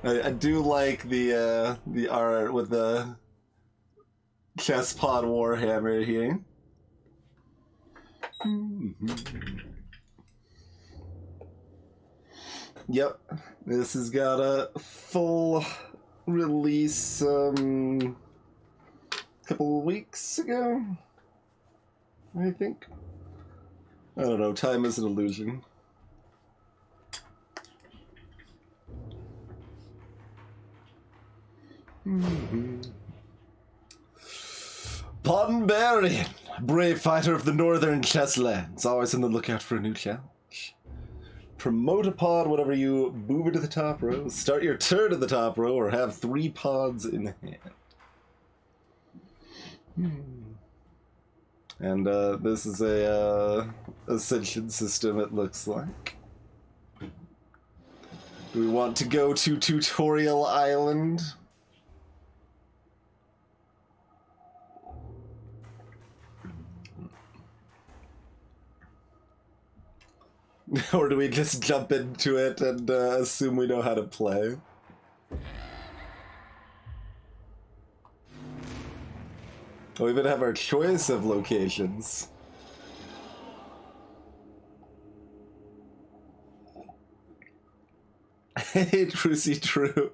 I do like the art with the chess pawn warhammer here. Yep, this has got a full release a couple of weeks ago, I think. I don't know, time is an illusion. Pawnbarian, brave fighter of the northern chesslands, always on the lookout for a new challenge. Promote a pawn whenever you move into the top row, start your turn in the top row, or have 3 pawns in hand. And this is a ascension system, it looks like. Do we want to go to Tutorial Island? Or do we just jump into it and assume we know how to play? We even have our choice of locations. Hey, Trucy True.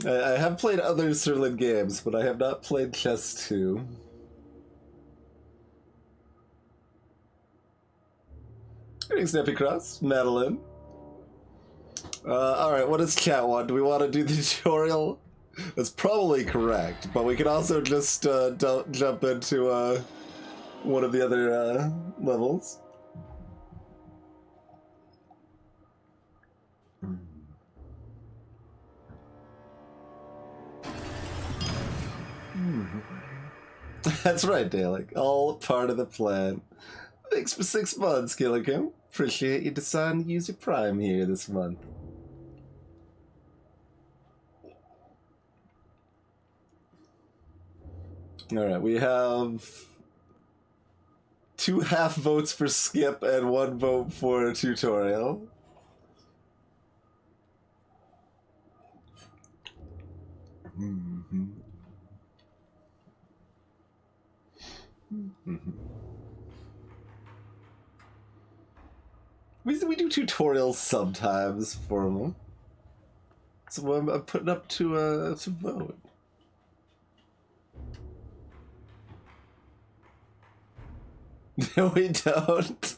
I have played other Serlin games, but I have not played Chess 2. Snappy Cross, Madeline. Alright, what does chat want? Do we want to do the tutorial? That's probably correct, but we can also just jump into one of the other levels. That's right, Dalek. All part of the plan. Thanks for 6 months, Gilligan. Appreciate you deciding to use your Prime here this month. Alright, we have 2 half votes for skip and 1 vote for tutorial. We do tutorials sometimes for them. So I'm putting up to vote. No, we don't.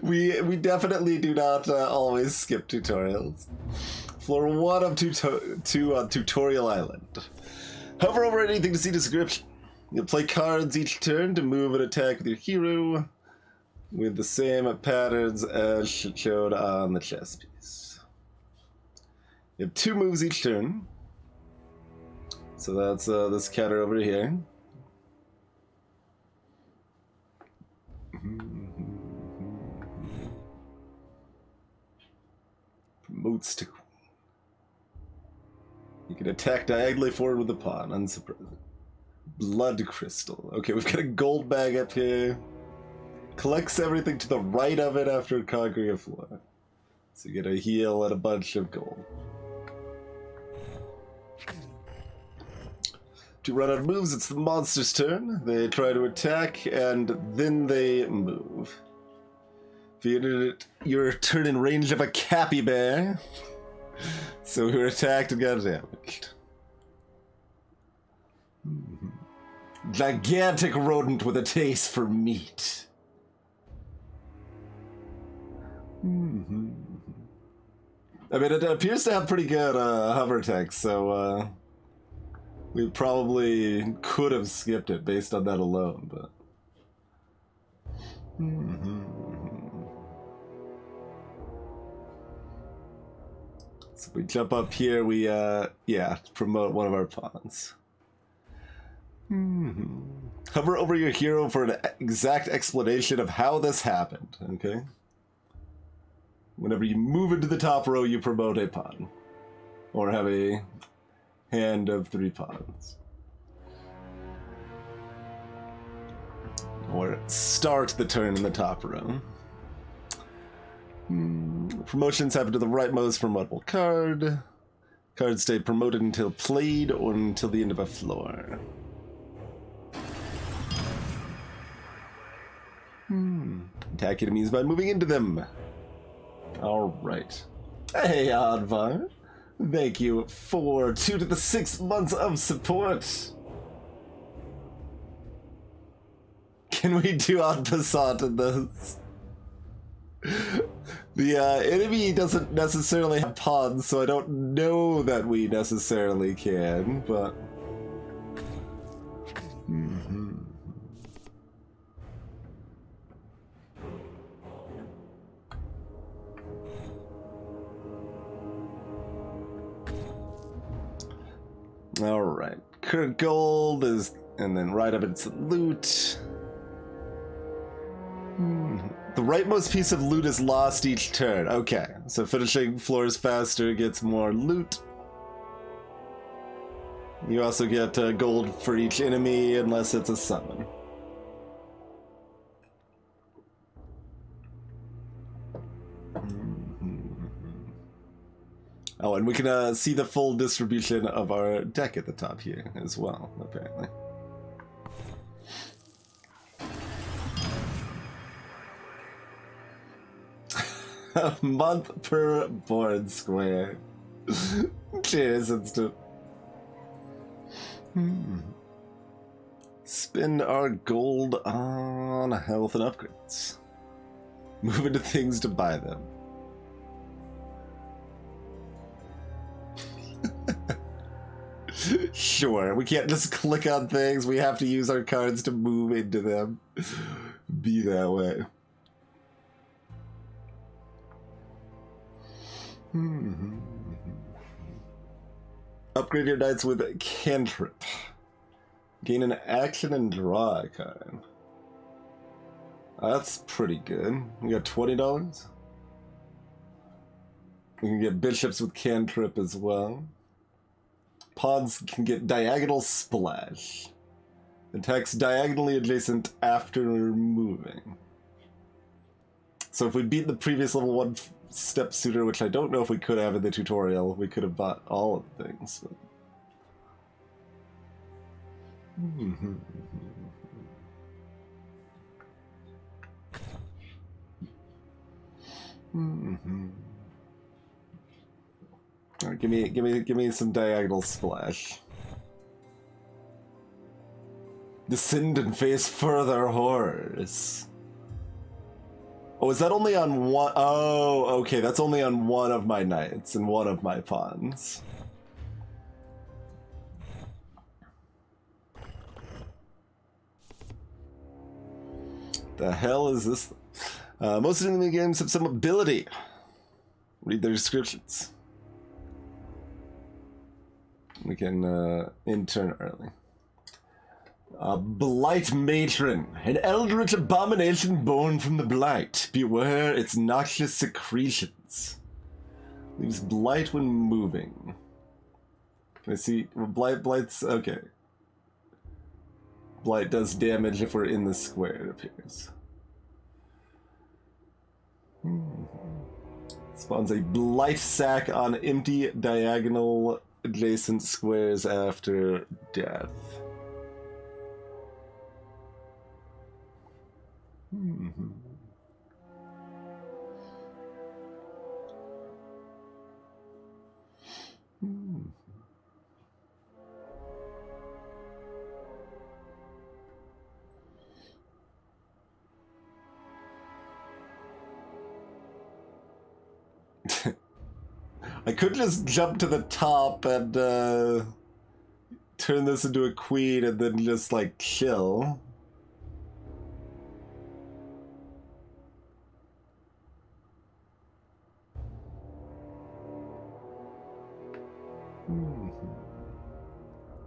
we definitely do not always skip tutorials. Floor 1 of 2 on Tutorial Island. Hover over anything to see description. You'll play cards each turn to move and attack with your hero with the same patterns as showed on the chess piece. You have 2 moves each turn. So that's this counter over here. Promotes to. You can attack diagonally forward with the pawn, unsurprising. Blood crystal. Okay, we've got a gold bag up here. Collects everything to the right of it after conquering a floor. So you get a heal and a bunch of gold. To run out of moves, it's the monster's turn. They try to attack, and then they move. If you ended your turn in range of a capybara, so we were attacked and got damaged. Gigantic rodent with a taste for meat. I mean, it appears to have pretty good hover text, so we probably could have skipped it based on that alone, but... So if we jump up here, we, promote one of our pawns. Hover over your hero for an exact explanation of how this happened, okay? Whenever you move into the top row, you promote a pawn. Or have a hand of 3 pawns. Or start the turn in the top row. Promotions happen to the rightmost promotable card. Cards stay promoted until played or until the end of a floor. Attack enemies by moving into them. Alright. Hey, Oddvar. Thank you for 2 to the 6 months of support. Can we do en passant in this? The enemy doesn't necessarily have pawns, so I don't know that we necessarily can, but... Alright. Current gold is... and then right up its loot. The rightmost piece of loot is lost each turn. Okay, so finishing floors faster gets more loot. You also get gold for each enemy unless it's a summon. Oh, and we can see the full distribution of our deck at the top here as well, apparently. A month per board square. Cheers, instant. Spend our gold on health and upgrades. Move into things to buy them. Sure, we can't just click on things. We have to use our cards to move into them. Be that way. Upgrade your knights with cantrip. Gain an action and draw a card. That's pretty good. We got $20. We can get bishops with cantrip as well. Pawns can get diagonal splash. Attacks diagonally adjacent after moving. So if we beat the previous level 1 step suitor, which I don't know if we could have in the tutorial, we could have bought all of the things. But... All right, give me some diagonal splash. Descend and face further horrors. Oh, is that only on one? Oh, okay, that's only on one of my knights and one of my pawns. The hell is this? Most enemy games have some ability. Read their descriptions. We can intern early. Blight Matron, an eldritch abomination born from the blight. Beware its noxious secretions. Leaves blight when moving. I see. Blight's okay. Blight does damage if we're in the square, it appears. Spawns a blight sack on empty diagonal adjacent squares after death. I could just jump to the top and turn this into a queen and then just like chill.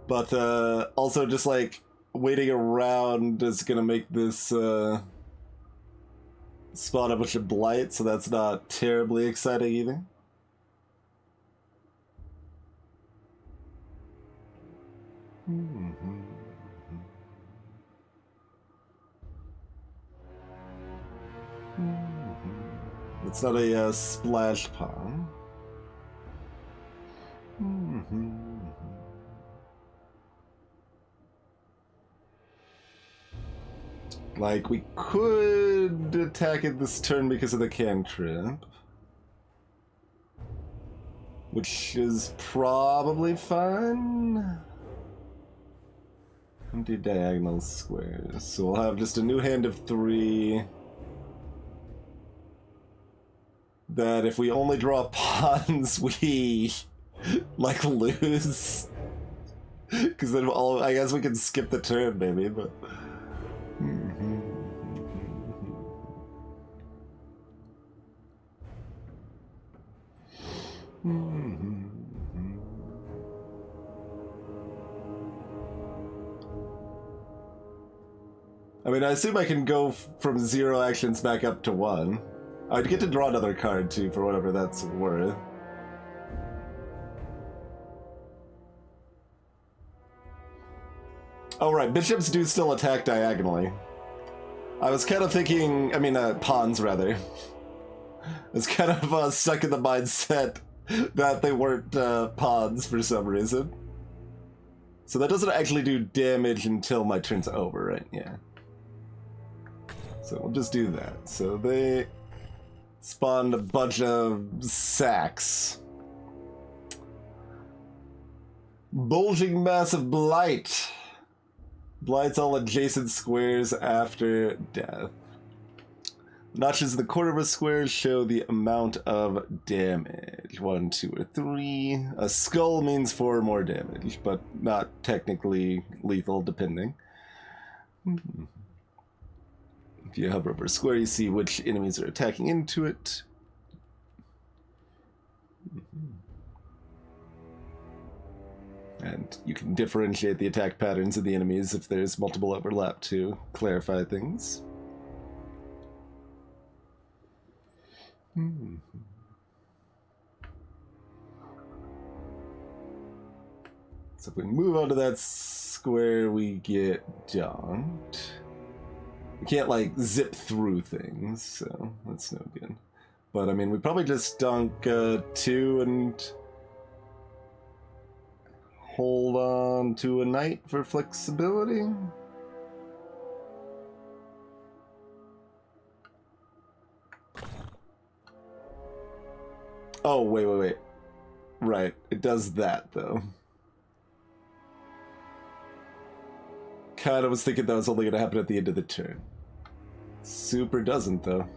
But also just like waiting around is gonna make this spawn a bunch of blight, so that's not terribly exciting either. It's not a splash pawn. Like, we could attack it this turn because of the cantrip, which is probably fine. Empty diagonal squares. So we'll have just a new hand of 3. That if we only draw pawns, we like lose. Because then I guess we can skip the turn maybe, but. I mean, I assume I can go from 0 actions back up to 1. I'd get to draw another card, too, for whatever that's worth. Oh, right, bishops do still attack diagonally. I was kind of thinking, I mean, pawns, rather. I was kind of stuck in the mindset that they weren't pawns for some reason. So that doesn't actually do damage until my turn's over, right? Yeah. So we'll just do that. So they spawned a bunch of sacks. Bulging mass of blight. Blights all adjacent squares after death. Notches in the corner of a square show the amount of damage. 1, 2, or 3. A skull means 4 more damage, but not technically lethal, depending. If you hover over a square, you see which enemies are attacking into it. And you can differentiate the attack patterns of the enemies if there's multiple overlap to clarify things. So if we move on to that square, we get donked. We can't, like, zip through things, so that's no good. But, I mean, we probably just dunk 2 and hold on to a knight for flexibility. Oh, wait. Right, it does that, though. Kinda was thinking that was only gonna happen at the end of the turn. Super doesn't, though.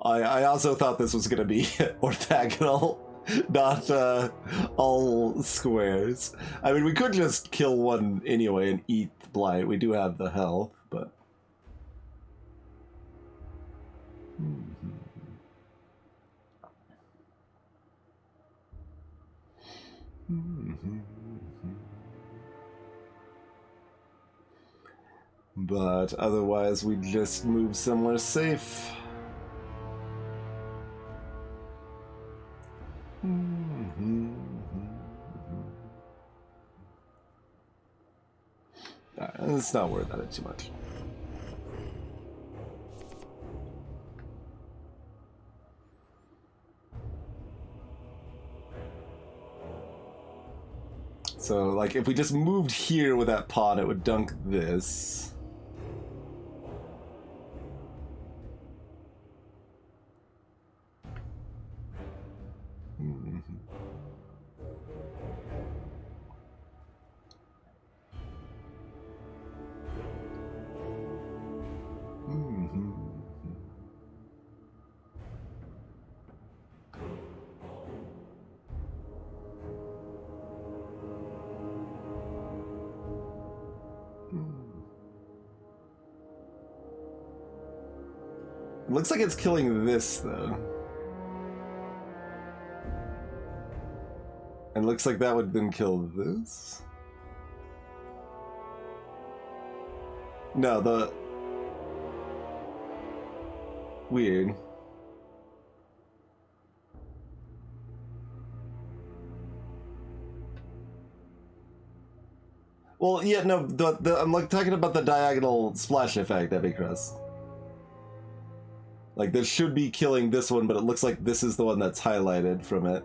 I also thought this was gonna be orthogonal, not all squares. I mean, we could just kill one anyway and eat the blight. We do have the health, but... But otherwise, we just move somewhere safe. Let's not worry about it too much. So, like, if we just moved here with that pawn, it would dunk this. Looks like it's killing this, though. And looks like that would then kill this. No, the... Weird. Well, yeah, no, I'm like talking about the diagonal splash effect, Epicrus. Like, this should be killing this one, but it looks like this is the one that's highlighted from it.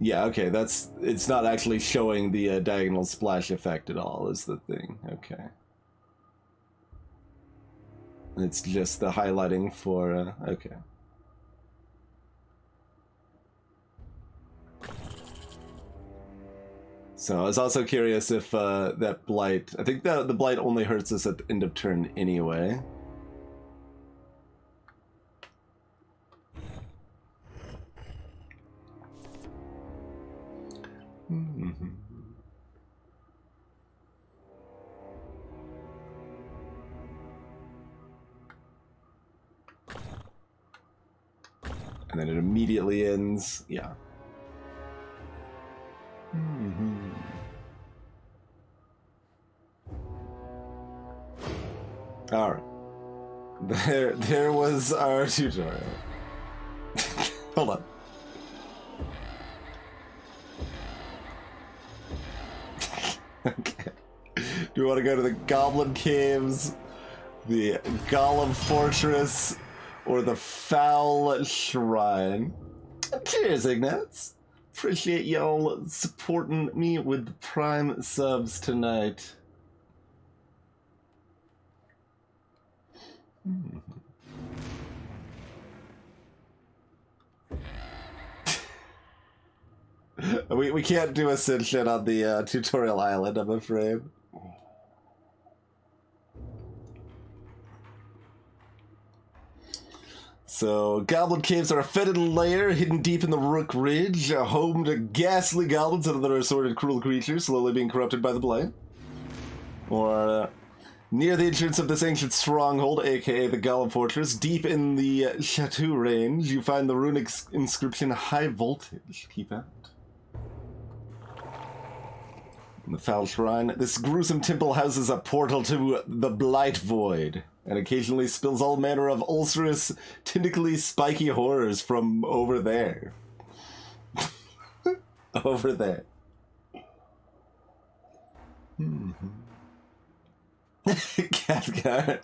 Yeah, okay, it's not actually showing the diagonal splash effect at all, is the thing. Okay. It's just the highlighting for, okay. So I was also curious if that blight, I think the blight only hurts us at the end of turn anyway. And then it immediately ends. Yeah. All right. There was our tutorial. Hold on. Okay. Do we want to go to the Goblin Caves, the Golem Fortress, or the Foul Shrine? Cheers, Ignatz. Appreciate y'all supporting me with Prime subs tonight. We can't do a Ascension on the tutorial island, I'm afraid. So, Goblin Caves are a fetid lair hidden deep in the Rook Ridge, a home to ghastly goblins and other assorted cruel creatures slowly being corrupted by the blight. Or, near the entrance of this ancient stronghold, aka the Golem Fortress, deep in the Chateau range, you find the runic inscription High Voltage. Keep out. The Foul Shrine. This gruesome temple houses a portal to the Blight Void, and occasionally spills all manner of ulcerous, tentacly spiky horrors from over there. Over there. Cathcart.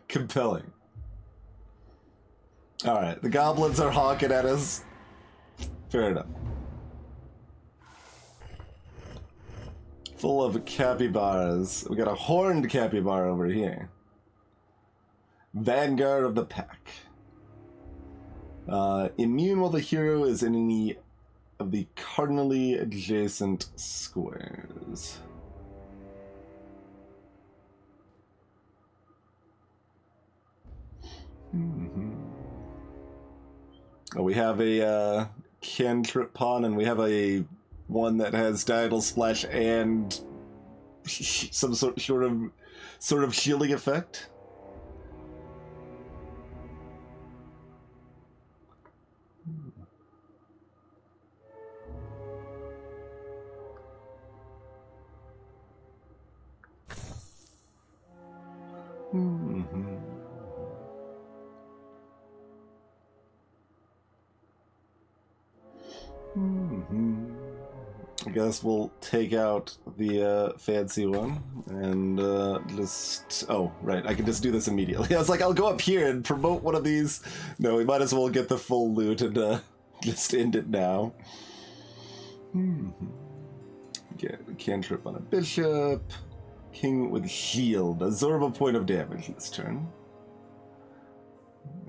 Compelling. Alright, the goblins are honking at us. Fair enough. Full of capybaras. We got a horned capybara over here. Vanguard of the pack. Immune while the hero is in any of the cardinally adjacent squares. Oh, we have a cantrip pawn, and we have a one that has diagonal splash and some sort of shielding effect. I guess we'll take out the fancy one and just... Oh, right, I can just do this immediately. I was like, I'll go up here and promote one of these. No, we might as well get the full loot and just end it now. Get a cantrip on a bishop. King with shield. Absorb a point of damage this turn.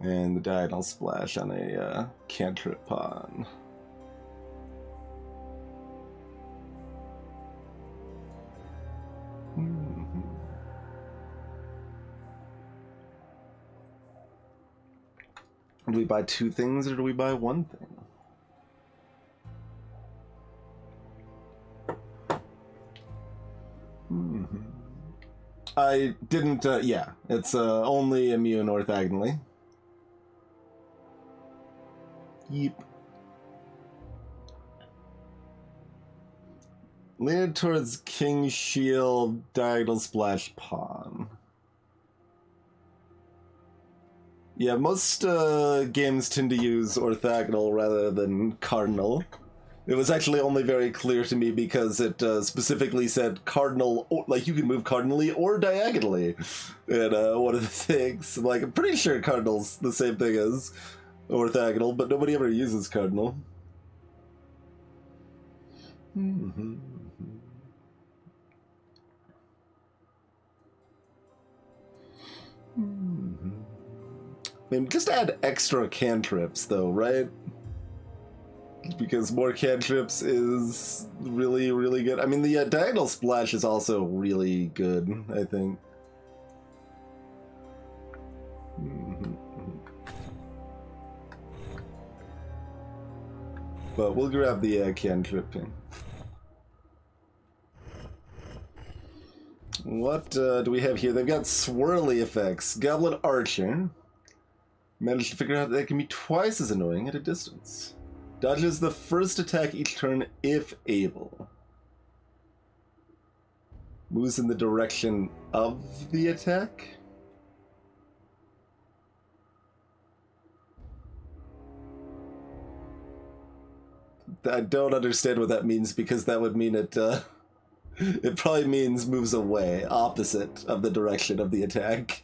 And the diagonal splash on a cantrip pawn. Do we buy two things or do we buy one thing? I didn't, yeah, it's only immune orthogonally. Yep. Leaning towards King Shield, Diagonal Splash Pawn. Yeah, most games tend to use orthogonal rather than cardinal. It was actually only very clear to me because it specifically said cardinal, like you can move cardinally or diagonally. And one of the things, like I'm pretty sure cardinal's the same thing as orthogonal, but nobody ever uses cardinal. Mm-hmm. Mm-hmm. I mean, just add extra cantrips, though, right? Because more cantrips is really, really good. I mean, the Diagonal Splash is also really good, I think. Mm-hmm. But we'll grab the cantrip here. What do we have here? They've got swirly effects. Goblin Archer. Managed to figure out that it can be twice as annoying at a distance. Dodges the first attack each turn if able. Moves in the direction of the attack. I don't understand what that means because that would mean it it probably means moves away, opposite of the direction of the attack.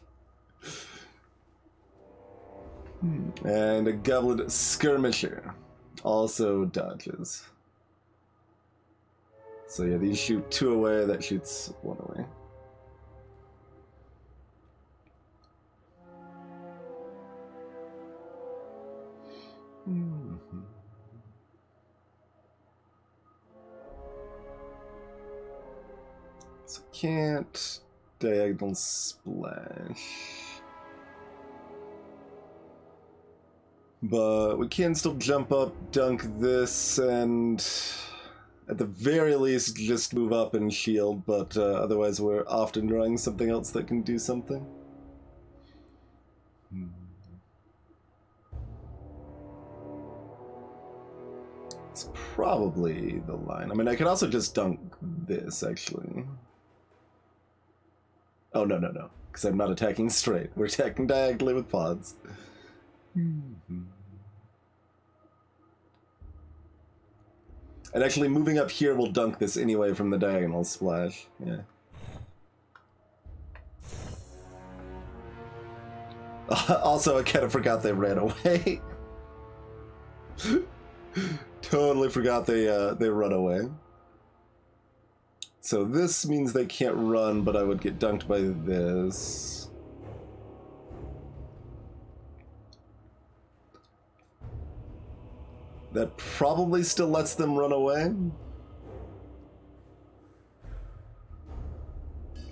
And a Goblin Skirmisher also dodges. So yeah, these shoot 2 away, that shoots 1 away. Mm-hmm. So can't Diagonal Splash. But we can still jump up, dunk this, and at the very least just move up and shield, but otherwise we're often drawing something else that can do something. It's probably the line. I mean, I could also just dunk this, actually. Oh, no, because I'm not attacking straight. We're attacking diagonally with pods. Mm-hmm. And actually moving up here will dunk this anyway from the Diagonal Splash. Yeah. Also, I kind of forgot they ran away. Totally forgot they run away. So this means they can't run, but I would get dunked by this. That probably still lets them run away.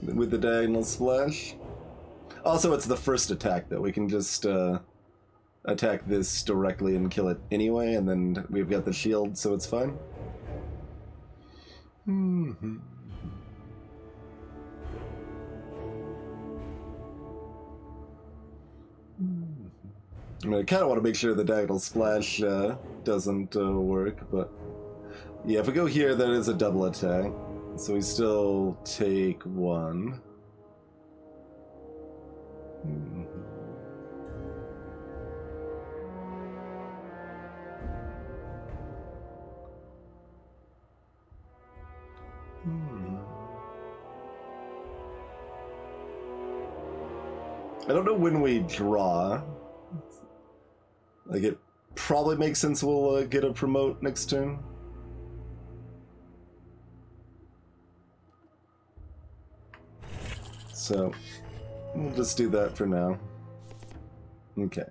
With the Diagonal Splash. Also, it's the first attack, though. We can just attack this directly and kill it anyway, and then we've got the shield, so it's fine. Mm-hmm. I mean, I kind of want to make sure the Diagonal Splash doesn't work, but yeah, if we go here, that is a double attack, so we still take 1. Mm-hmm. I don't know when we draw. Like, it probably makes sense we'll get a promote next turn. So, we'll just do that for now. Okay.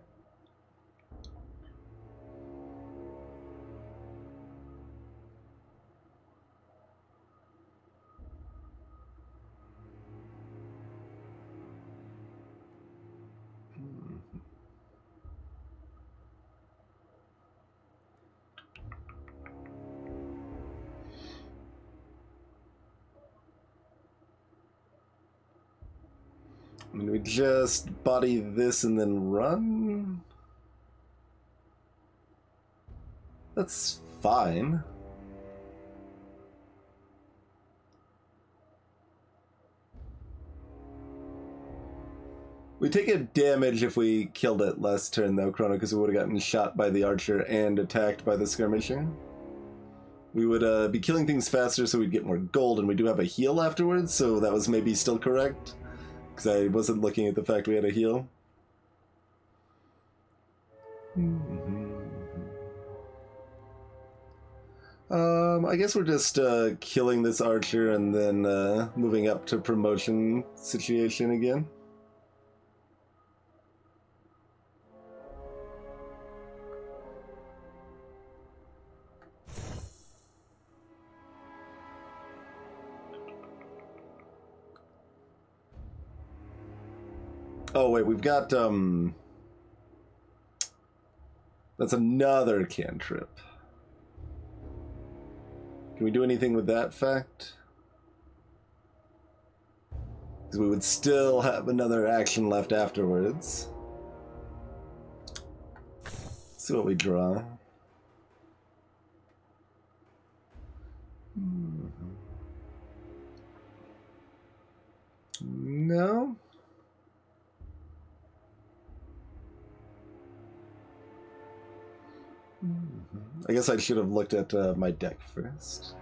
I mean, we just body this and then run? That's fine. We take a damage if we killed it last turn, though, Chrono, because we would have gotten shot by the archer and attacked by the skirmisher. We would be killing things faster, so we'd get more gold, and we do have a heal afterwards, so that was maybe still correct, because I wasn't looking at the fact we had a heal. I guess we're just killing this archer and then moving up to promotion situation again. Oh wait, we've got that's another cantrip. Can we do anything with that fact? Because we would still have another action left afterwards. Let's see what we draw. No. I guess I should have looked at my deck first.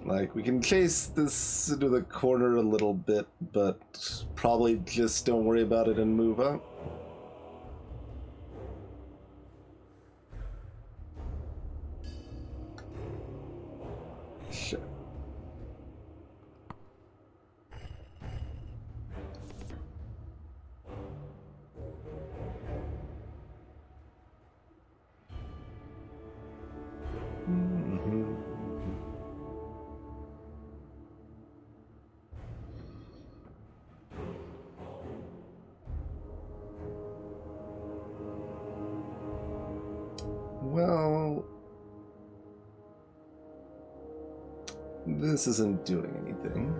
Like, we can chase this into the corner a little bit, but probably just don't worry about it and move up. Sure. Well, this isn't doing anything.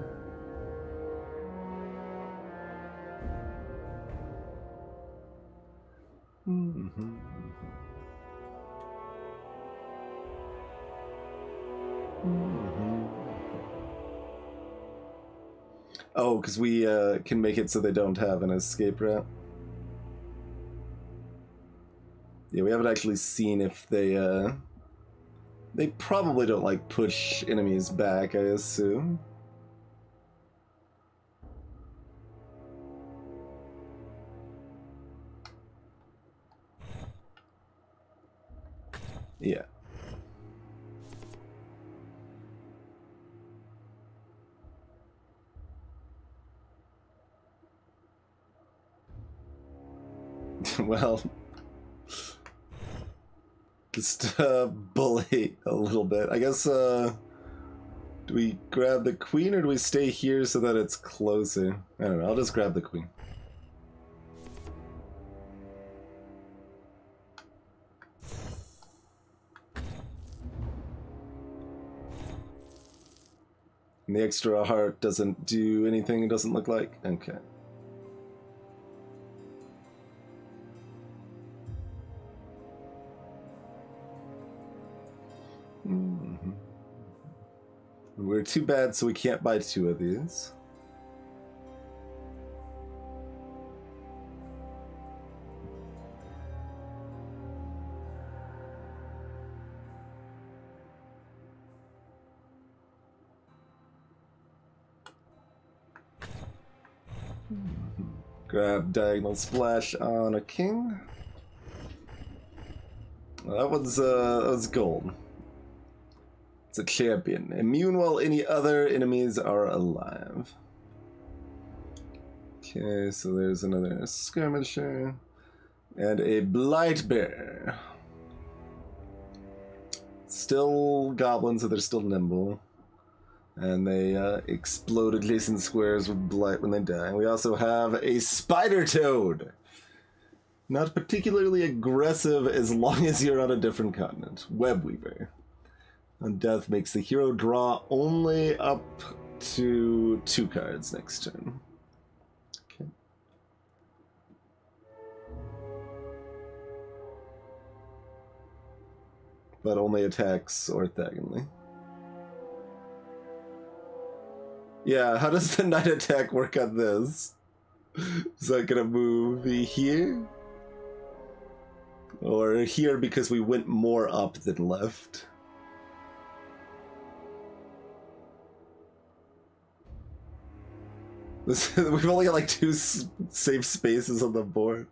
Oh, because we can make it so they don't have an escape route. Yeah, we haven't actually seen if they probably don't, like, push enemies back, I assume. Yeah. Well, just bully a little bit. I guess, do we grab the queen or do we stay here so that it's closer? I don't know, I'll just grab the queen. And the extra heart doesn't do anything, it doesn't look like? Okay. We're too bad, so we can't buy two of these. Grab Diagonal Splash on a king. Well, that was gold. It's a champion. Immune while any other enemies are alive. Okay, so there's another skirmisher. And a Blightbear. Still goblins, so they're still nimble. And they explode adjacent squares with blight when they die. We also have a Spider Toad. Not particularly aggressive as long as you're on a different continent. Webweaver. On death makes the hero draw only up to 2 cards next turn. Okay. but only attacks orthogonally. Yeah, how does the night attack work on this? Is that gonna move here? Or here because we went more up than left? We've only got like 2 safe spaces on the board.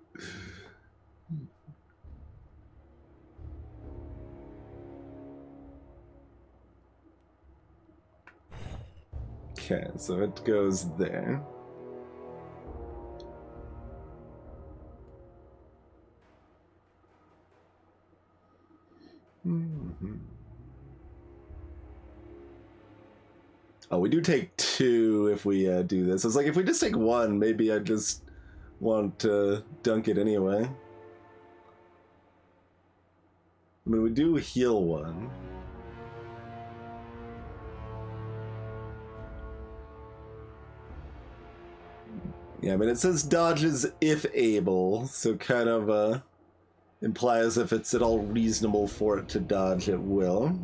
Okay, so it goes there. Oh, we do take 2 if we do this. It's like if we just take 1, maybe I just want to dunk it anyway. I mean, we do heal 1. Yeah, I mean, it says dodges if able, so kind of implies if it's at all reasonable for it to dodge, it will.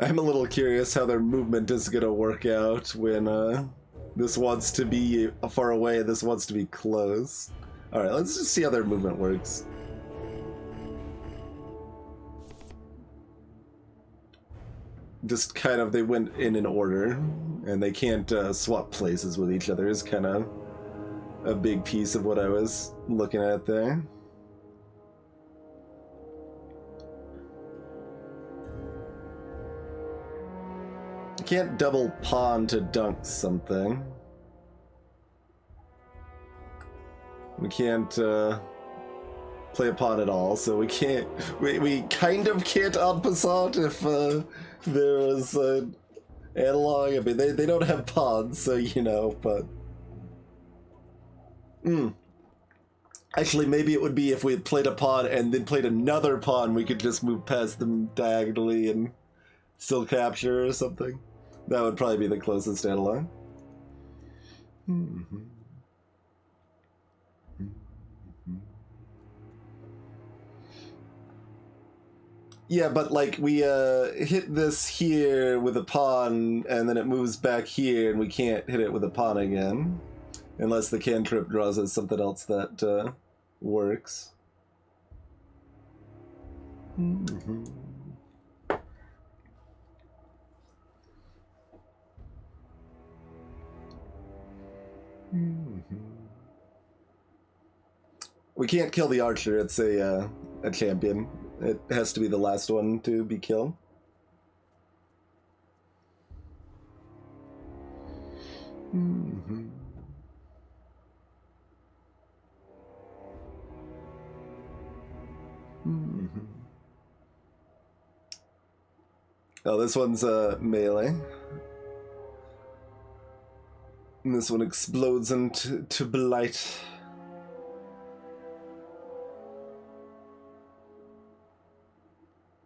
I'm a little curious how their movement is gonna work out when this wants to be far away, this wants to be close. Alright, let's just see how their movement works. Just kind of, they went in an order, and they can't swap places with each other is kind of a big piece of what I was looking at there. You can't double pawn to dunk something. We can't play a pawn at all, so we can't. We kind of can't en passant if there was an analog. I mean, they don't have pawns, so you know, but. Actually, maybe it would be if we had played a pawn and then played another pawn, we could just move past them diagonally and still capture or something. That would probably be the closest analog. Yeah, but like we hit this here with a pawn and then it moves back here and we can't hit it with a pawn again. Unless the cantrip draws us something else that works. We can't kill the archer, it's a champion. It has to be the last one to be killed. Oh, this one's melee. And this one explodes into blight.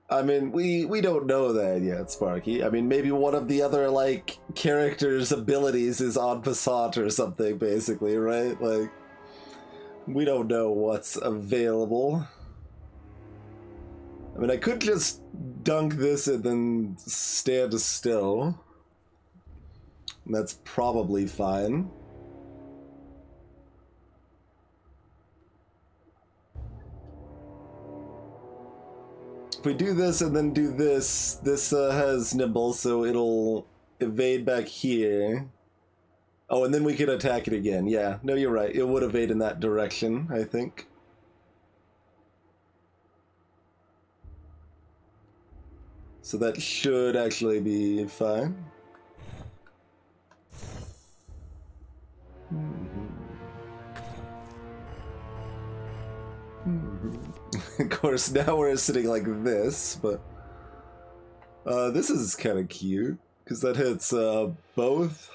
I mean, we don't know that yet, Sparky. I mean, maybe one of the other, like, characters' abilities is en passant or something, basically, right? Like, we don't know what's available. I mean, I could just dunk this and then stand still. And that's probably fine. If we do this and then do this, this has nimble, so it'll evade back here. Oh, and then we could attack it again. Yeah, no, you're right. It would evade in that direction, I think. So that should actually be fine. Of course, now we're sitting like this, but this is kind of cute because that hits both.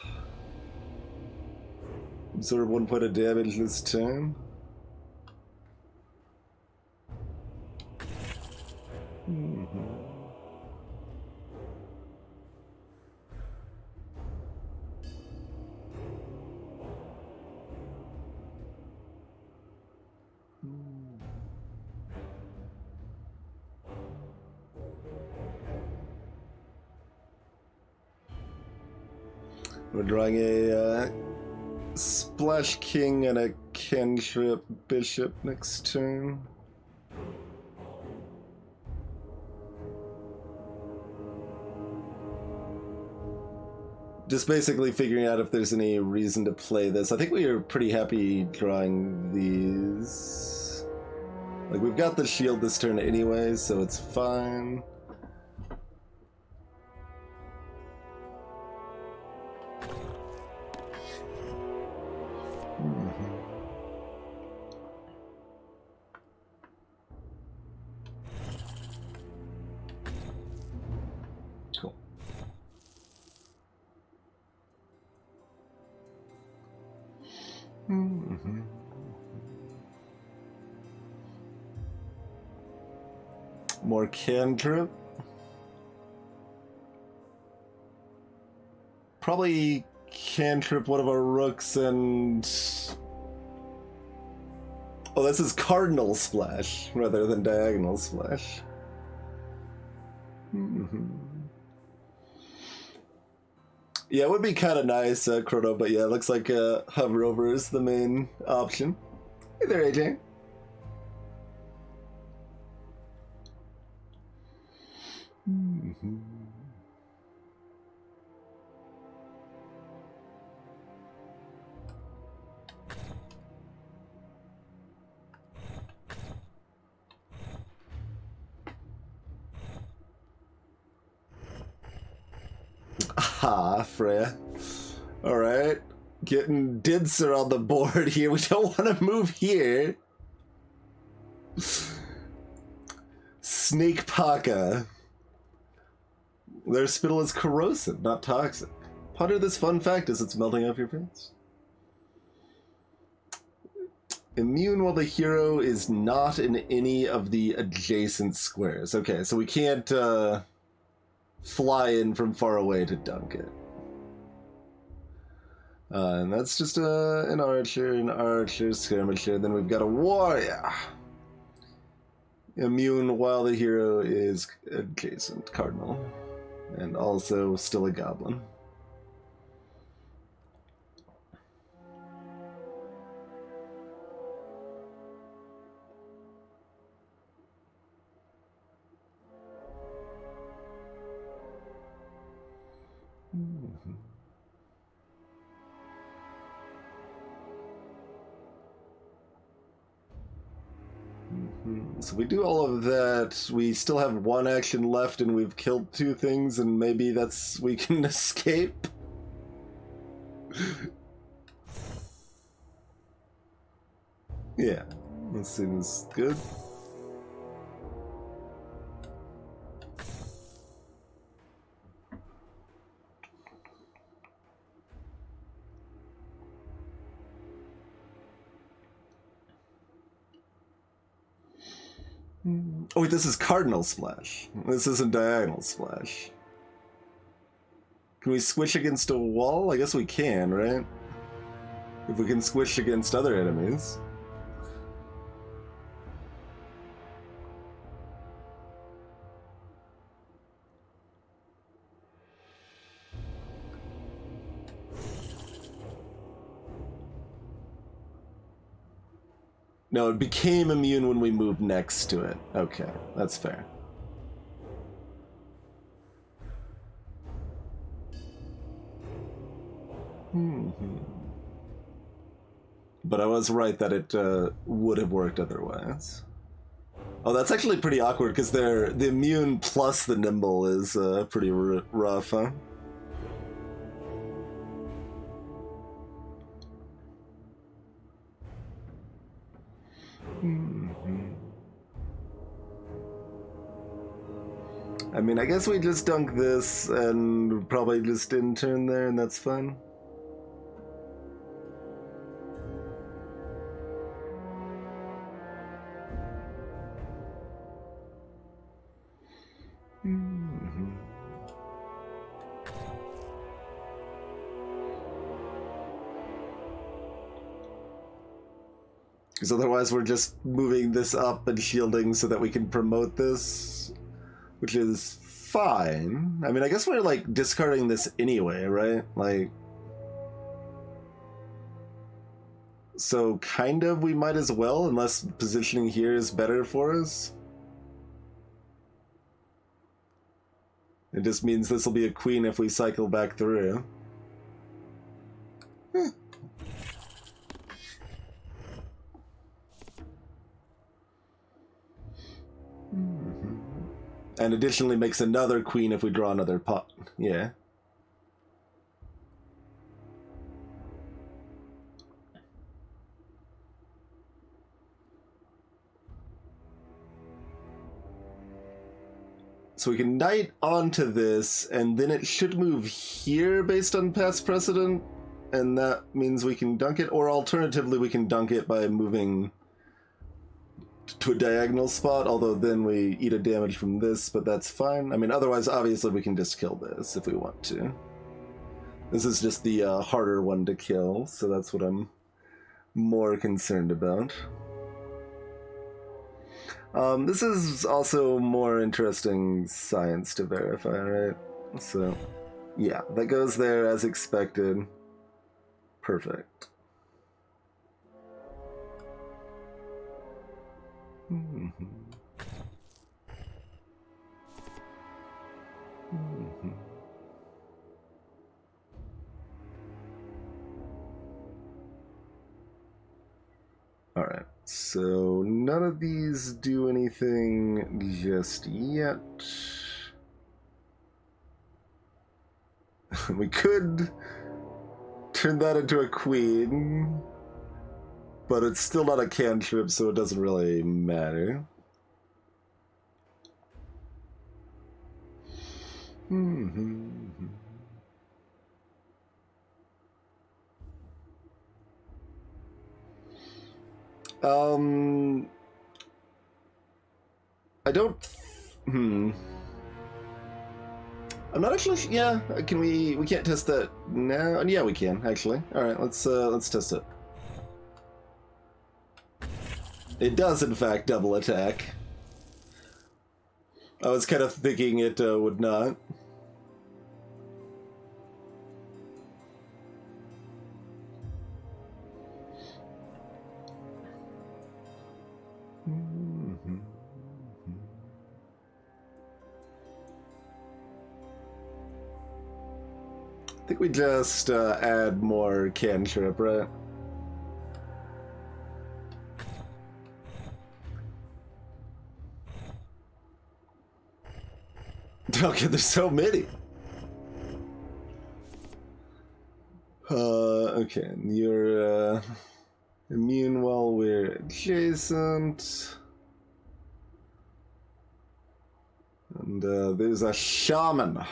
Absorb 1 point of damage this turn. We're drawing a Splash King and a Cantrip Bishop next turn. Just basically figuring out if there's any reason to play this. I think we are pretty happy drawing these. Like, we've got the shield this turn anyway, so it's fine. Cool. More cantrip. Probably cantrip one of our rooks and... Oh, this is Cardinal Splash rather than Diagonal Splash. Yeah, it would be kind of nice, Chrono, but yeah, it looks like Hover Over is the main option. Hey there, AJ. Aha, Freya. Alright. Getting Didser on the board here. We don't want to move here. Snake Paka. Their spittle is corrosive, not toxic. Ponder this fun fact as it's melting off your face. Immune while the hero is not in any of the adjacent squares. Okay, so we can't fly in from far away to dunk it. And that's just an archer, skirmisher. Then we've got a warrior. Immune while the hero is adjacent, cardinal. And also still a goblin. So we do all of that. We still have one action left and we've killed two things, and maybe that's we can escape. Yeah, that seems good. Oh wait, this is Cardinal Splash. This isn't Diagonal Splash. Can we squish against a wall? I guess we can, right? If we can squish against other enemies. No, it became immune when we moved next to it. Okay, that's fair. But I was right that it would have worked otherwise. Oh, that's actually pretty awkward because the immune plus the nimble is pretty rough, huh? I mean, I guess we just dunk this and probably just didn't turn there, and that's fine. Because otherwise we're just moving this up and shielding so that we can promote this, which is fine. I mean, I guess we're, like, discarding this anyway, right? Like, so kind of we might as well, unless positioning here is better for us. It just means this will be a queen if we cycle back through. And additionally makes another queen if we draw another pot. Yeah. So we can knight onto this, and then it should move here based on past precedent, and that means we can dunk it, or alternatively we can dunk it by moving to a diagonal spot, although then we eat a damage from this, but that's fine. I mean, otherwise, obviously, we can just kill this if we want to. This is just the harder one to kill, so that's what I'm more concerned about. This is also more interesting science to verify, right? So, yeah, that goes there as expected. Perfect. Alright, so none of these do anything just yet. We could turn that into a queen, but it's still not a cantrip, so it doesn't really matter. I don't... I'm not actually... Yeah, can we can't test that now? Yeah, we can, actually. Alright, let's test it. It does, in fact, double attack. I was kind of thinking it would not. I think we just add more cantrip, right? Okay, there's so many. Okay, you're immune while we're adjacent. And there's a shaman.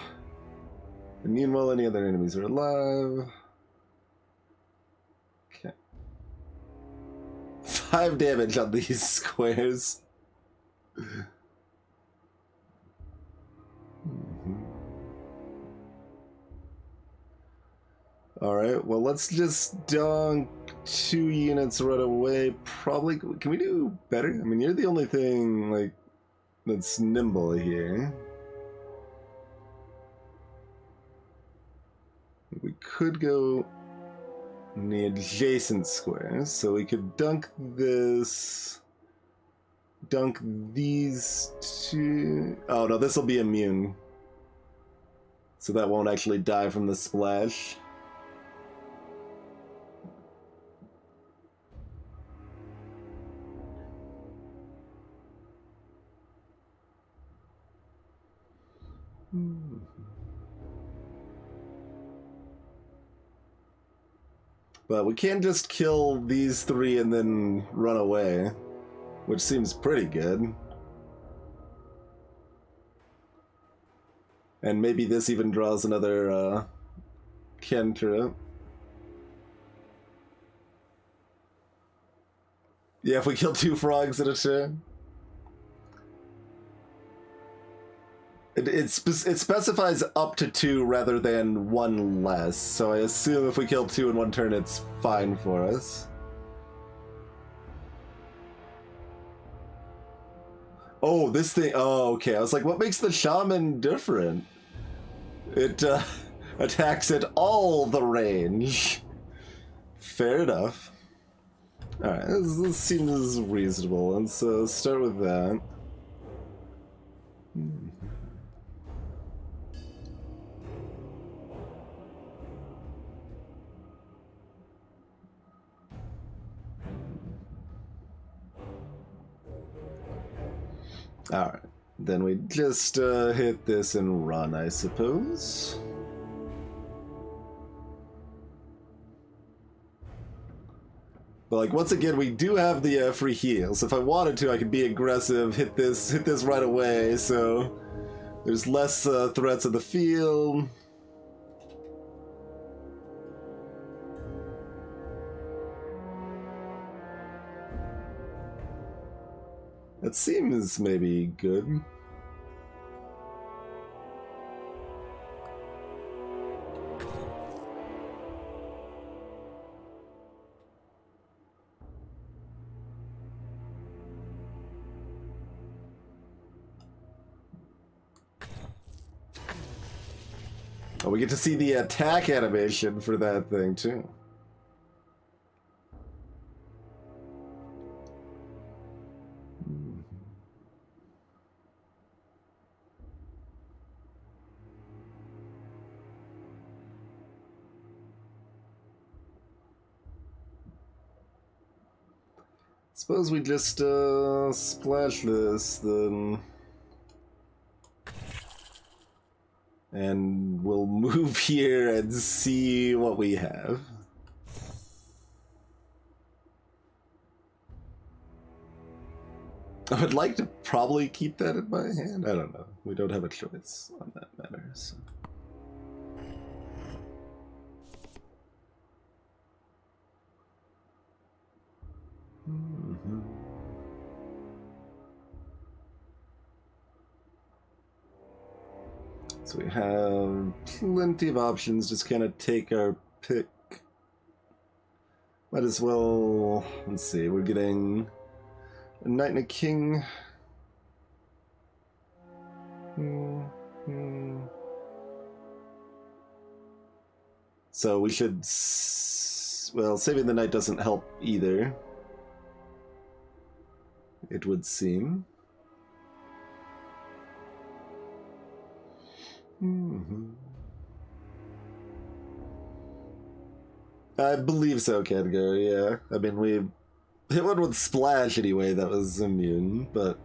Immune while any other enemies are alive. Okay. 5 damage on these squares. Alright, well, let's just dunk 2 units right away. Probably, can we do better? I mean, you're the only thing, like, that's nimble here. We could go in the adjacent squares, so we could dunk this, dunk these 2. Oh no, this will be immune, so that won't actually die from the splash. But we can't just kill these 3 and then run away, which seems pretty good. And maybe this even draws another cantrip. Yeah, if we kill 2 frogs in a turn. It specifies up to 2 rather than 1 less, so I assume if we kill 2 in 1 turn, it's fine for us. Oh, this thing. Oh, okay. I was like, what makes the shaman different? It attacks at all the range. Fair enough. Alright, this seems reasonable. Let's start with that. Alright, then we just hit this and run, I suppose. But like, once again, we do have the free heals. If I wanted to, I could be aggressive, hit this right away, so there's less threats of the field. That seems maybe good. Oh, we get to see the attack animation for that thing, too. Suppose we just splash this, then... And we'll move here and see what we have. I would like to probably keep that in my hand. I don't know. We don't have a choice on that matter, so... So we have plenty of options, just kind of take our pick. Might as well, let's see, we're getting a knight and a king. So we should, well, saving the knight doesn't help either, it would seem. I believe so, Khadgar, yeah. I mean, we hit one with Splash anyway, that was immune, but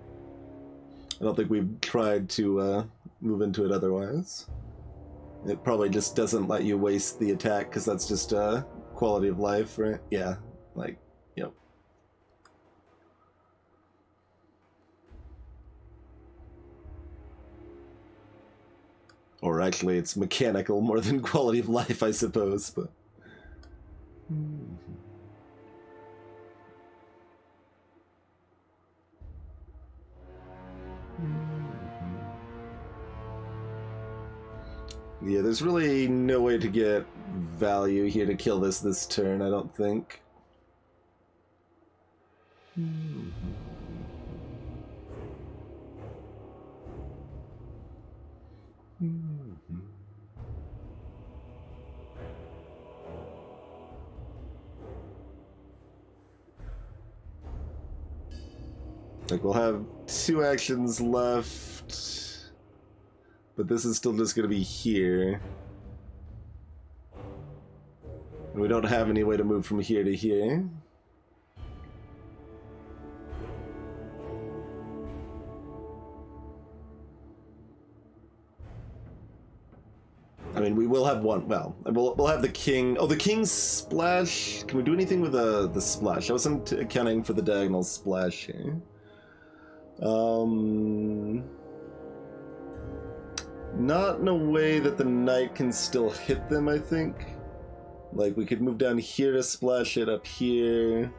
I don't think we've tried to move into it otherwise. It probably just doesn't let you waste the attack, because that's just quality of life, right? Yeah, like, yep. Or actually, it's mechanical more than quality of life, I suppose, but... Yeah, there's really no way to get value here to kill this turn, I don't think. Like, we'll have 2 actions left, but this is still just going to be here. And we don't have any way to move from here to here. I mean, we will have one. Well, we'll have the king. Oh, the king's splash. Can we do anything with the splash? I wasn't accounting for the diagonal splash here. Not in a way that the knight can still hit them, I think. Like, we could move down here to splash it up here.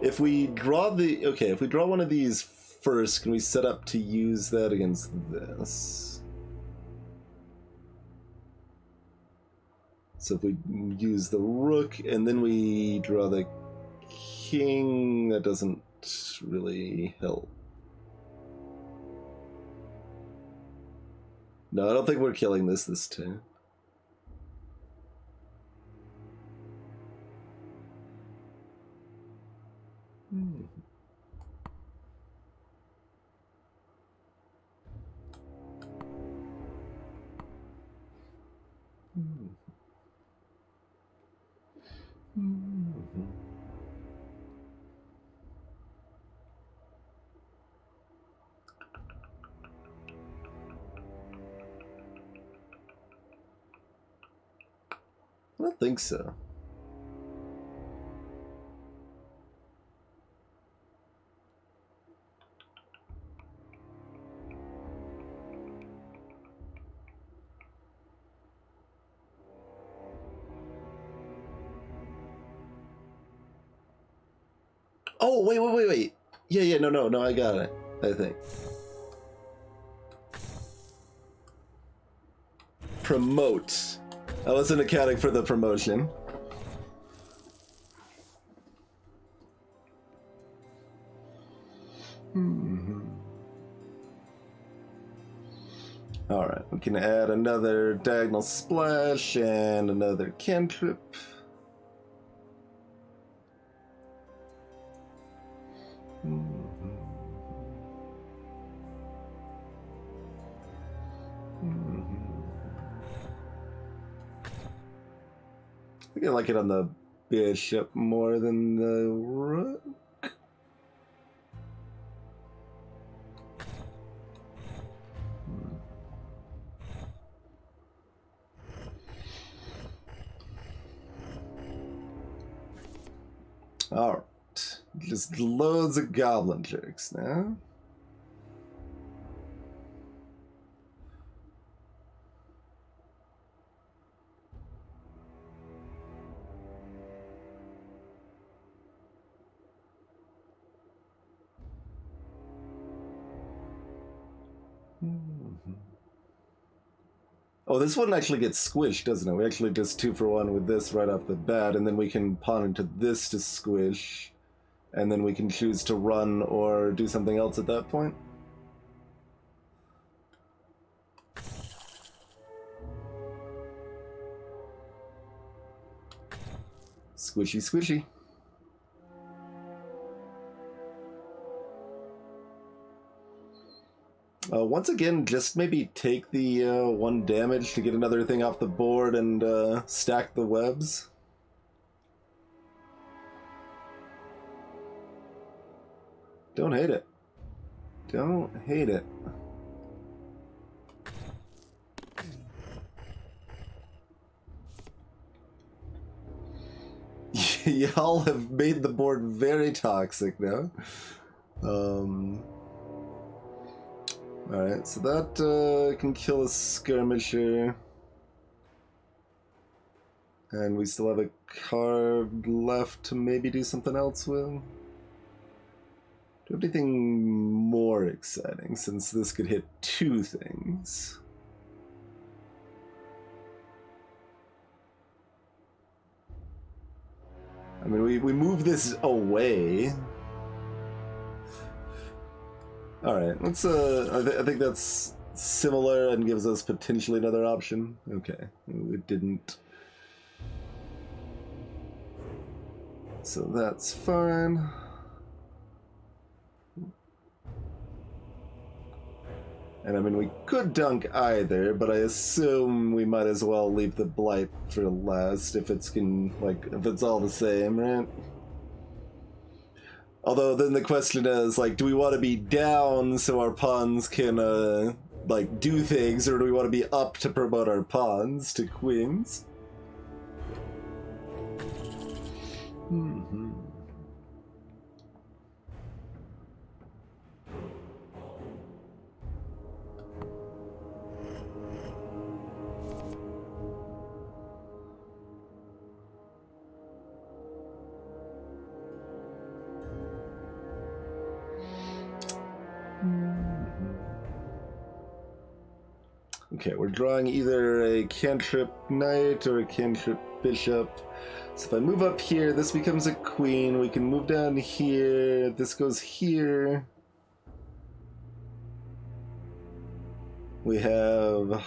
If we draw the... Okay, if we draw one of these first, can we set up to use that against this? So if we use the rook and then we draw the king, that doesn't really help. No, I don't think we're killing this turn. I don't think so. Oh, wait. Yeah, no, I got it, I think. Promote. I wasn't accounting for the promotion. Alright, we can add another diagonal splash and another cantrip. I think I like it on the bishop more than the rook. Alright, just loads of goblin jerks now. Oh, this one actually gets squished, doesn't it? We actually just 2 for 1 with this right off the bat, and then we can pawn into this to squish, and then we can choose to run or do something else at that point. Squishy. Once again, just maybe take the 1 damage to get another thing off the board and stack the webs. Don't hate it. Don't hate it. Y'all have made the board very toxic now. Alright, so that can kill a skirmisher. And we still have a card left to maybe do something else with. Do you have anything more exciting, since this could hit 2 things? I mean, we move this away. Alright, let's, I think that's similar and gives us potentially another option. Okay, it didn't. So that's fine. And I mean, we could dunk either, but I assume we might as well leave the blight for last if it's if it's all the same, right? Although then the question is, like, do we want to be down so our pawns can, do things, or do we want to be up to promote our pawns to queens? Okay, we're drawing either a cantrip knight or a cantrip bishop. So if I move up here, this becomes a queen. We can move down here. This goes here. We have...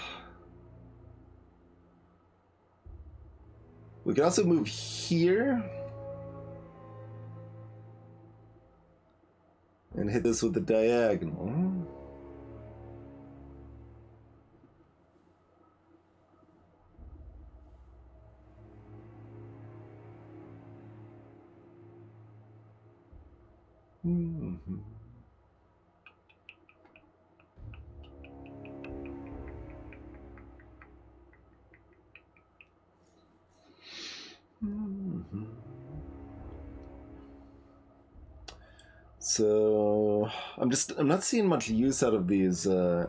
We can also move here. And hit this with the diagonal. Mm-hmm. Mm-hmm. So I'm not seeing much use out of these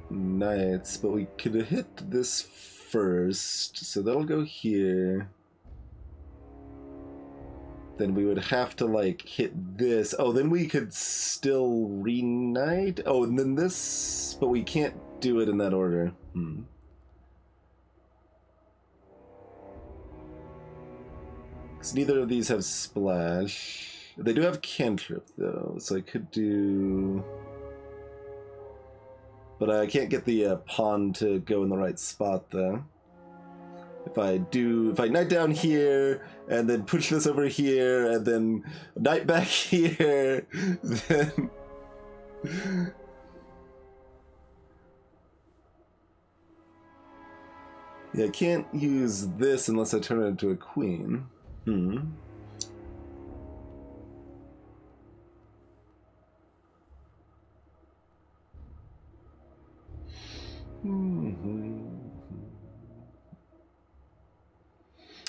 knights, but we could hit this first, so that'll go here. Then we would have to like hit this. Oh, then we could still re-knight. Oh, and then this, but we can't do it in that order. Because neither of these have splash. They do have cantrip though, so I could do... But I can't get the pawn to go in the right spot though. If I knight down here, and then push this over here, and then knight back here, then... Yeah, I can't use this unless I turn it into a queen.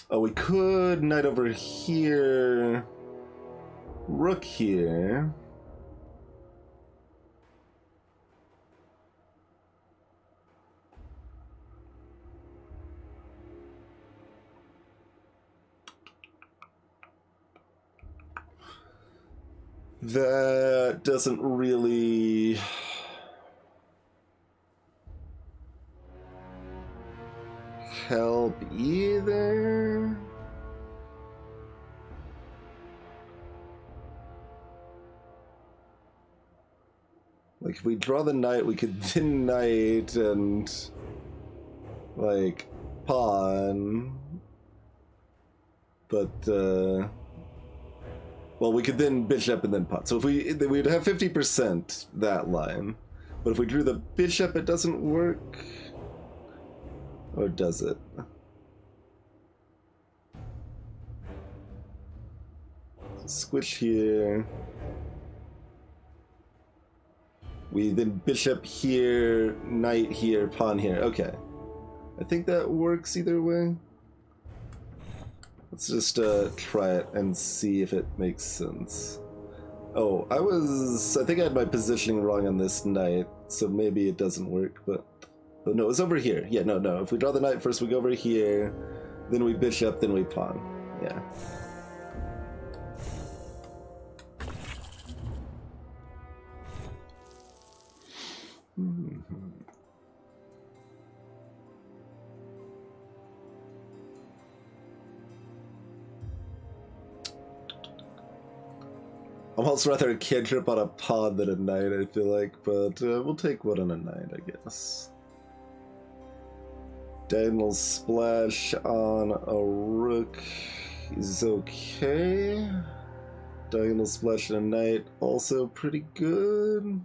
Oh, we could knight over here, rook here. That doesn't really... help either. Like if we draw the knight, we could then knight and like pawn, but well, we could then bishop and then pawn. So if we'd have 50% that line, but if we drew the bishop, it doesn't work. Or does it? Switch here. We then bishop here, knight here, pawn here. Okay. I think that works either way. Let's just try it and see if it makes sense. Oh, I think I had my positioning wrong on this knight, so maybe it doesn't work, but... Oh, no, it's over here. Yeah, no. If we draw the knight first, we go over here, then we bishop, then we pawn. Yeah. Almost rather a cantrip on a pawn than a knight, I feel like, but we'll take one on a knight, I guess. Diagonal splash on a rook is okay. Diagonal splash on a knight, also pretty good.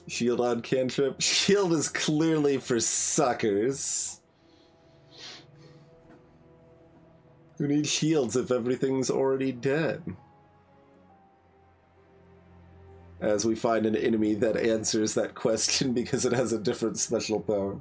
Shield on cantrip. Shield is clearly for suckers. Who needs shields if everything's already dead? As we find an enemy that answers that question because it has a different special power.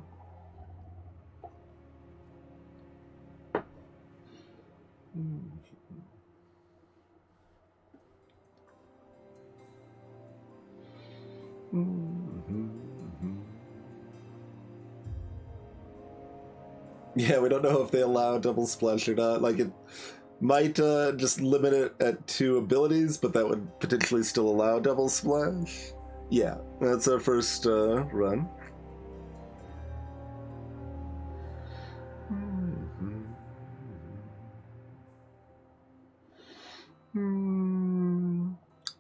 Yeah, we don't know if they allow double splash or not. Like, it might just limit it at 2 abilities, but that would potentially still allow double splash. Yeah, that's our first run.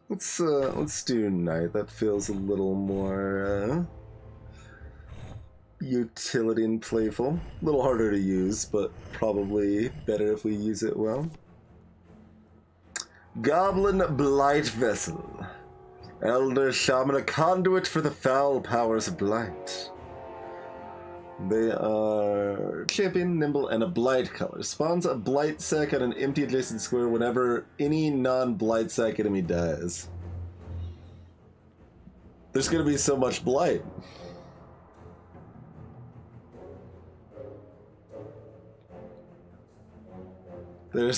Let's do night. That feels a little more utility and playful. A little harder to use, but probably better if we use it well. Goblin Blight Vessel. Elder Shaman, a conduit for the foul powers of Blight. They are champion, nimble, and a blight color. Spawns a blight sack on an empty adjacent square whenever any non-blight sack enemy dies. There's gonna be so much blight. There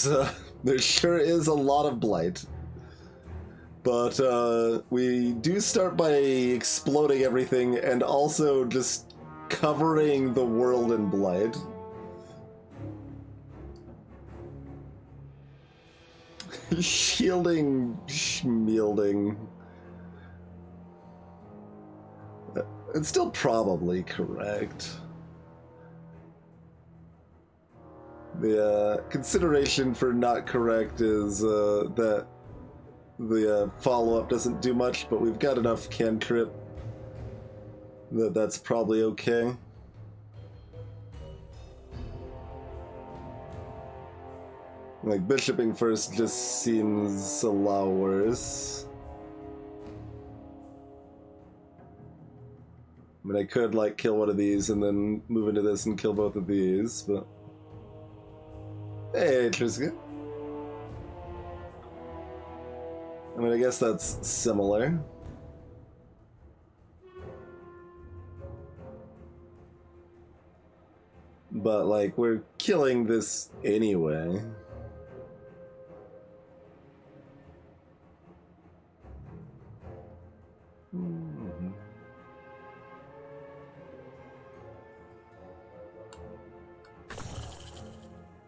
sure is a lot of blight. But we do start by exploding everything and also just covering the world in blight. Shielding, schmielding. It's still probably correct. The consideration for not correct is that the follow-up doesn't do much, but we've got enough cantrip that's probably okay. Like, bishoping first just seems a lot worse. I mean, I could, like, kill one of these and then move into this and kill both of these, but... Hey, interesting. I mean, I guess that's similar. But, like, we're killing this anyway.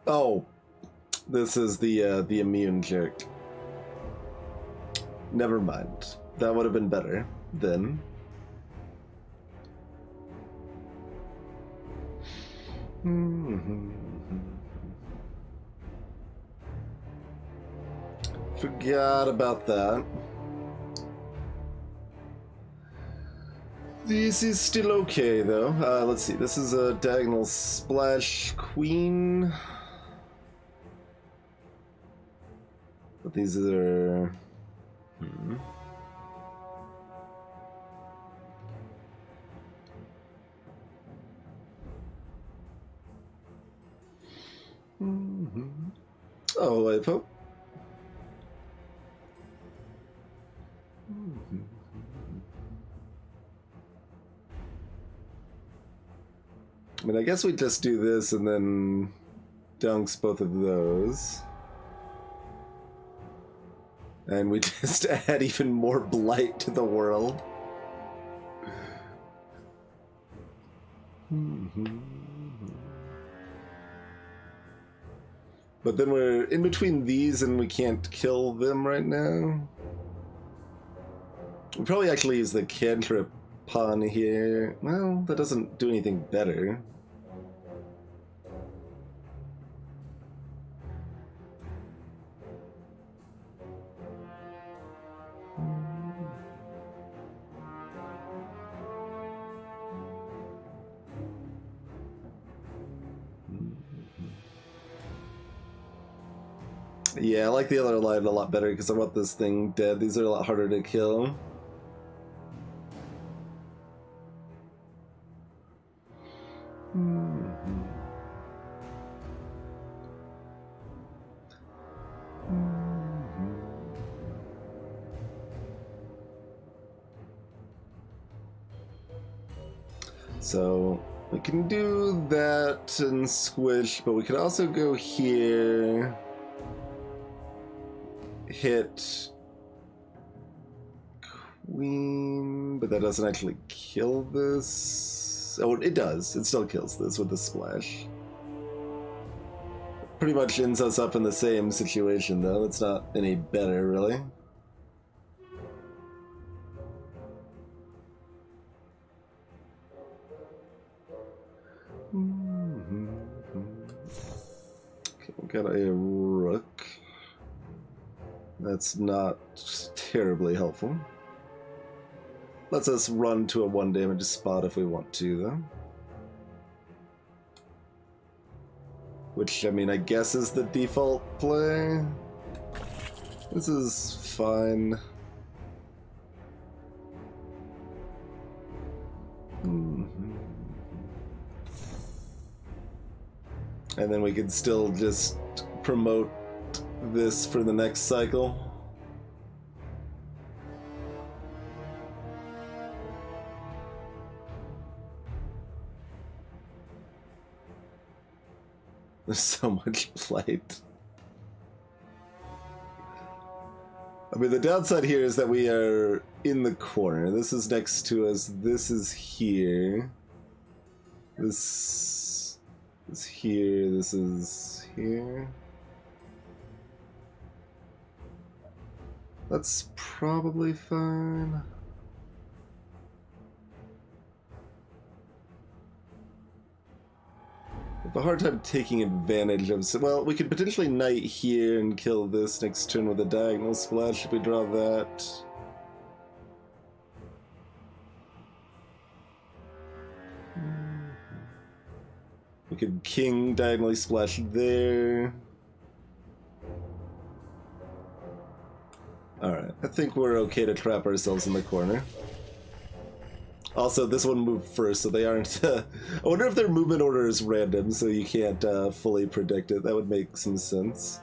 Oh, this is the immune jerk. Never mind. That would have been better then. Forgot about that. This is still okay, though. Let's see. This is a diagonal splash queen. But these are... Oh, wait, Pope. I mean, I guess we just do this and then dunks both of those. And we just add even more blight to the world. But then we're in between these and we can't kill them right now. We'll probably actually use the cantrip pawn here. Well, that doesn't do anything better. Yeah, I like the other line a lot better because I want this thing dead. These are a lot harder to kill. So we can do that and squish, but we could also go here. hit Queen, but that doesn't actually kill this. Oh, it does. It still kills this with the splash. Pretty much ends us up in the same situation, though. It's not any better, really. Okay, we got a rook. That's not terribly helpful. Lets us run to a 1 damage spot if we want to, though. Which, I mean, I guess is the default play. This is fine. And then we could still just promote this for the next cycle. There's so much blight. I mean, the downside here is that we are in the corner. This is next to us. This is here. This is here. This is here. That's probably fine. I have a hard time taking advantage of... Well, we could potentially knight here and kill this next turn with a diagonal splash if we draw that. We could king diagonally splash there. Alright, I think we're okay to trap ourselves in the corner. Also, this one moved first, so they aren't... I wonder if their movement order is random, so you can't fully predict it. That would make some sense.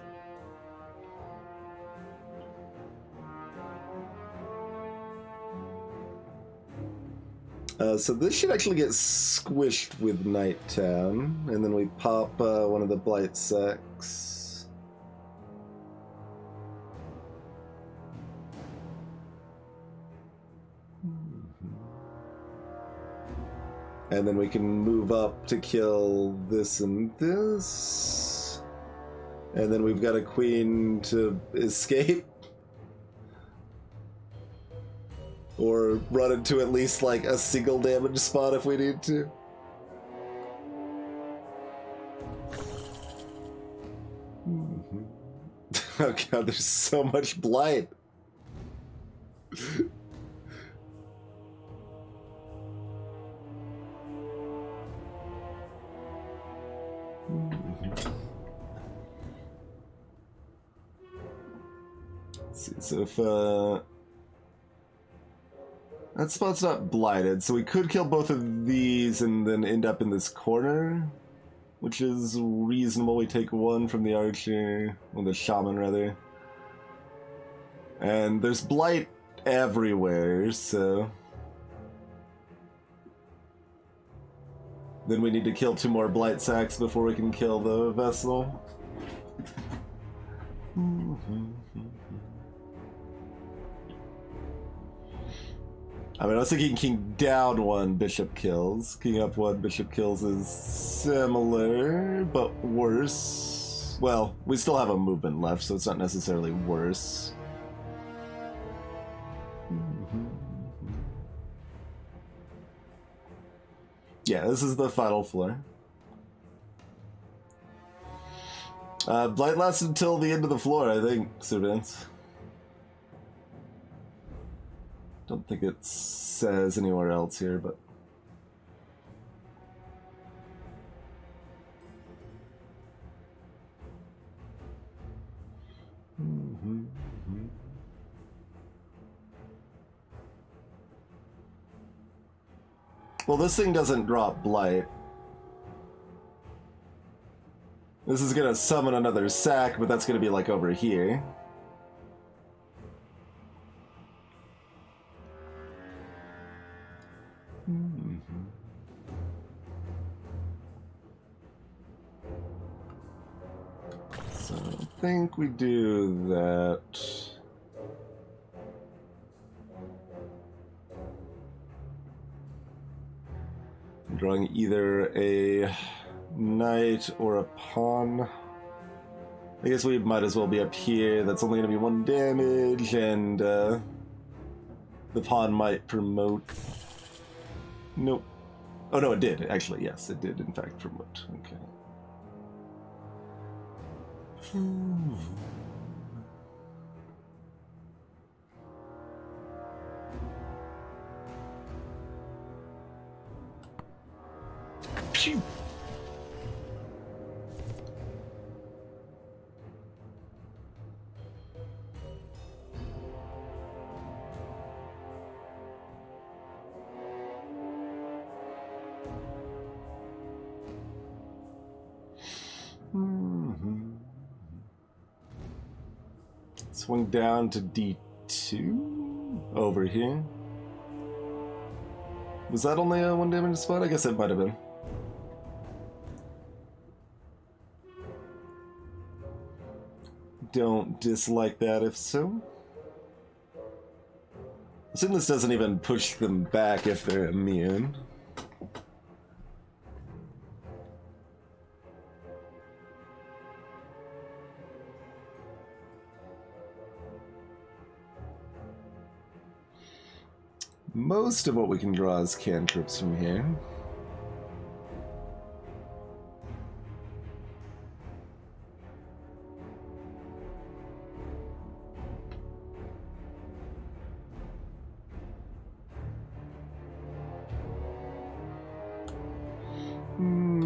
So this should actually get squished with Nighttime, and then we pop one of the Blight Sacks. And then we can move up to kill this and this. And then we've got a queen to escape. Or run into at least like a single damage spot if we need to. Oh god, there's so much blight. Let's see, so if that spot's not blighted, so we could kill both of these and then end up in this corner, which is reasonable. We take one from the archer, or the shaman rather. And there's blight everywhere, so then we need to kill 2 more blight sacks before we can kill the vessel. I mean, I was thinking king down 1, bishop kills. King up 1, bishop kills is similar, but worse. Well, we still have a movement left, so it's not necessarily worse. Yeah, this is the final floor. Blight lasts until the end of the floor, I think, Sir Vince. Don't think it says anywhere else here, but... Well, this thing doesn't drop blight. This is gonna summon another sack, but that's gonna be like over here. So I think we do that. drawing either a knight or a pawn. I guess we might as well be up here. That's only going to be 1 damage, and the pawn might promote. Nope. Oh no, it did, actually. Yes, it did in fact promote. Okay. Phew. Swung down to D2 over here. Was that only a 1 damage spot? I guess it might have been. Don't dislike that if so. Assume this doesn't even push them back if they're immune. Most of what we can draw is cantrips from here.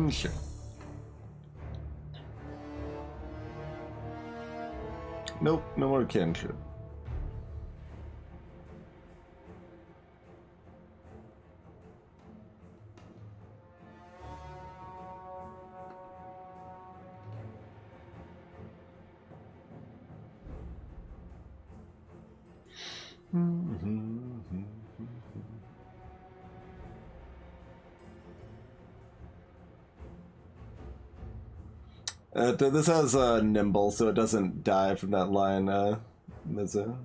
Sure. Nope, no more cantrip. This has nimble, so it doesn't die from that line. There's a...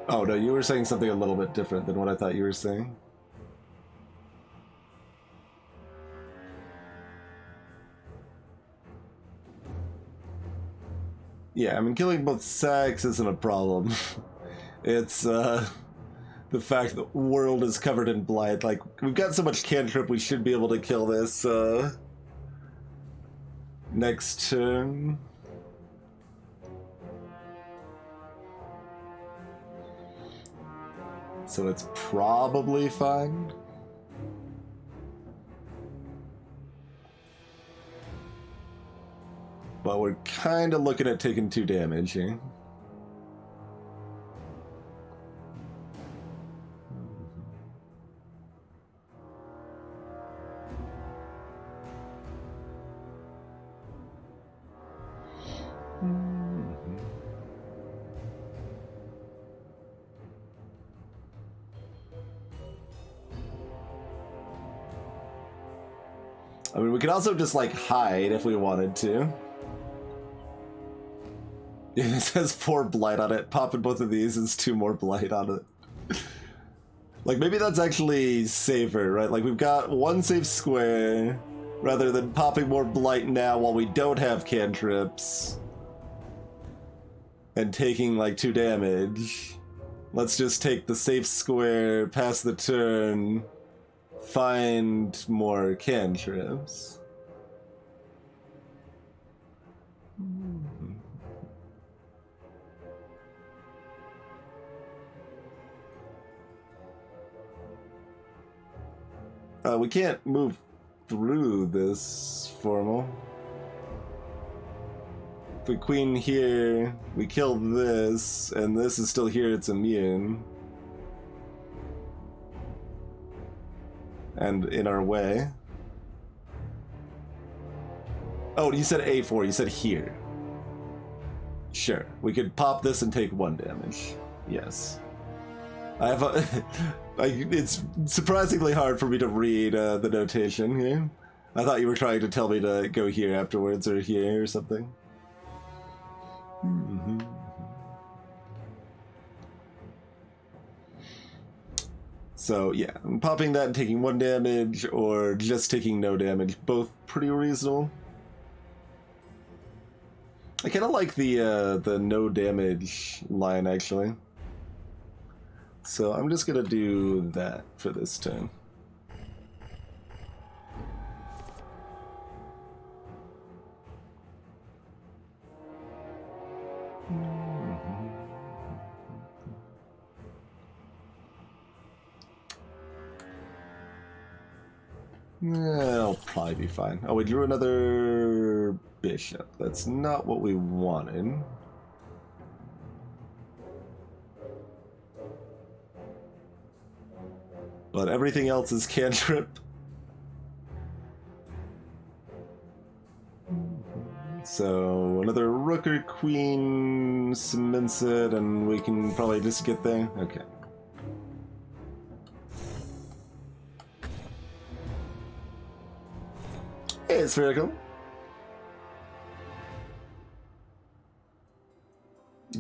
Oh no, you were saying something a little bit different than what I thought you were saying. Yeah, I mean, killing both sacks isn't a problem. It's, the fact that the world is covered in blight. Like, we've got so much cantrip, we should be able to kill this, next turn. So it's probably fine. But we're kind of looking at taking 2 damage here. I mean, we could also just, like, hide if we wanted to. It says 4 blight on it. Popping both of these is 2 more blight on it. Like, maybe that's actually safer, right? Like, we've got 1 safe square, rather than popping more blight now while we don't have cantrips. And taking, like, 2 damage. Let's just take the safe square, pass the turn, find more cantrips. We can't move through this formal. If we queen here, we kill this, and this is still here, it's immune. And in our way. Oh, you said A4, you said here. Sure, we could pop this and take 1 damage. Yes. I have a... it's surprisingly hard for me to read the notation here. I thought you were trying to tell me to go here afterwards, or here, or something. So yeah, popping that and taking 1 damage, or just taking no damage, both pretty reasonable. I kind of like the no damage line actually. So I'm just gonna do that for this turn. I'll probably be fine. Oh, we drew another bishop. That's not what we wanted. But everything else is cantrip. So another rook or queen cements it, and we can probably just get there. Okay. Hey, it's spherical.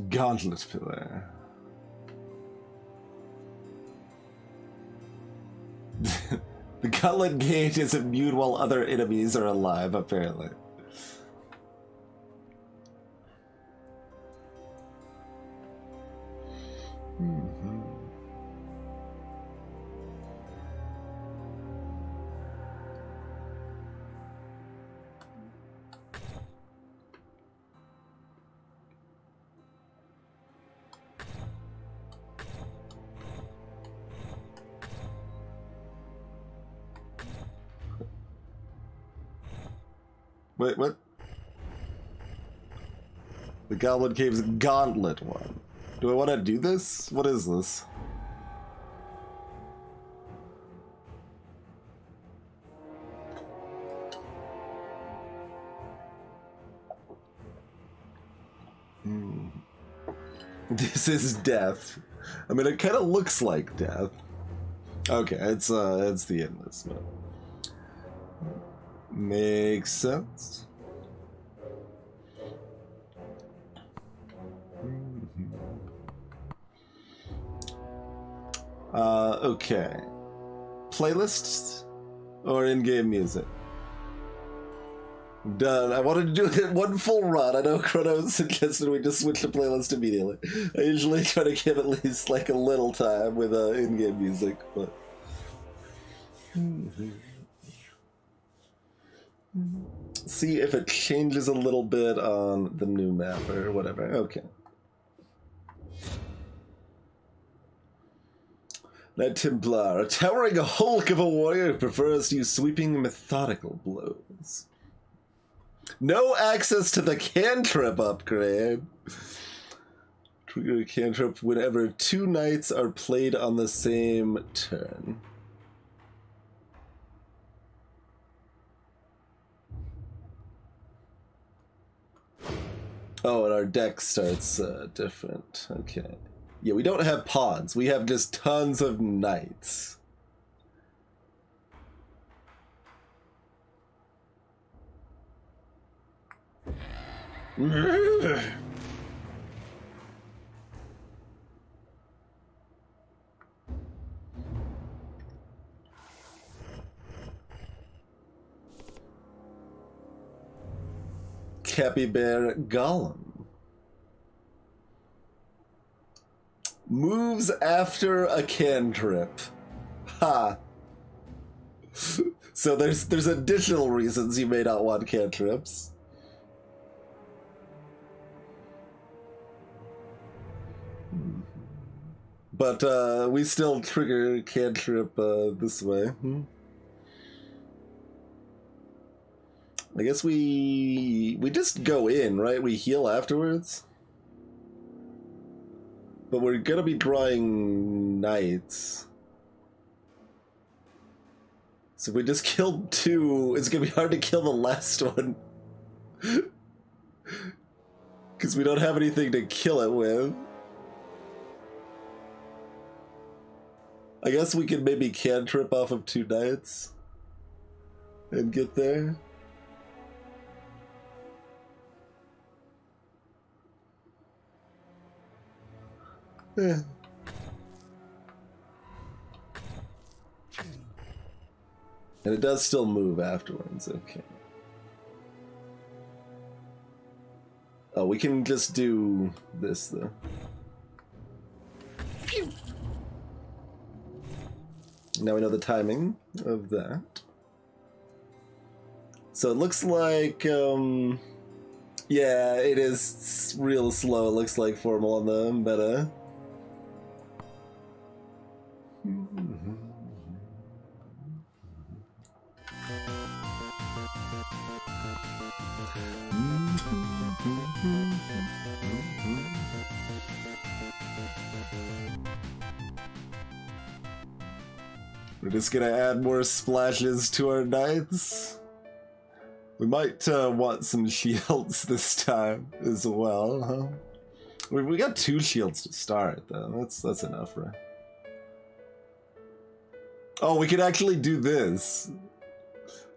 Gauntlet pillar. The gauntlet gauge is immune while other enemies are alive, apparently. Wait, what? The Goblin Cave's Gauntlet one. Do I want to do this? What is this? This is death. I mean, it kind of looks like death. Okay, it's the endless one. Makes sense. Okay. Playlists or in-game music? Done. I wanted to do it in one full run. I know Chrono suggested we just switch to playlist immediately. I usually try to give at least like a little time with in-game music, but... See if it changes a little bit on the new map or whatever. Okay. Knight Templar, a towering hulk of a warrior, prefers to use sweeping, methodical blows. No access to the cantrip upgrade. Trigger cantrip whenever 2 knights are played on the same turn. Oh, and our deck starts different. Okay. Yeah, we don't have pawns. We have just tons of knights. Capybara Golem. Moves after a cantrip. Ha. So there's additional reasons you may not want cantrips. But we still trigger cantrip this way. I guess we just go in, right? We heal afterwards. But we're gonna be drawing knights. So if we just killed 2, it's gonna be hard to kill the last one. Because we don't have anything to kill it with. I guess we could maybe cantrip off of 2 knights. And get there. Yeah. And it does still move afterwards, okay. Oh, we can just do this, though. Phew. Now we know the timing of that. So it looks like, yeah, it is real slow, it looks like formal on the meta. We're just gonna add more splashes to our knights. We might want some shields this time as well, huh? We got 2 shields to start, though. That's enough, right? Oh, we could actually do this.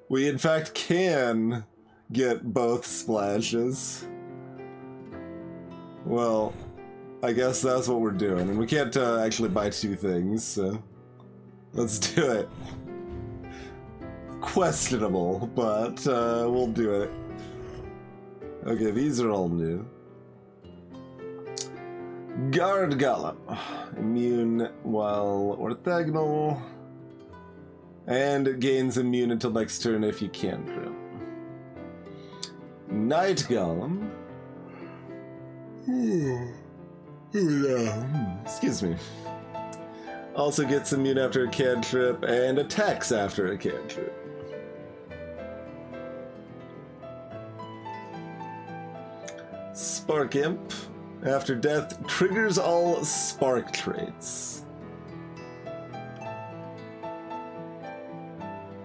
We, in fact, can get both splashes. Well, I guess that's what we're doing. And we can't actually buy 2 things, so... Let's do it. Questionable, but we'll do it. Okay, these are all new. Guard Golem. Immune while orthogonal. And it gains immune until next turn if you cantrip. Night Golem. Excuse me. Also gets immune after a cantrip and attacks after a cantrip. Spark Imp. After death, triggers all spark traits.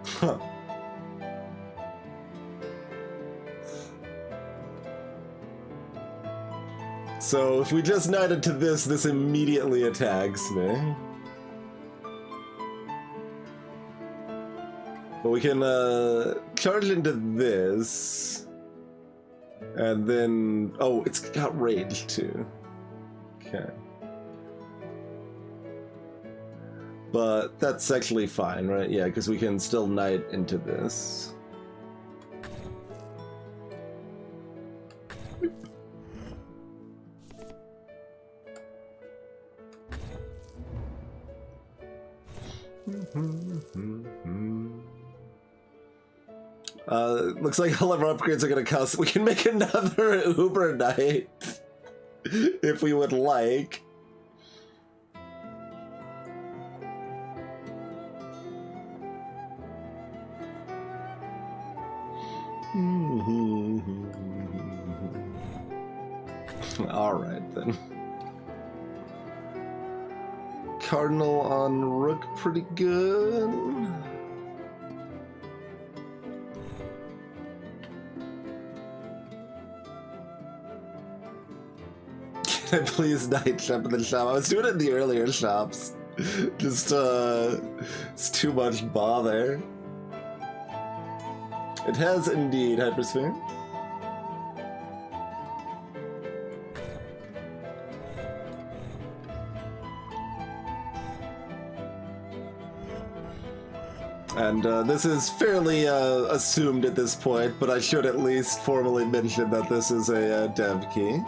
Huh. So if we just knighted to this, this immediately attacks me. But we can charge into this, and then, oh, it's got rage too. Okay. But that's actually fine, right? Yeah, because we can still knight into this. Looks like all of our upgrades are gonna cost. We can make another Uber Knight if we would like. All right then. Cardinal on Rook, pretty good. Can I please night shop in the shop? I was doing it in the earlier shops. Just, it's too much bother. It has indeed Hypersphere. And this is fairly assumed at this point, but I should at least formally mention that this is a dev key.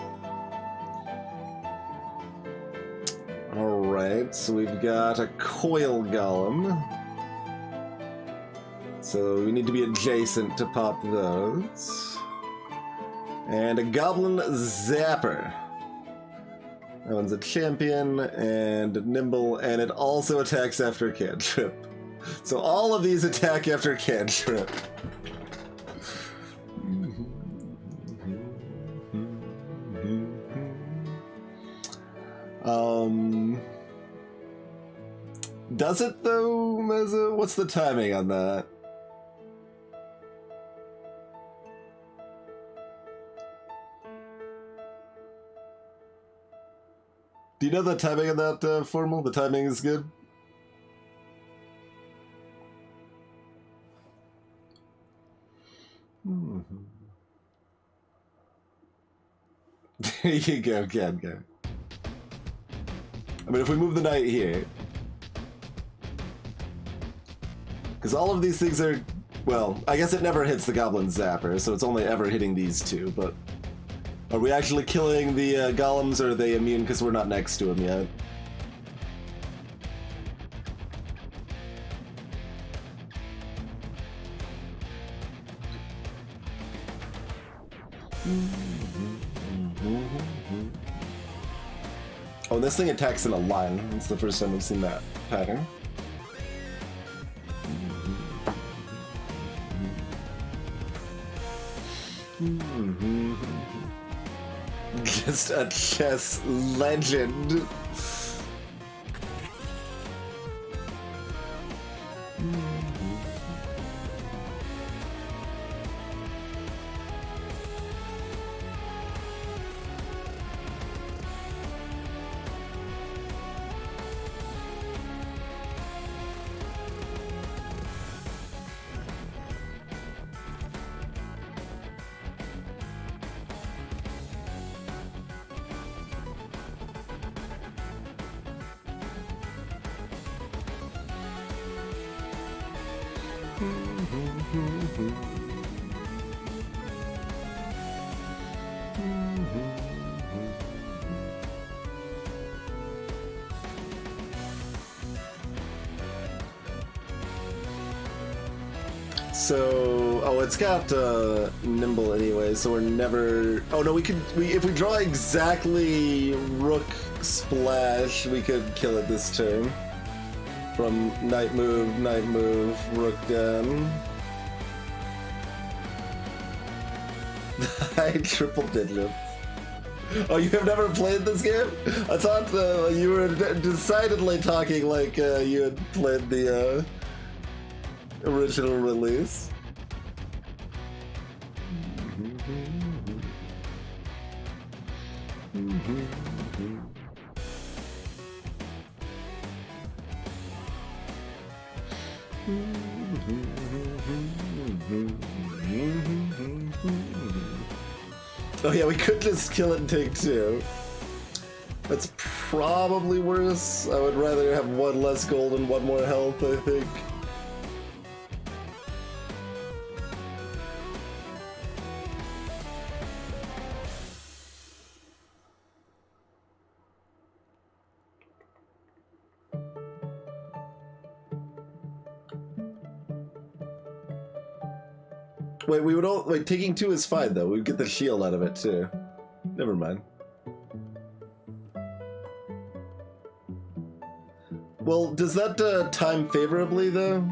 Alright, so we've got a coil golem. So we need to be adjacent to pop those. And a goblin zapper. That one's a champion and nimble, and it also attacks after a cantrip. So all of these attack after cantrip. Does it though, Meza? What's the timing on that? Do you know the timing on that, Formal? The timing is good? There you go, go. I mean, if we move the knight here... Because all of these things are, well, I guess it never hits the Goblin Zapper, so it's only ever hitting these two, but are we actually killing the golems, or are they immune because we're not next to them yet? Oh, this thing attacks in a line. It's the first time I've seen that pattern. Just a chess legend. So, oh, it's got nimble anyway, so we're never. Oh no, if we draw exactly Rook Splash, we could kill it this turn. From Night Move, Rook down. High triple digits. Oh, you have never played this game? I thought you were decidedly talking like you had played the original release. Oh yeah, we could just kill it and take two. That's probably worse. I would rather have one less gold and one more health, I think. Wait, we would all wait. Taking two is fine though. We'd get the shield out of it too. Never mind. Well, does that time favorably though?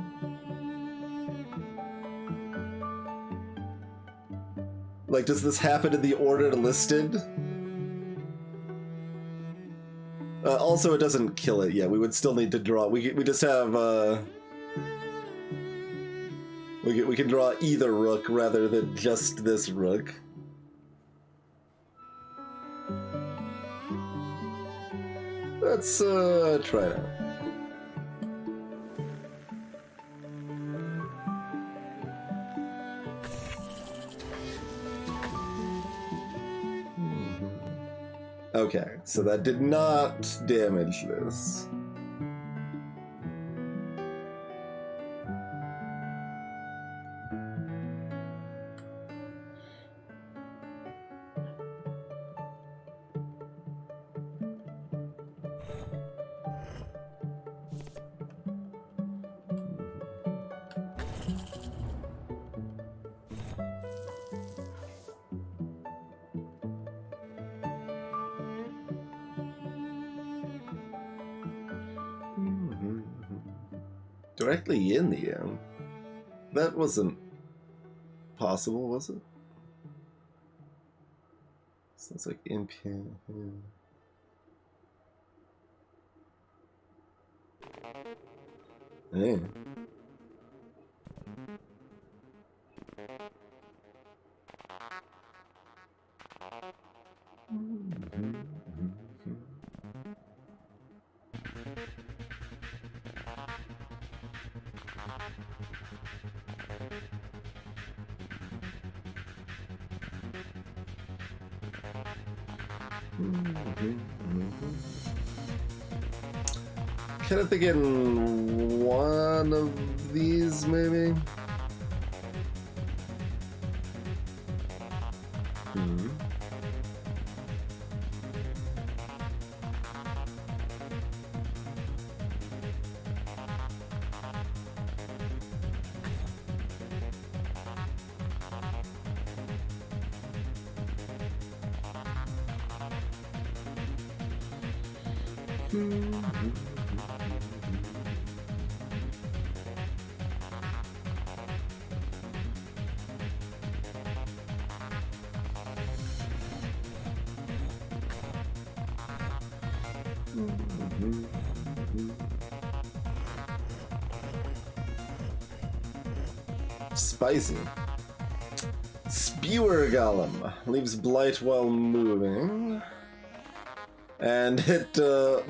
Like, does this happen in the order listed? Also, it doesn't kill it yet. We would still need to draw. We just have. We can draw either rook rather than just this rook. Let's try it out. Okay, so that did not damage this. Directly in the end. That wasn't possible, was it? Sounds like in piano. Yeah. kind of thinking one of these, maybe? Hmm. Spicy. Spewer Golem leaves blight while moving, and it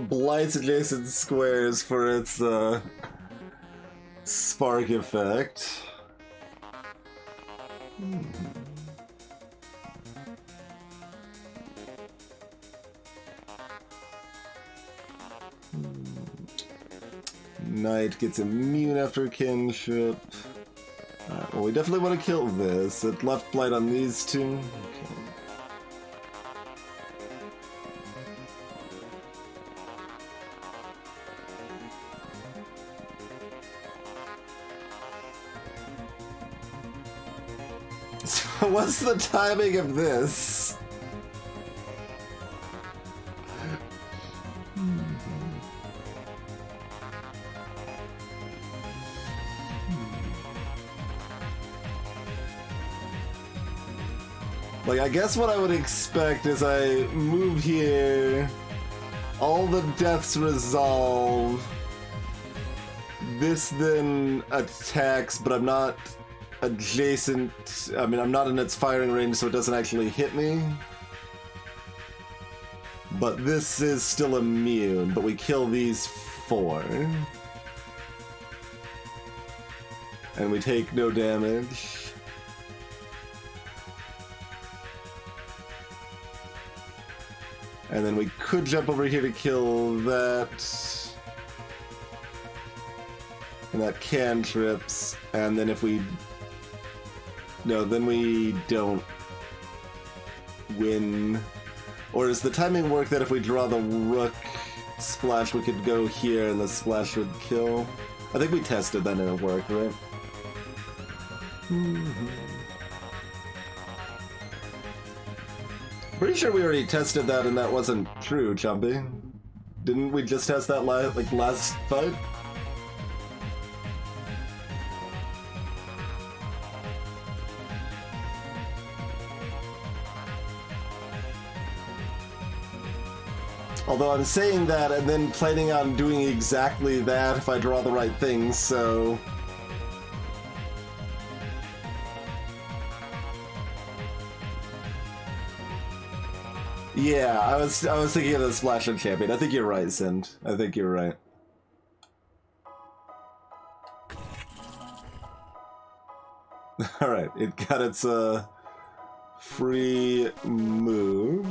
blights adjacent squares for its spark effect. Knight gets immune after kinship. Alright, well, we definitely want to kill this. It left blight on these two. Okay. So what's the timing of this? Like, I guess what I would expect is I move here, all the deaths resolve, this then attacks, but I'm not adjacent, I mean, I'm not in its firing range, so it doesn't actually hit me. But this is still immune, but we kill these 4. And we take no damage. And then we could jump over here to kill that. And that cantrips. And then if we... No, then we don't win. Or does the timing work that if we draw the rook splash, we could go here and the splash would kill? I think we tested that and it worked, right? Pretty sure we already tested that and that wasn't true, Chumpy. Didn't we just test that last fight? Although I'm saying that and then planning on doing exactly that if I draw the right things, so... Yeah, I was thinking of the Splash and Champion. I think you're right, Sind. I think you're right. Alright, it got its free move.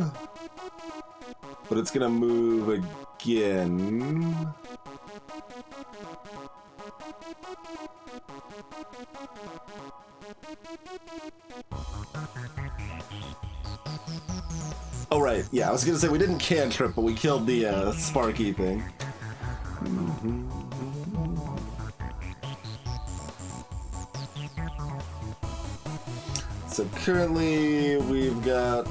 But it's gonna move again. Oh right, yeah, I was gonna say we didn't cantrip, but we killed the Sparky thing. So currently we've got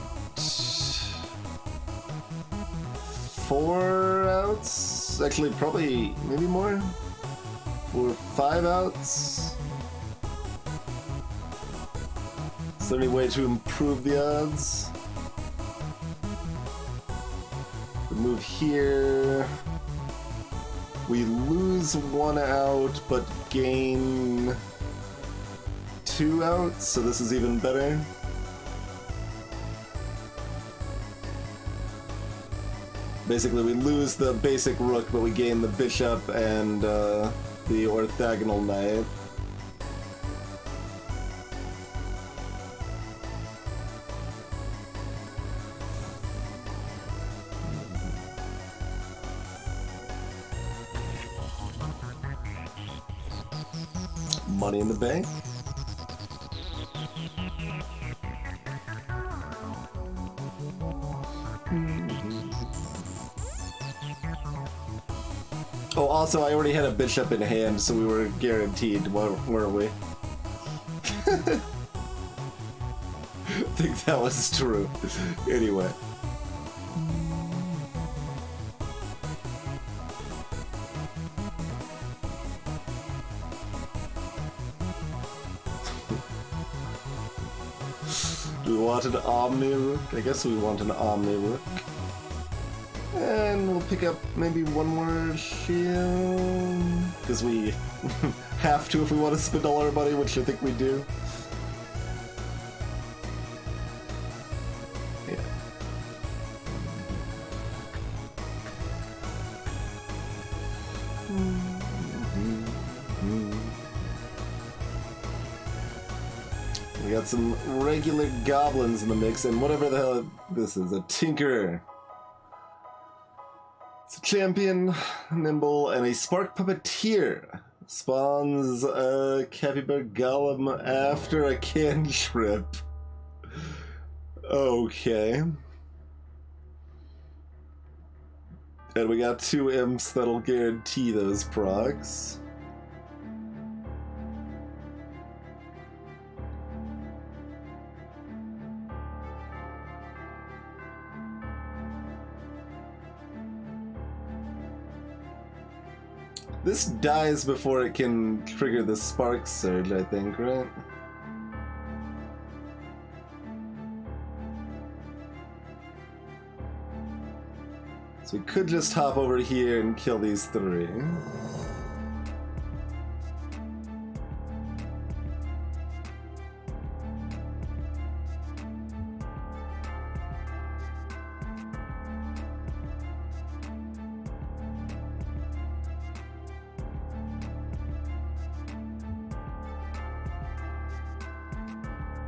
4 outs? Actually, probably, maybe more? 4 or 5 outs? Is there any way to improve the odds? We move here. We lose 1 out, but gain 2 outs, so this is even better. Basically, we lose the basic rook, but we gain the bishop and the orthogonal knight. money in the bank. Oh, also, I already had a bishop in hand, so we were guaranteed, weren't we? I think that was true. Anyway. Do we want an Omni Rook? I guess we want an Omni Rook. And we'll pick up maybe one more shield. Because we have to if we want to spend all our money, which I think we do. Yeah. We got some regular goblins in the mix, and whatever the hell this is, a Tinkerer. It's a champion, nimble, and a spark puppeteer. Spawns a capybara golem after a cantrip. Okay. And we got 2 imps that'll guarantee those procs. This dies before it can trigger the spark surge, I think, right? So we could just hop over here and kill these 3.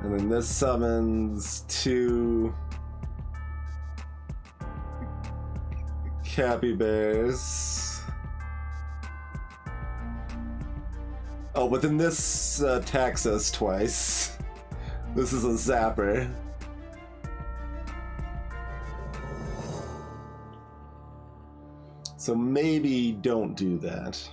And then this summons 2 capybaras. Oh, but then this attacks us twice. This is a zapper. So maybe don't do that.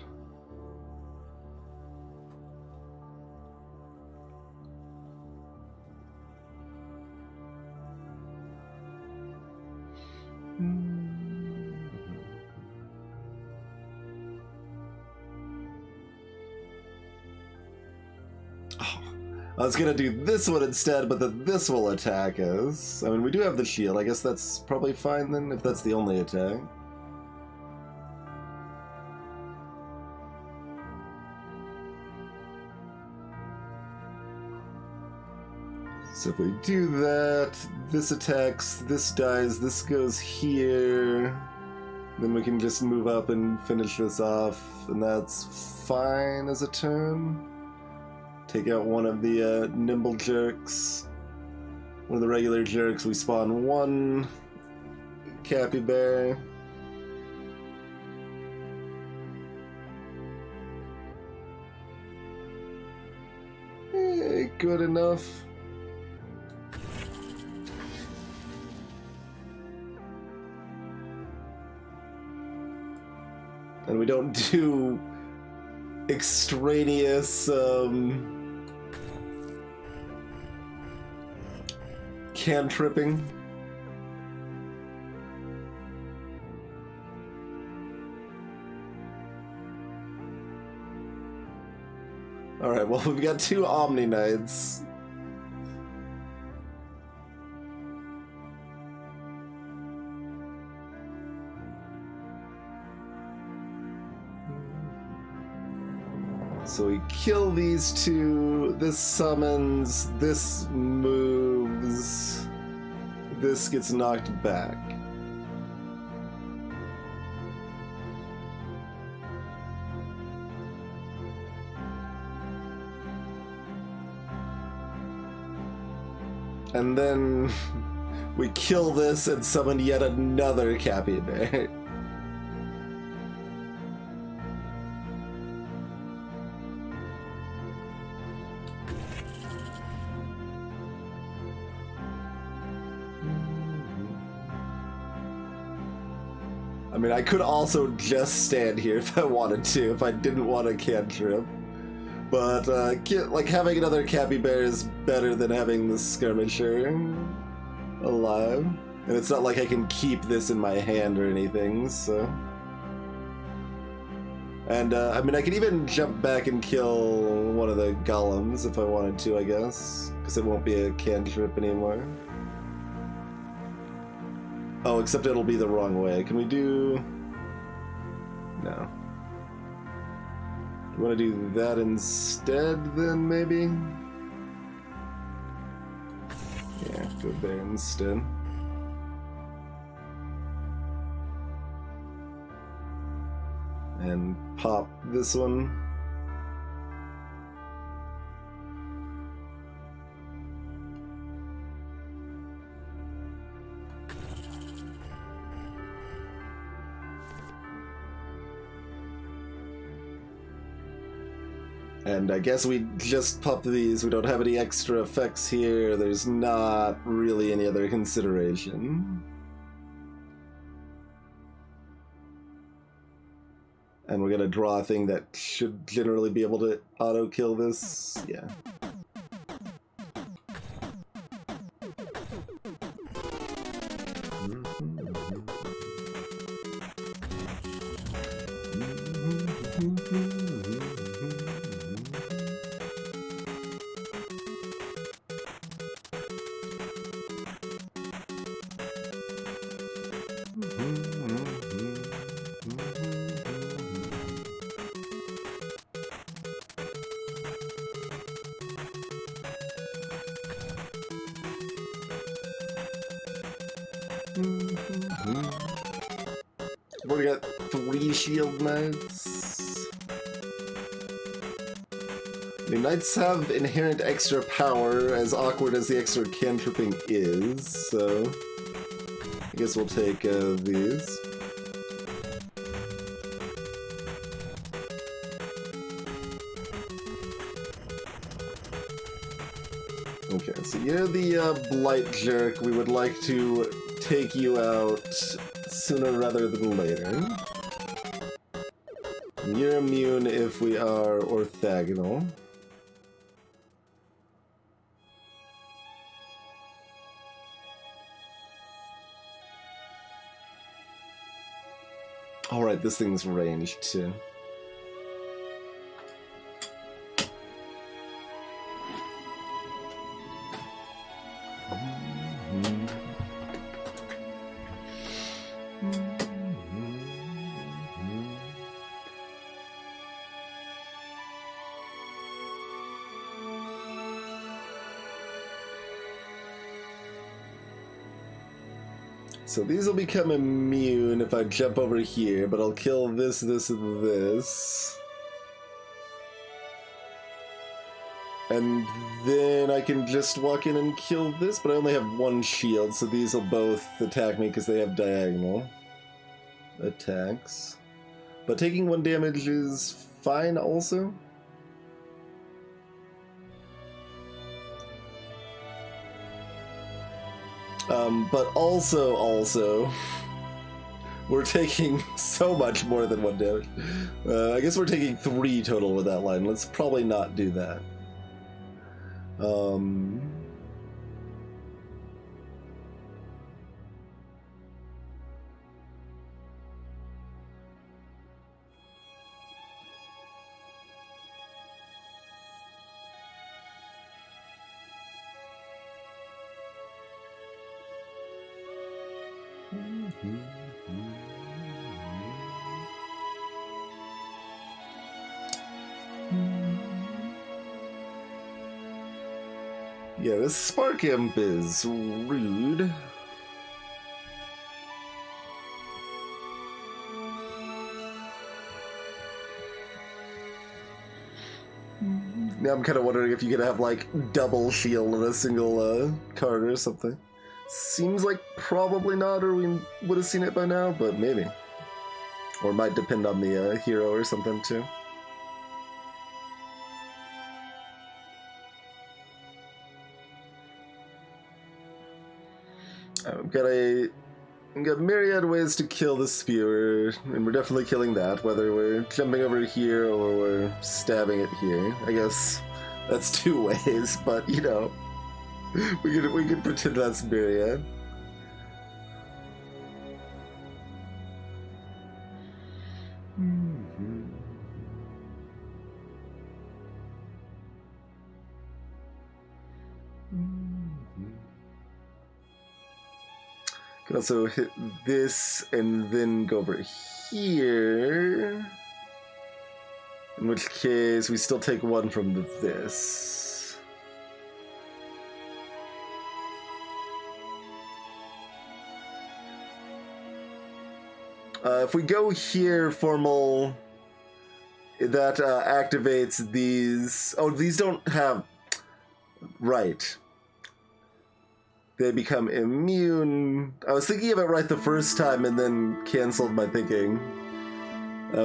I was gonna do this one instead, but then this will attack us. I mean, we do have the shield. I guess that's probably fine then, if that's the only attack. So if we do that, this attacks, this dies, this goes here. Then we can just move up and finish this off, and that's fine as a turn. Take out one of the nimble jerks. One of the regular jerks, we spawn 1 capybara. Good enough. And we don't do extraneous cantripping. Alright, well, we've got 2 Omni Knights. So we kill these 2, this summons, this moves, this gets knocked back. And then we kill this and summon yet another capybara. I mean, I could also just stand here if I wanted to, if I didn't want a cantrip. But, like, having another capybara is better than having the skirmisher alive. And it's not like I can keep this in my hand or anything, so... And, I mean, I could even jump back and kill one of the golems if I wanted to, I guess. Because it won't be a cantrip anymore. Oh, except it'll be the wrong way. Can we do... No. Do you want to do that instead, then, maybe? Yeah, go there instead. And pop this one. And I guess we just pop these. We don't have any extra effects here. There's not really any other consideration. And we're gonna draw a thing that should generally be able to auto-kill this. Yeah. I've already got 3 shield knights. I mean, knights have inherent extra power, as awkward as the extra cantripping is, so I guess we'll take these. Okay, so you're the blight jerk. We would like to take you out sooner rather than later. You're immune if we are orthogonal. Alright, this thing's ranged too. So these will become immune if I jump over here, but I'll kill this, this, and this. And then I can just walk in and kill this, but I only have 1 shield, so these will both attack me because they have diagonal attacks. But taking 1 damage is fine also. But also, we're taking so much more than 1 damage. I guess we're taking 3 total with that line. Let's probably not do that. Yeah, this Spark Imp is rude. Now I'm kind of wondering if you could have, like, double shield in a single card or something. Seems like probably not, or we would have seen it by now, but maybe. Or it might depend on the hero or something, too. I've got a We got myriad ways to kill the spewer, and we're definitely killing that, whether we're jumping over here or we're stabbing it here. I guess that's 2 ways, but you know, we could pretend that's myriad. Can also hit this and then go over here. In which case, we still take 1 from this. If we go here, formal, that activates these. Oh, these don't have. Right. They become immune. I was thinking of it right the first time and then canceled my thinking. I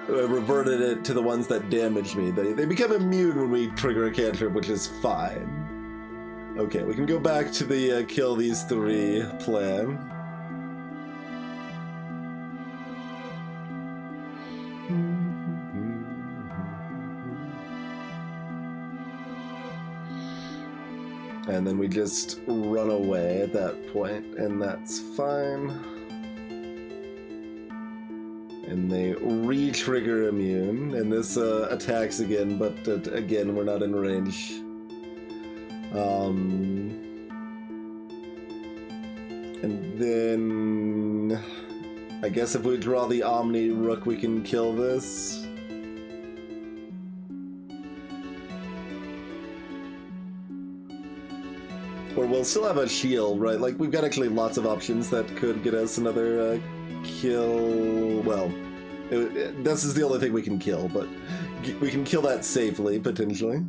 reverted it to the ones that damaged me. They become immune when we trigger a cantrip, which is fine. Okay, we can go back to the kill these 3 plan. And then we just run away at that point, and that's fine. And they re-trigger immune, and this attacks again, but again, we're not in range. And then I guess if we draw the Omni Rook, we can kill this. Or we'll still have a shield, right? Like, we've got actually lots of options that could get us another kill. Well, this is the only thing we can kill, but we can kill that safely, potentially.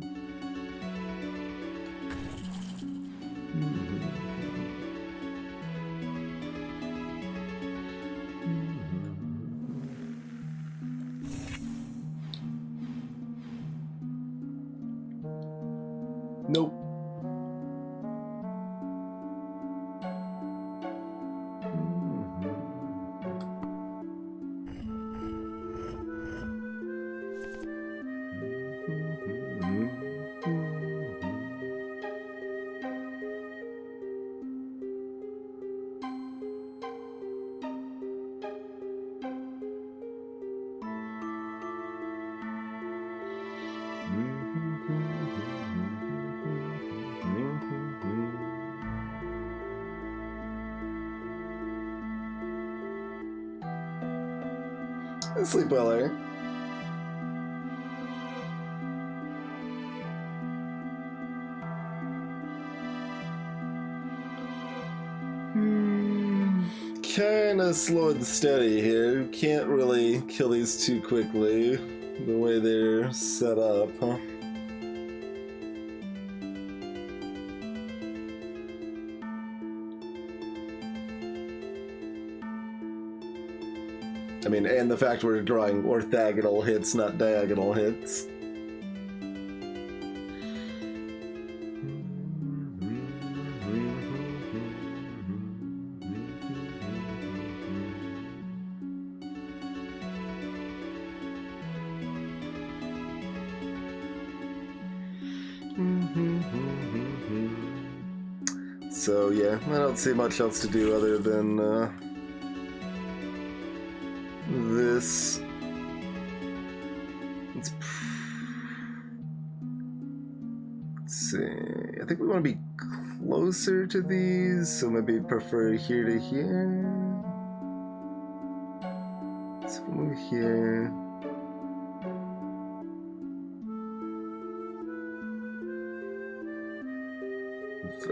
Nope. Sleep well, Larry. Kinda slow and steady here. Can't really kill these too quickly the way they're set up, huh? I mean, and the fact we're drawing orthogonal hits, not diagonal hits. So yeah, I don't see much else to do other than this. Let's see. I think we want to be closer to these, so maybe prefer here to here. So we'll move here.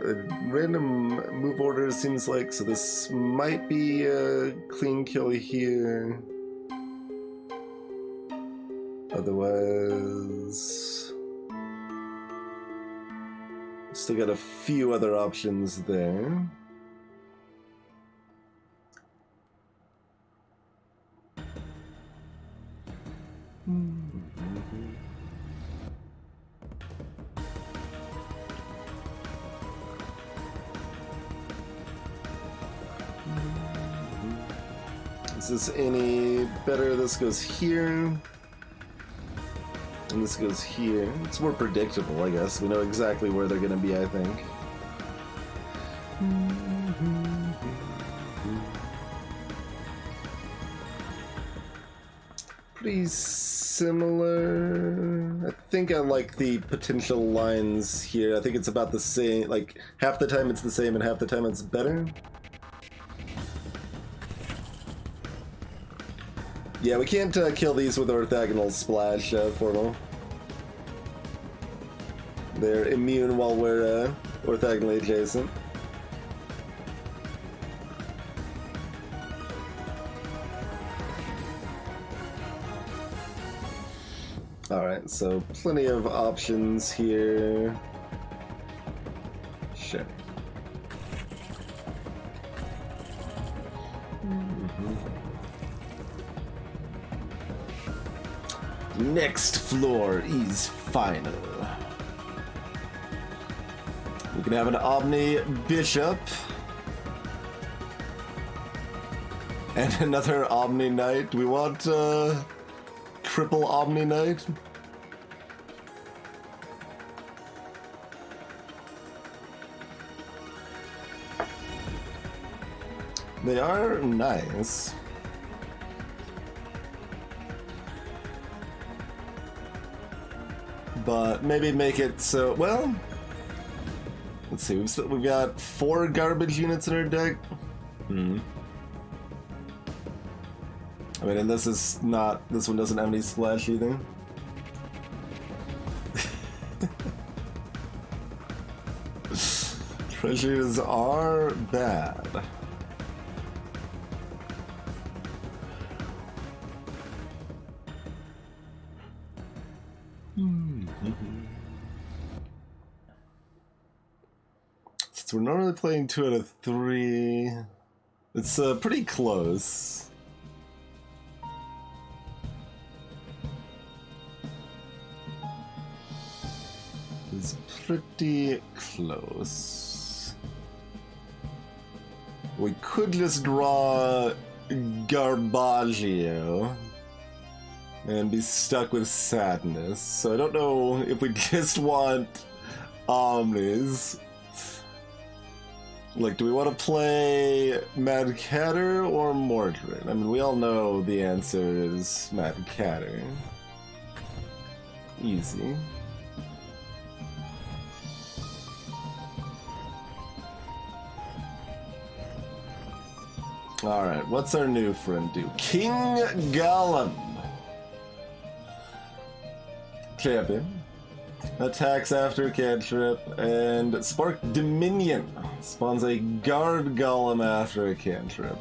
A random move order seems like, so this might be a clean kill here. Otherwise, still got a few other options there. Is this any better? This goes here. And this goes here. It's more predictable, I guess. We know exactly where they're going to be, I think. Pretty similar. I think I like the potential lines here. I think it's about the same. Like, half the time it's the same and half the time it's better. Yeah, we can't kill these with orthogonal splash portal. They're immune while we're orthogonally adjacent. Alright, so plenty of options here. Sure. Next floor is final. We can have an Omni Bishop. And another Omni Knight. We want triple Omni Knight. They are nice. But maybe make it so, well, let's see, we've got 4 garbage units in our deck. I mean, and this one doesn't have any splash either. Treasures are bad. Since we're normally playing 2 out of 3, it's pretty close. It's pretty close. We could just draw Garbaggio and be stuck with sadness. So I don't know if we just want Omnis. Like, do we want to play Mad Catter or Mordred? I mean, we all know the answer is Mad Catter. Easy. Alright, what's our new friend do? King Gollum. Champion. Attacks after cantrip, and Spark Dominion spawns a Guard Golem after a cantrip.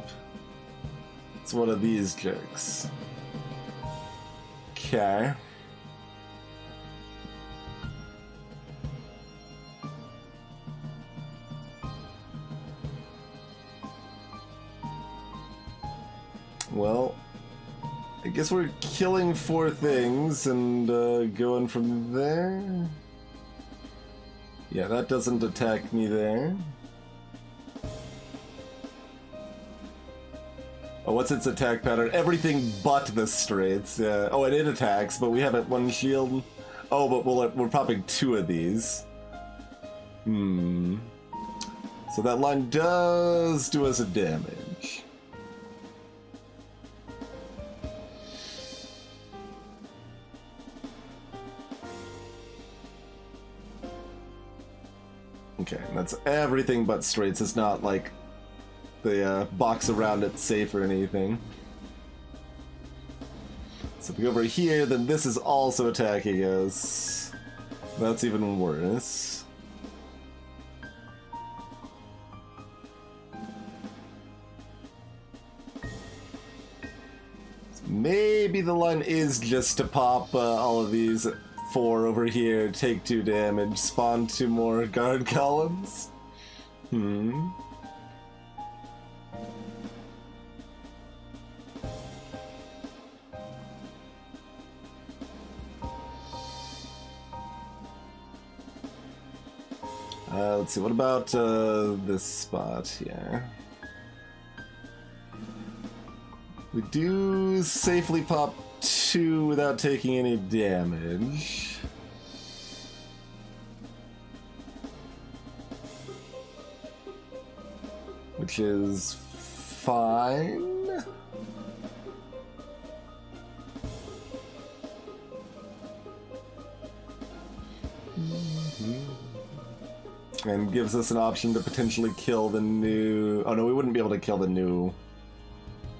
It's one of these jerks. Okay. Well, I guess we're killing 4 things and going from there. Yeah, that doesn't attack me there. Oh, what's its attack pattern? Everything but the straights. Yeah. Oh, and it attacks, but we have it 1 shield. Oh, but we're popping 2 of these. So that line does do us a damage. Okay, that's everything but straights. It's not like the box around it's safe or anything. So if we go over here, then this is also attacking us. That's even worse. So maybe the line is just to pop all of these 4 over here, take 2 damage, spawn 2 more guard columns. Let's see, what about this spot here? We do safely pop 2 without taking any damage. Which is fine. And gives us an option to potentially kill the new... Oh no, we wouldn't be able to kill the new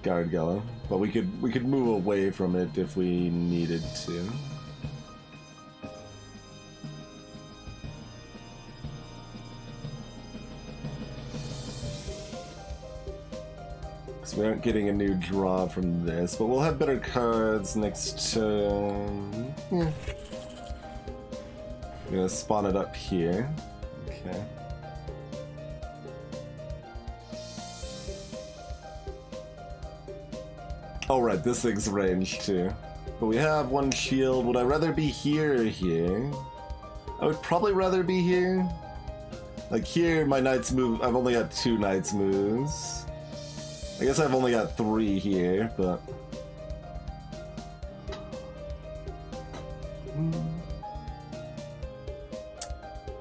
guard golem, but we could move away from it if we needed to. So we aren't getting a new draw from this, but we'll have better cards next turn. Yeah. I'm gonna spawn it up here. Okay. Oh right, this thing's ranged too. But we have 1 shield. Would I rather be here or here? I would probably rather be here. Like here, my knight's move, I've only got 2 knight's moves. I guess I've only got 3 here, but...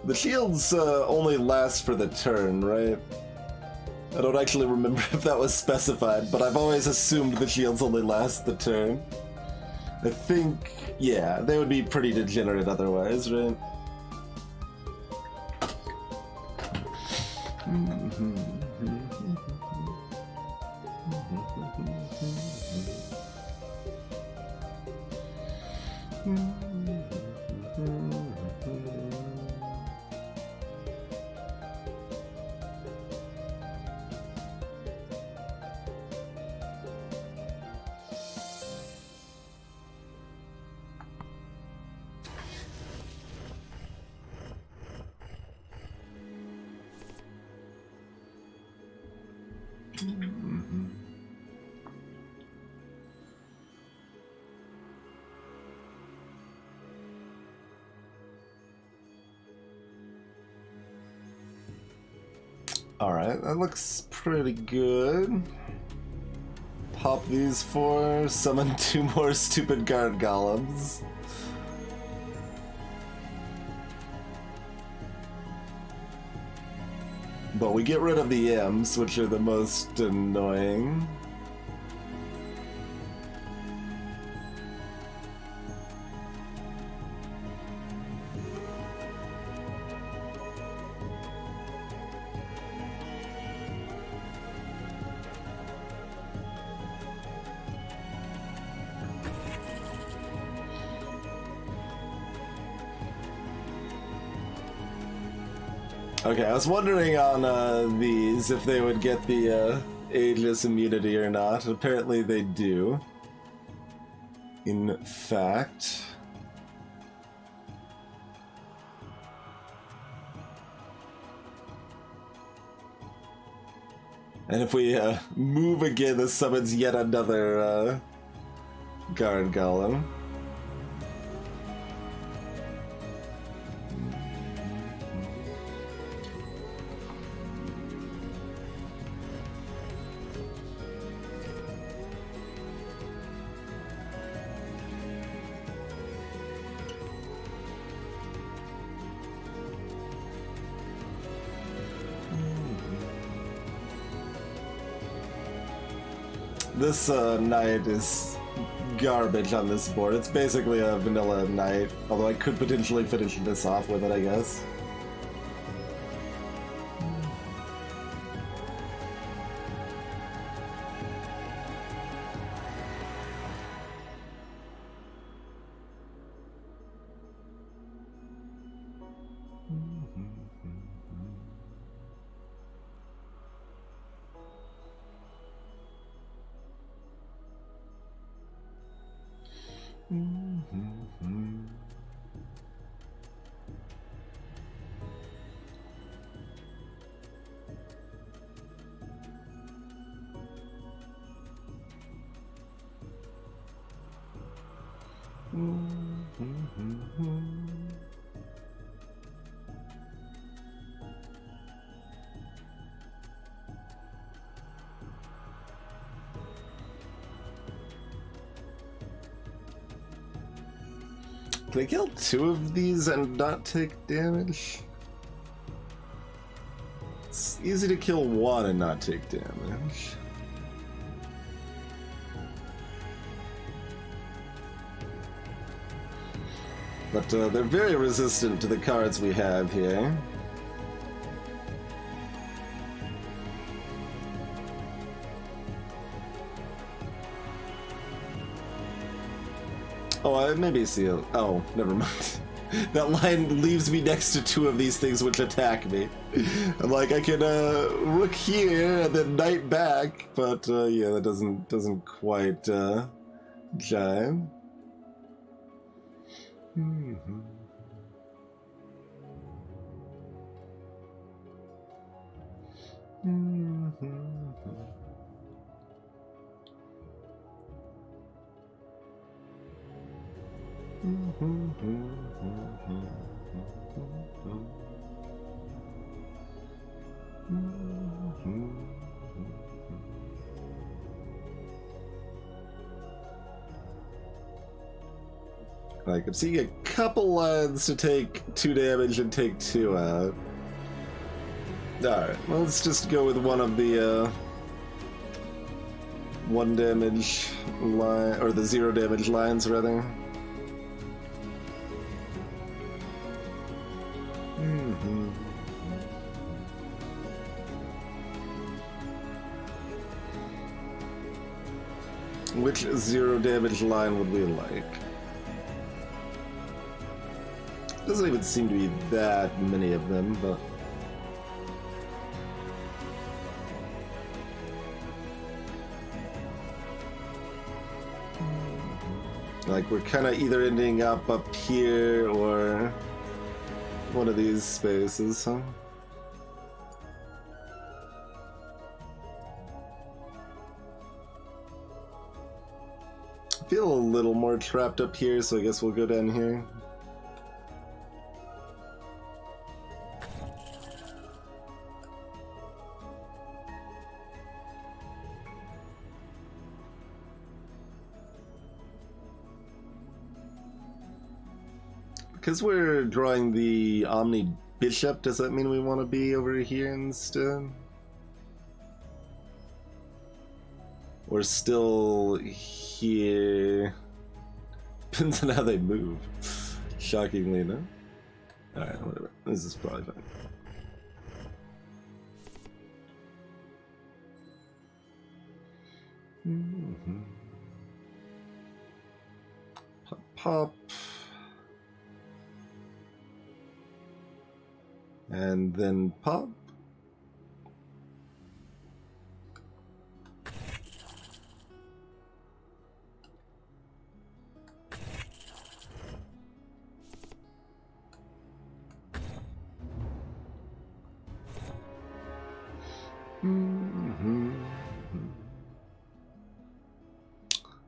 The shields only last for the turn, right? I don't actually remember if that was specified, but I've always assumed the shields only last the turn. I think, yeah, they would be pretty degenerate otherwise, right? Alright, that looks pretty good. Pop these 4, summon 2 more stupid guard golems. But we get rid of the M's, which are the most annoying. Okay, I was wondering on these if they would get the ageless immunity or not. Apparently they do. In fact... And if we move again, this summons yet another guard golem. This knight is garbage on this board. It's basically a vanilla knight, although I could potentially finish this off with it, I guess. Can I kill 2 of these and not take damage? It's easy to kill 1 and not take damage. But they're very resistant to the cards we have here. Oh, I maybe see a... Oh, never mind. That line leaves me next to 2 of these things which attack me. I'm like, I can rook here and then knight back, but yeah, that doesn't quite jive. Mm-hmm. Mm-hmm. Like, I'm seeing a couple lines to take 2 damage and take 2 out. Alright, well, let's just go with one of the 1 damage line, or the 0 damage lines, rather. Which 0 damage line would we like? Doesn't even seem to be that many of them, but... Like, we're kind of either ending up here or one of these spaces, huh? I feel a little more trapped up here, so I guess we'll go down here. Because we're drawing the Omni Bishop, does that mean we want to be over here instead? We're still here. Depends on how they move. Shockingly, no? Alright, whatever. This is probably fine. Mm-hmm. Pop, pop. And then pop.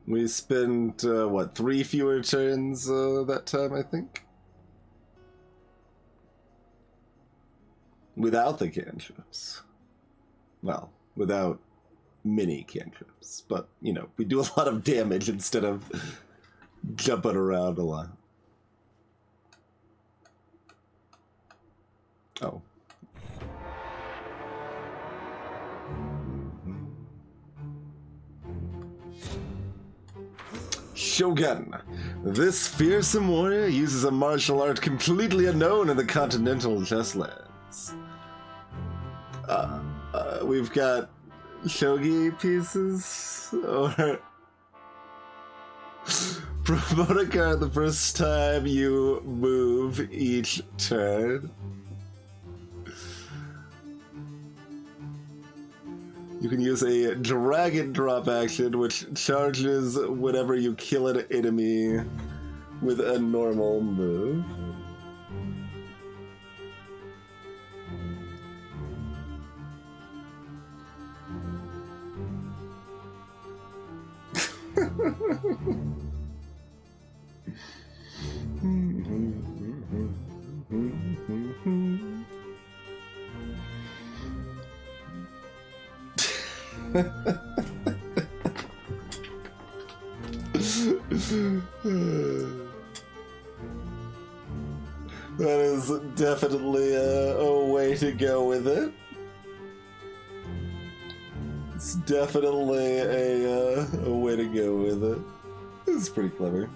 We spent, what, 3 fewer turns that time, I think? Without the cantrips. Well, without mini cantrips. But, you know, we do a lot of damage instead of jumping around a lot. Oh. Shogun. This fearsome warrior uses a martial art completely unknown in the continental chesslands. We've got shogi pieces, or promote a card the first time you move each turn. You can use a dragon drop action, which charges whenever you kill an enemy with a normal move. That is definitely a way to go with it. It's definitely a way to go with it. It's pretty clever.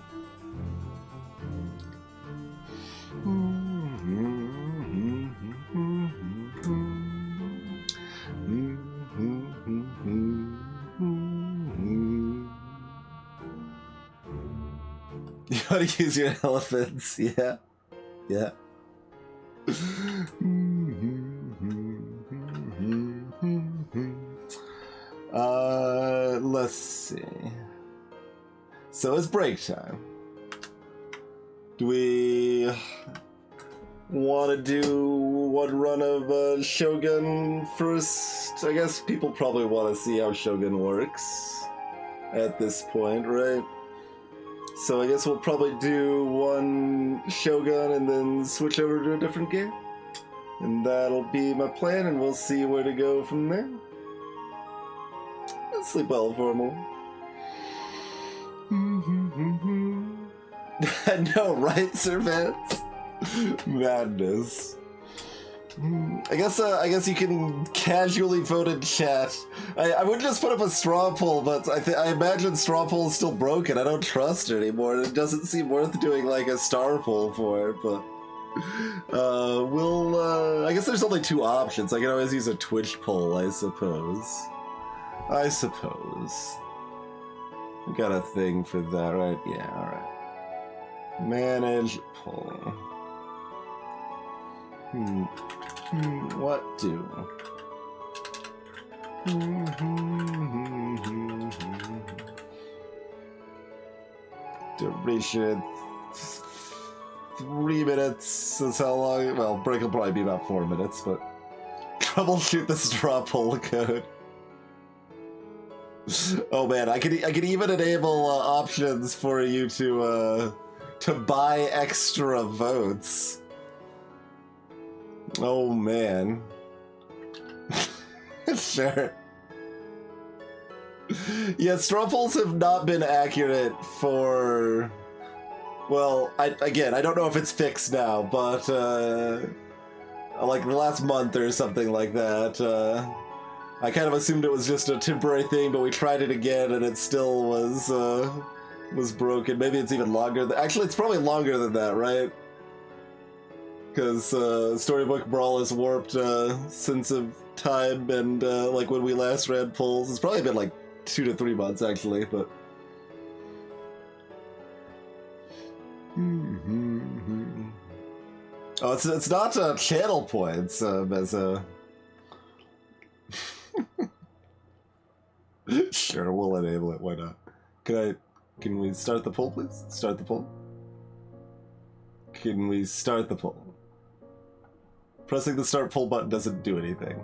You want to use your elephants, yeah. Yeah. Let's see. So it's break time. Do we want to do one run of Shogun first? I guess people probably want to see how Shogun works at this point, right? So I guess we'll probably do one Shogun and then switch over to a different game. And that'll be my plan, and we'll see where to go from there. Sleep well, Formal. I know, right, Sir Vance? Madness. I guess you can casually vote in chat. I would just put up a straw poll, but I imagine straw poll is still broken. I don't trust it anymore. It doesn't seem worth doing like a star poll for it, but I guess there's only two options. I can always use a Twitch poll, I suppose. I got a thing for that, right? Yeah, alright. Manage poll. What do? Duration 3 minutes is how long. Well, break will probably be about 4 minutes, but troubleshoot the straw poll code. Oh man, I could even enable options for you to buy extra votes. Oh man. Sure. Yeah, straw polls have not been accurate for... Well, I don't know if it's fixed now, but like the last month or something like that. I kind of assumed it was just a temporary thing, but we tried it again and it still was broken. Maybe it's even longer. Actually, it's probably longer than that, right? Because Storybook Brawl has warped sense of time, and like when we last ran polls, it's probably been like 2 to 3 months actually, but... Oh, it's not channel points, Mezzo. Sure, we'll enable it, why not? Can we start the poll, please? Start the poll. Can we start the poll? Pressing the start poll button doesn't do anything.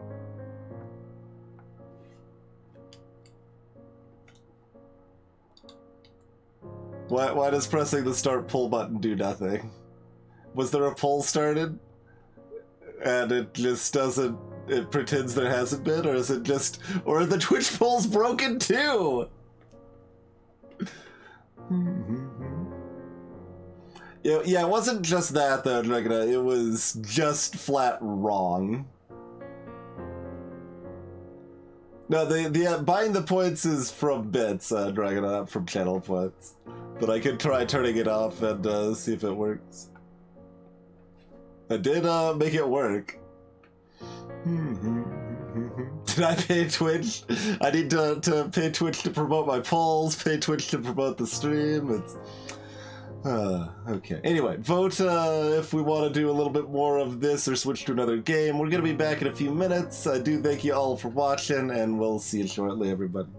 Why does pressing the start poll button do nothing? Was there a poll started? And it just doesn't... It pretends there hasn't been? Or is it just... Or are the Twitch polls broken too? Yeah, it wasn't just that though, Dragona. It was just flat wrong. No, the buying the points is from bits, Dragona, not from channel points. But I could try turning it off and see if it works. I did make it work. Did I pay Twitch? I need to pay Twitch to promote my polls, pay Twitch to promote the stream. It's... okay. Anyway, vote if we want to do a little bit more of this or switch to another game. We're going to be back in a few minutes. I do thank you all for watching, and we'll see you shortly, everybody.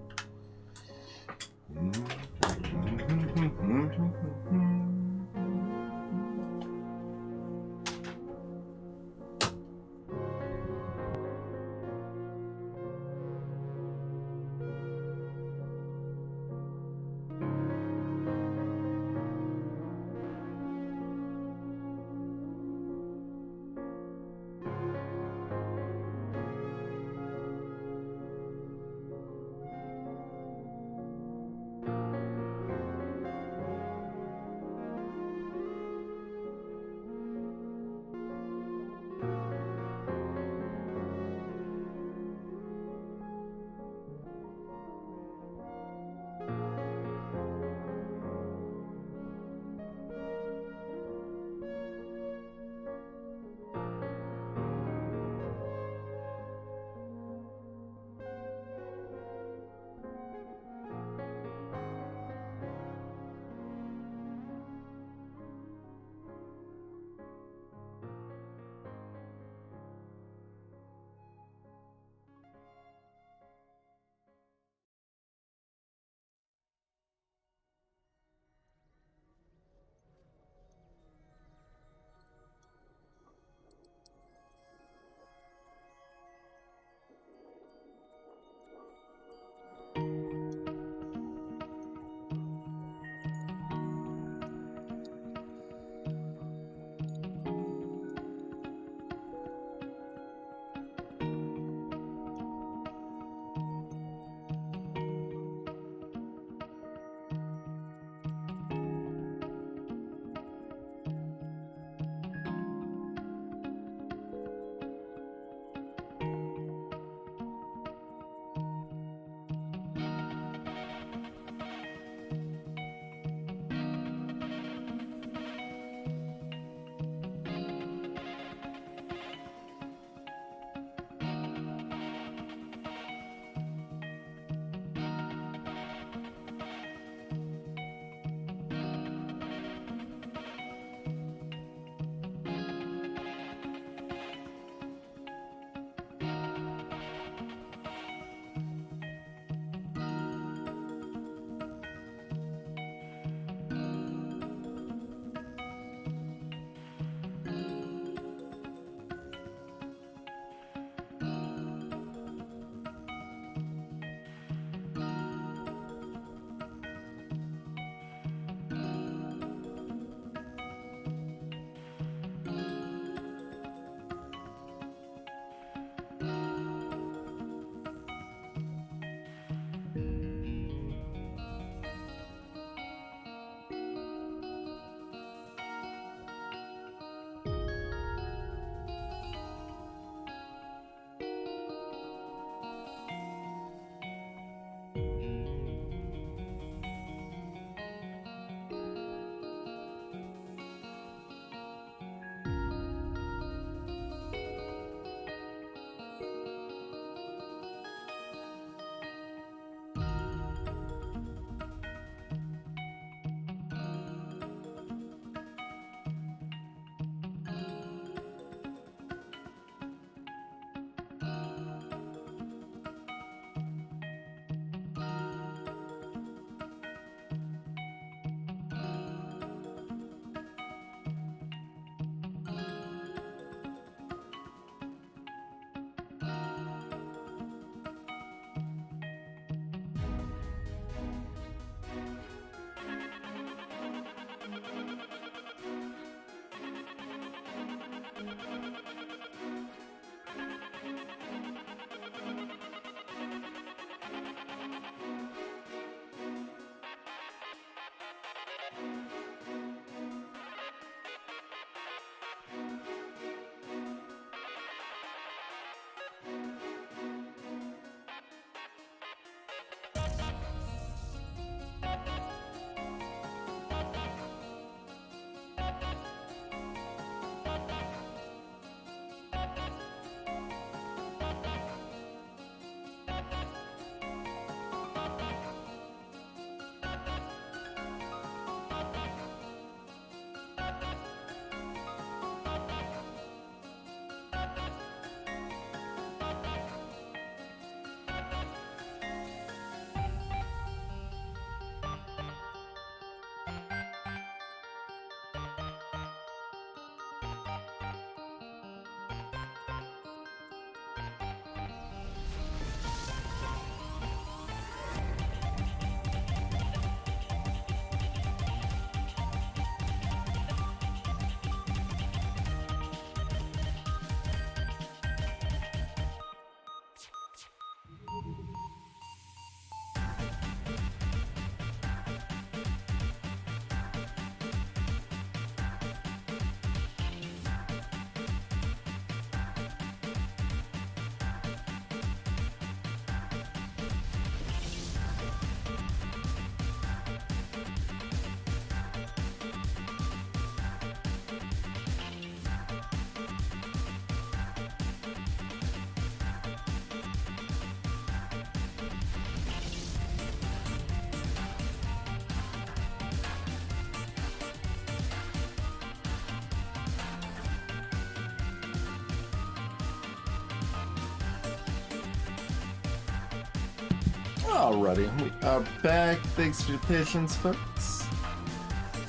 Alrighty, we are back. Thanks for your patience, folks.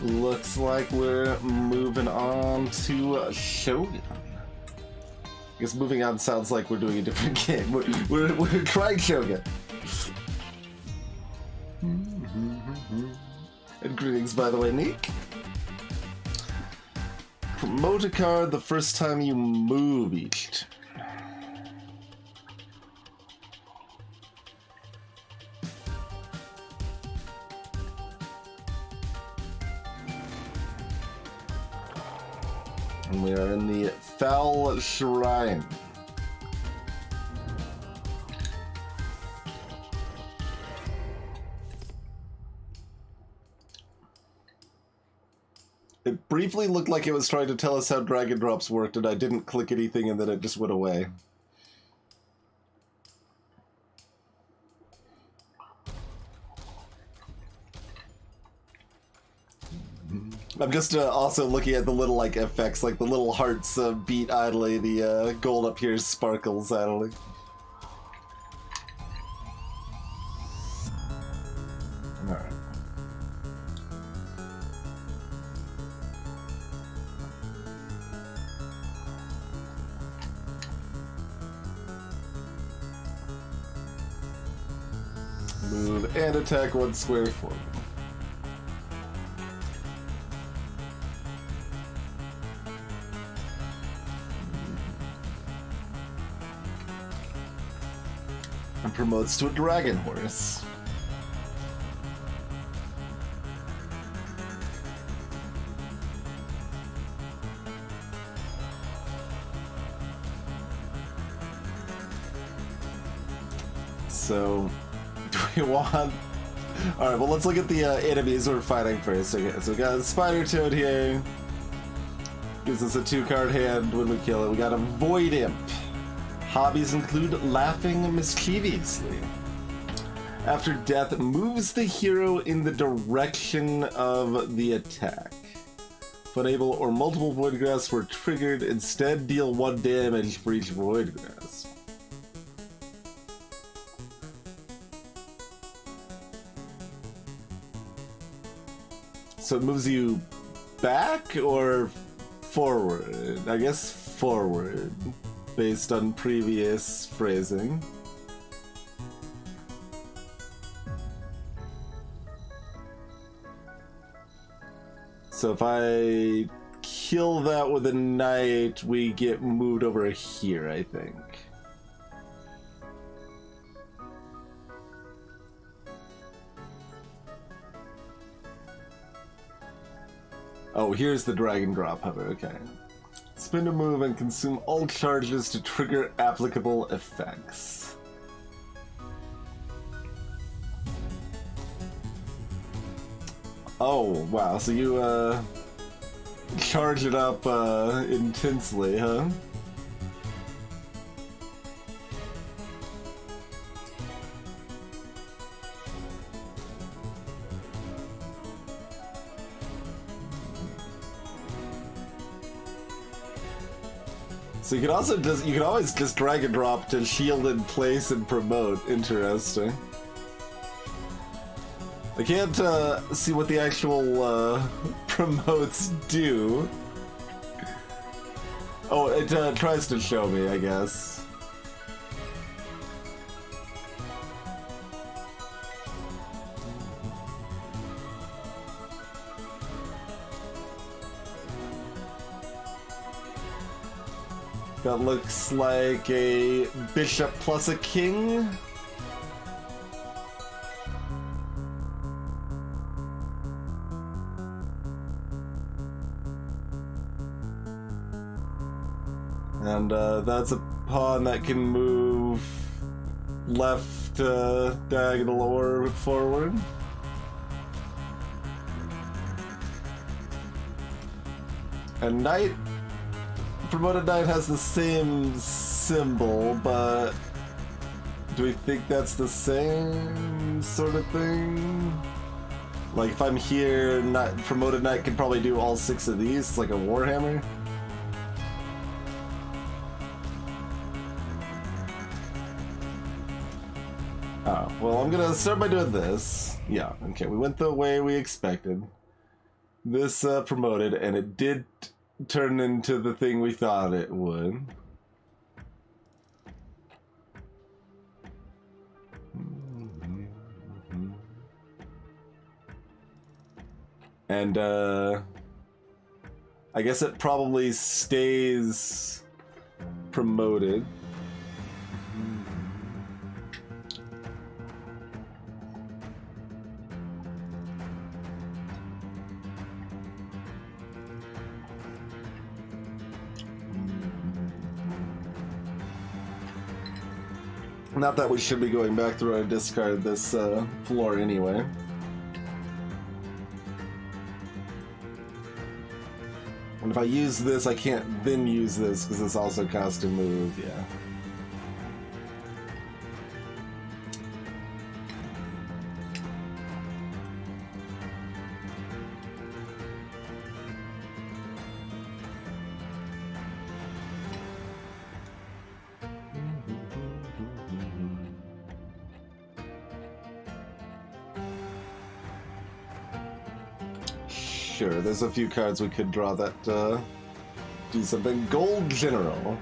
Looks like we're moving on to Shogun. I guess moving on sounds like we're doing a different game. We're trying Shogun. And greetings, by the way, Nick. Promote a card the first time you move each turn. And we are in the Foul Shrine. It briefly looked like it was trying to tell us how drag and drops worked, and I didn't click anything, and then it just went away. I'm just also looking at the little like effects, like the little hearts beat idly, the gold up here sparkles idly. Alright. Move and attack one square forward. And promotes to a dragon horse. So, do we want... Alright, well let's look at the enemies we're fighting first. Okay, so we got a Spider Toad here. Gives us a 2-card hand when we kill it. We got a Void Imp. Hobbies include laughing mischievously. After death, moves the hero in the direction of the attack. If unable or multiple Void Grass were triggered, instead deal 1 damage for each Void Grass. So it moves you back or forward? I guess forward, based on previous phrasing. So if I kill that with a knight, we get moved over here, I think. Oh, here's the dragon drop hover, okay. Spend a move and consume all charges to trigger applicable effects. Oh, wow, so you, charge it up, intensely, huh? So you can also just, you can always just drag and drop to shield in place and promote. Interesting. I can't see what the actual promotes do. Oh, it tries to show me, I guess. That looks like a bishop plus a king. And that's a pawn that can move left diagonal or forward. And knight. Promoted knight has the same symbol, but do we think that's the same sort of thing? Like if I'm here, promoted knight can probably do all 6 of these, like a warhammer. Oh. Well, I'm gonna start by doing this. Yeah, okay, we went the way we expected. This promoted, and it did turn into the thing we thought it would. And I guess it probably stays promoted. Not that we should be going back through our discard this floor anyway. And if I use this, I can't then use this because it's also cost to move, yeah. Sure, there's a few cards we could draw that do something. Gold General.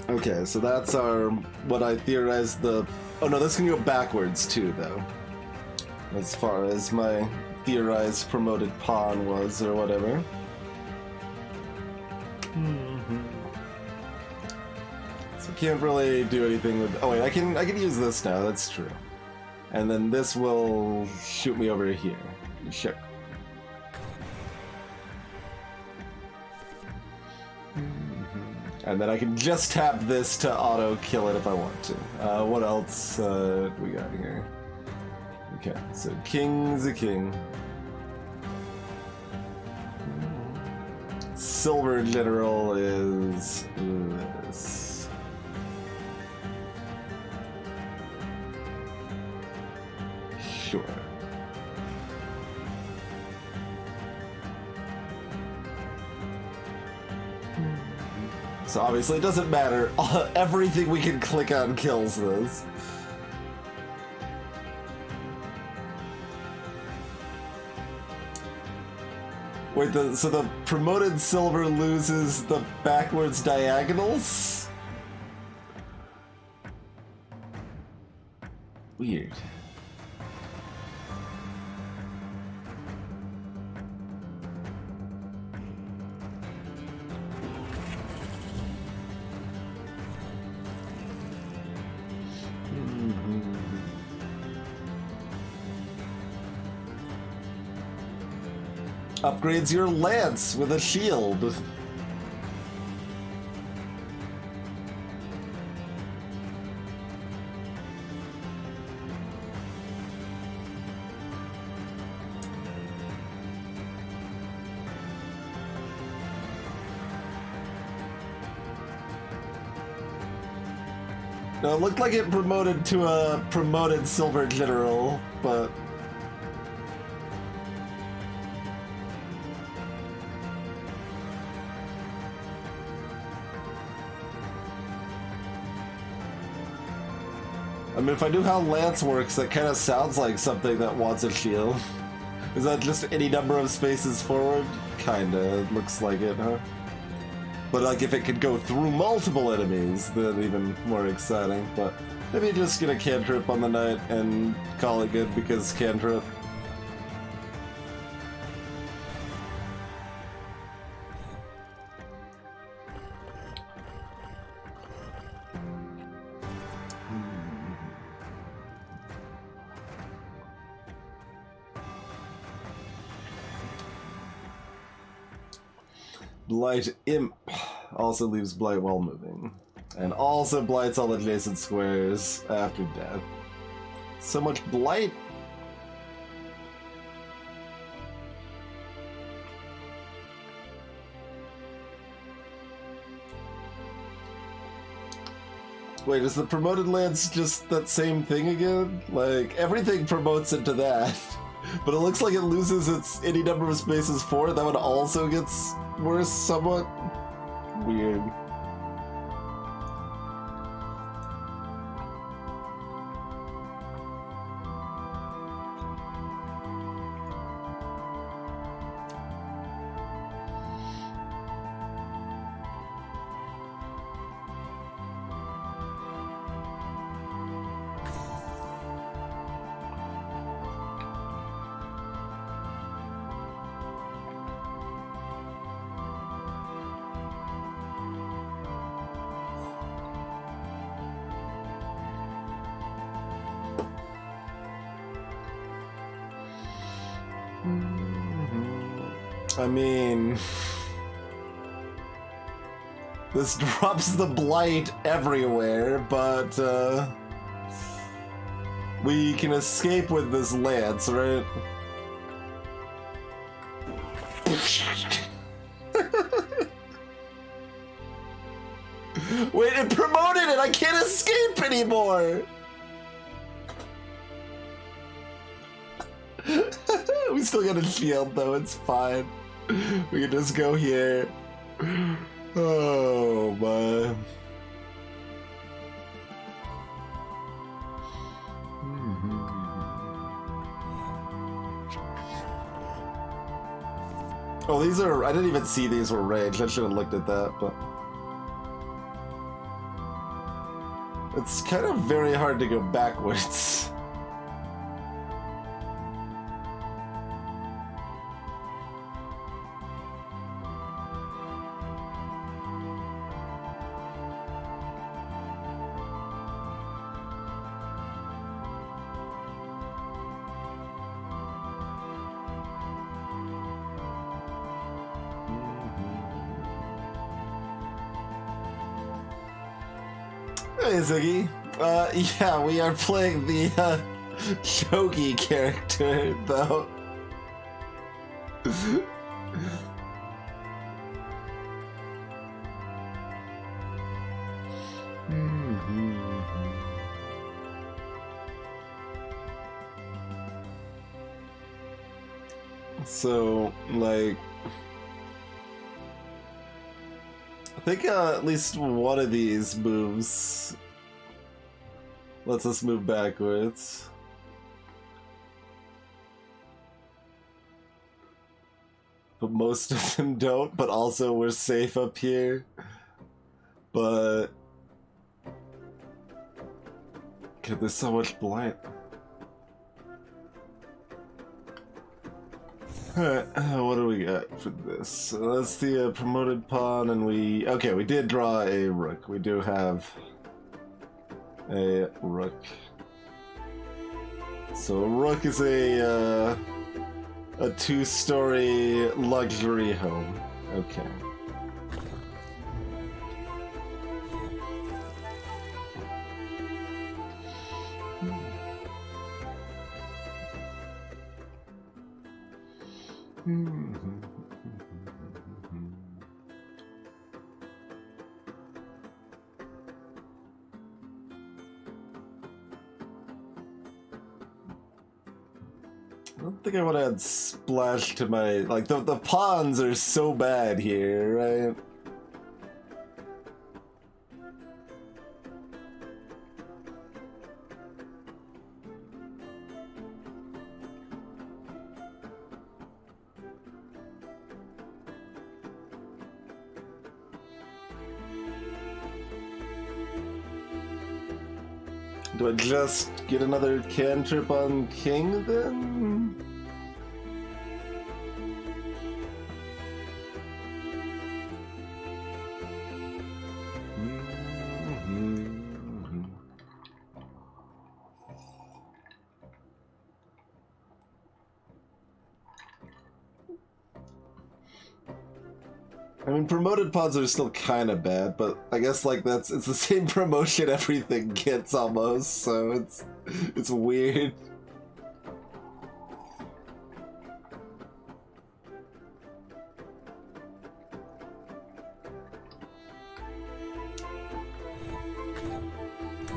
Okay, so that's our, what I theorized the, oh no, this can go backwards too though. As far as my theorized promoted pawn was or whatever. Can't really do anything with. Oh wait, I can use this now. That's true. And then this will shoot me over here. Sure. And then I can just tap this to auto kill it if I want to. What else do we got here? Okay, so king's a king. Silver General is this. Sure. So obviously it doesn't matter. Everything we can click on kills this. Wait, so the promoted silver loses the backwards diagonals? Weird. Upgrades your lance with a shield. No, it looked like it promoted to a promoted Silver General, but... I mean, if I knew how Lance works, that kind of sounds like something that wants a shield. Is that just any number of spaces forward? Kinda, it looks like it, huh? But like, if it could go through multiple enemies, then even more exciting. But maybe just get a cantrip on the night and call it good because cantrip. Blight Imp also leaves Blight while moving, and also blights all adjacent squares after death. So much Blight! Wait, is the promoted lance just that same thing again? Like, everything promotes into that. But it looks like it loses its any number of spaces for it. That one also gets worse somewhat. Weird. I mean, this drops the blight everywhere, but we can escape with this lance, right? Wait, it promoted it! I can't escape anymore! We still got a shield though, it's fine. We can just go here. Oh man. Oh, these are, I didn't even see these were ranged. I should have looked at that, but it's kind of very hard to go backwards. Hey Ziggy. Yeah, we are playing the Shogi character, though. So, like, I think at least one of these moves lets us move backwards. But most of them don't, but also we're safe up here. But God, there's so much blight. Alright, what do we got for this? So that's the promoted pawn, and we did draw a rook. We do have a rook. So a rook is a two-story luxury home. Okay. I don't think I want to add splash to my, like, the pawns are so bad here, right? Do I just get another cantrip on king then? I mean, promoted pods are still kind of bad, but I guess like it's the same promotion everything gets almost, so it's weird.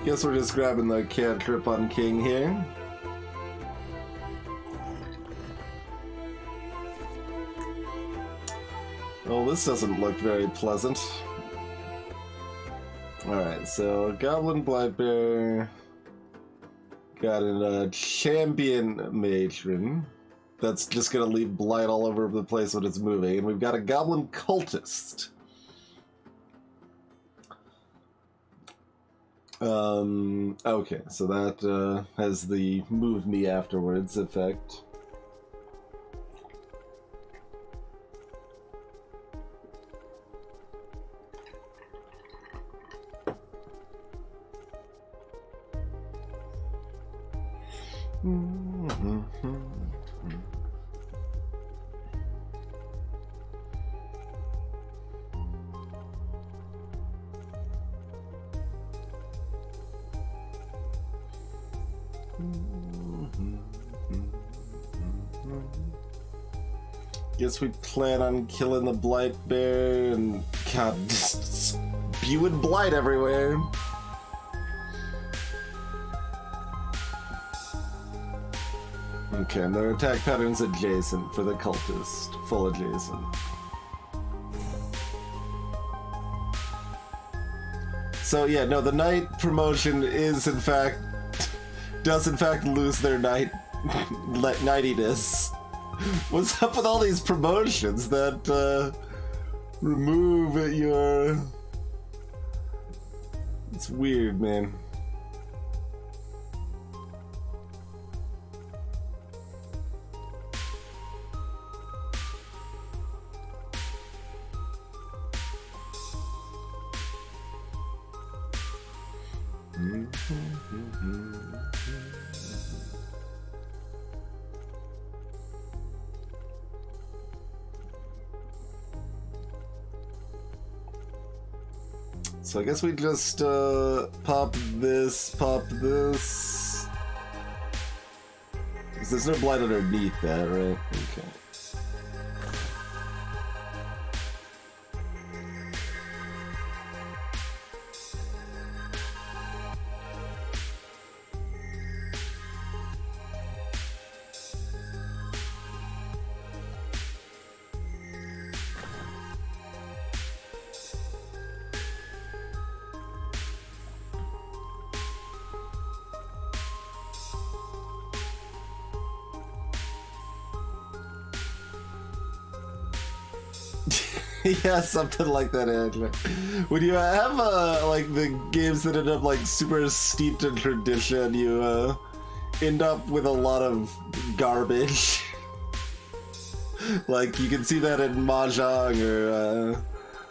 Guess we're just grabbing the cantrip on king here. this doesn't look very pleasant. Alright, so Goblin Blightbear. Got a champion matron. That's just gonna leave blight all over the place when it's moving. And we've got a goblin cultist. Okay, so that has the move me afterwards effect. Guess we plan on killing the blight bear and God, just spewing blight everywhere. Okay, and their attack pattern's adjacent for the cultist, full adjacent. So yeah, no, the knight promotion is in fact, does in fact lose their knightiness. What's up with all these promotions that remove your... It's weird, man. So I guess we just pop this. Because there's no blight underneath that, right? Okay. Yeah, something like that, Angela. When you have like the games that end up like super steeped in tradition, you end up with a lot of garbage. Like you can see that in Mahjong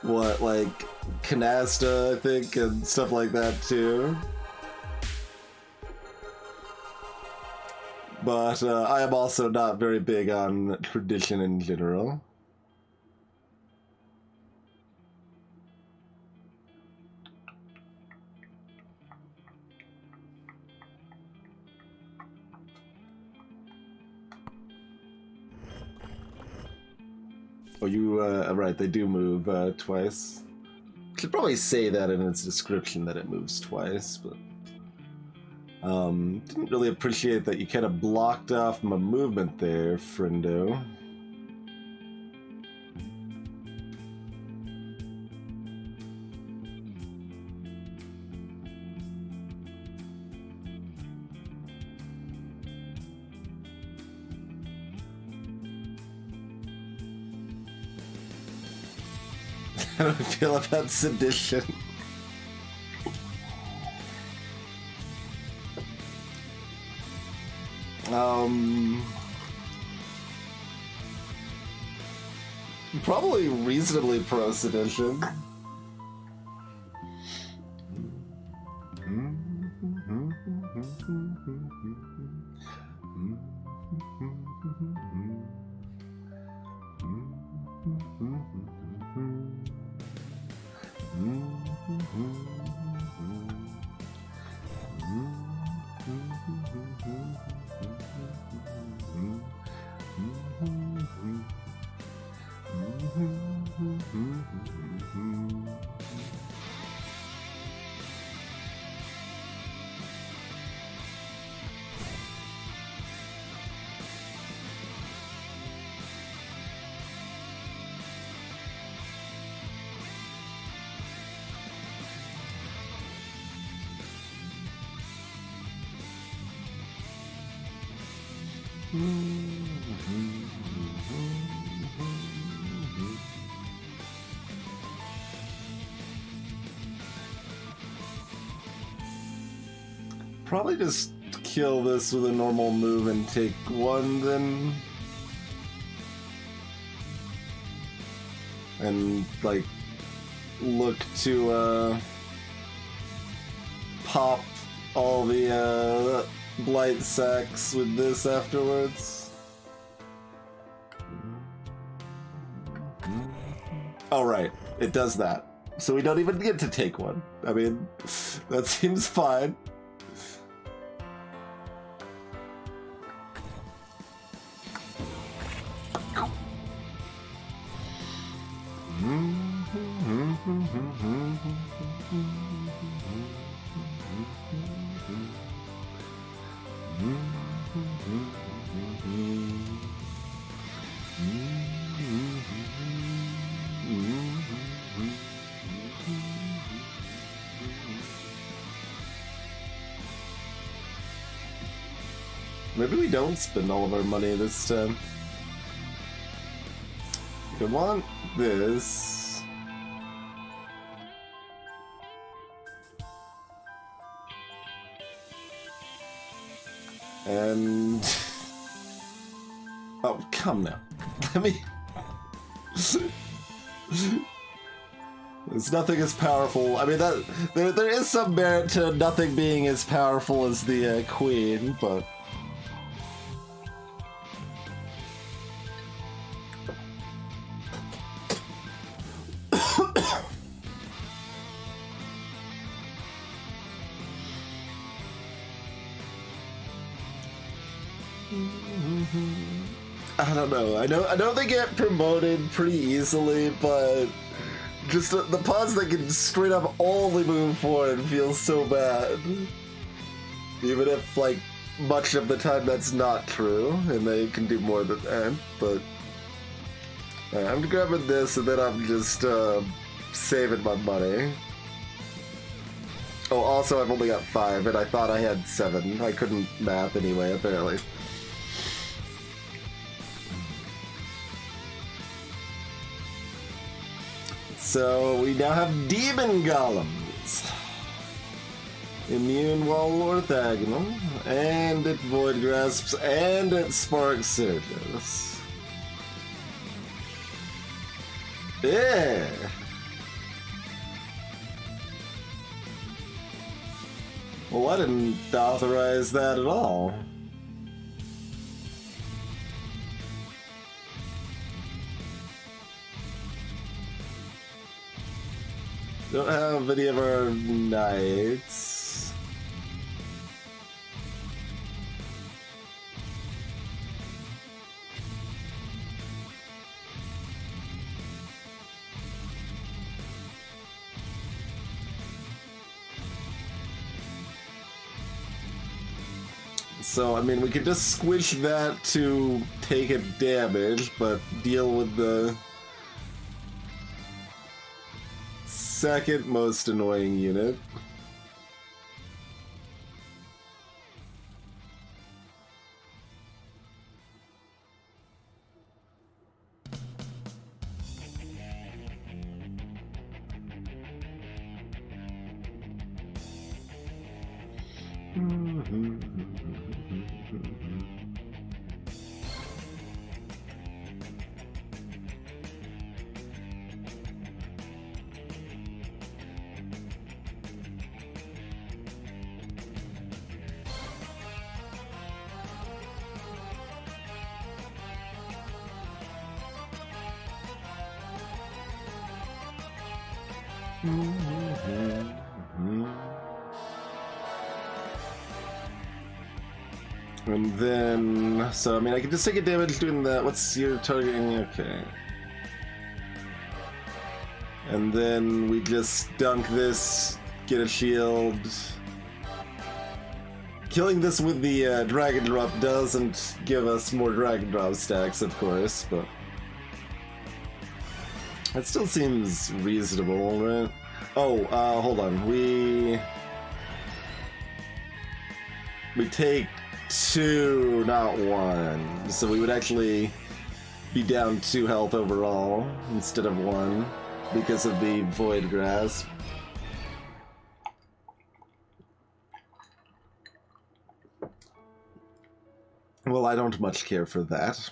or like Canasta, I think, and stuff like that too. But I am also not very big on tradition in general. Oh, you, right, they do move twice. Should probably say that in its description that it moves twice, but... didn't really appreciate that you kind of blocked off my movement there, friendo. How do I feel about sedition? Probably reasonably pro-sedition. Probably just kill this with a normal move and take one then. And like look to pop all the blight sacks with this afterwards. Oh right, it does that. So we don't even get to take one. I mean, that seems fine. Maybe we don't spend all of our money this time. We want this. And... oh, come now. Let me... There's nothing as powerful. I mean, that there is some merit to nothing being as powerful as the queen, but... I don't know. I know they get promoted pretty easily, but just the pawns that can straight up only move forward feels so bad. Even if, like, much of the time that's not true, and they can do more than that. But I'm grabbing this, and then I'm just saving my money. Oh, also I've only got 5, and I thought I had 7. I couldn't math anyway, apparently. So we now have demon golems. Immune while orthogonal, and it void grasps, and it spark surges. Yeah. Well, I didn't authorize that at all. Don't have any of our knights. So, I mean, we could just squish that to take a damage, but deal with the second most annoying unit. And then, so I mean, I can just take a damage doing that. What's your targeting? Okay. And then we just dunk this, get a shield. Killing this with the dragon drop doesn't give us more dragon drop stacks, of course, but that still seems reasonable, right? Oh, hold on. We take 2, not 1. So we would actually be down 2 health overall instead of 1 because of the Void Grasp. Well, I don't much care for that.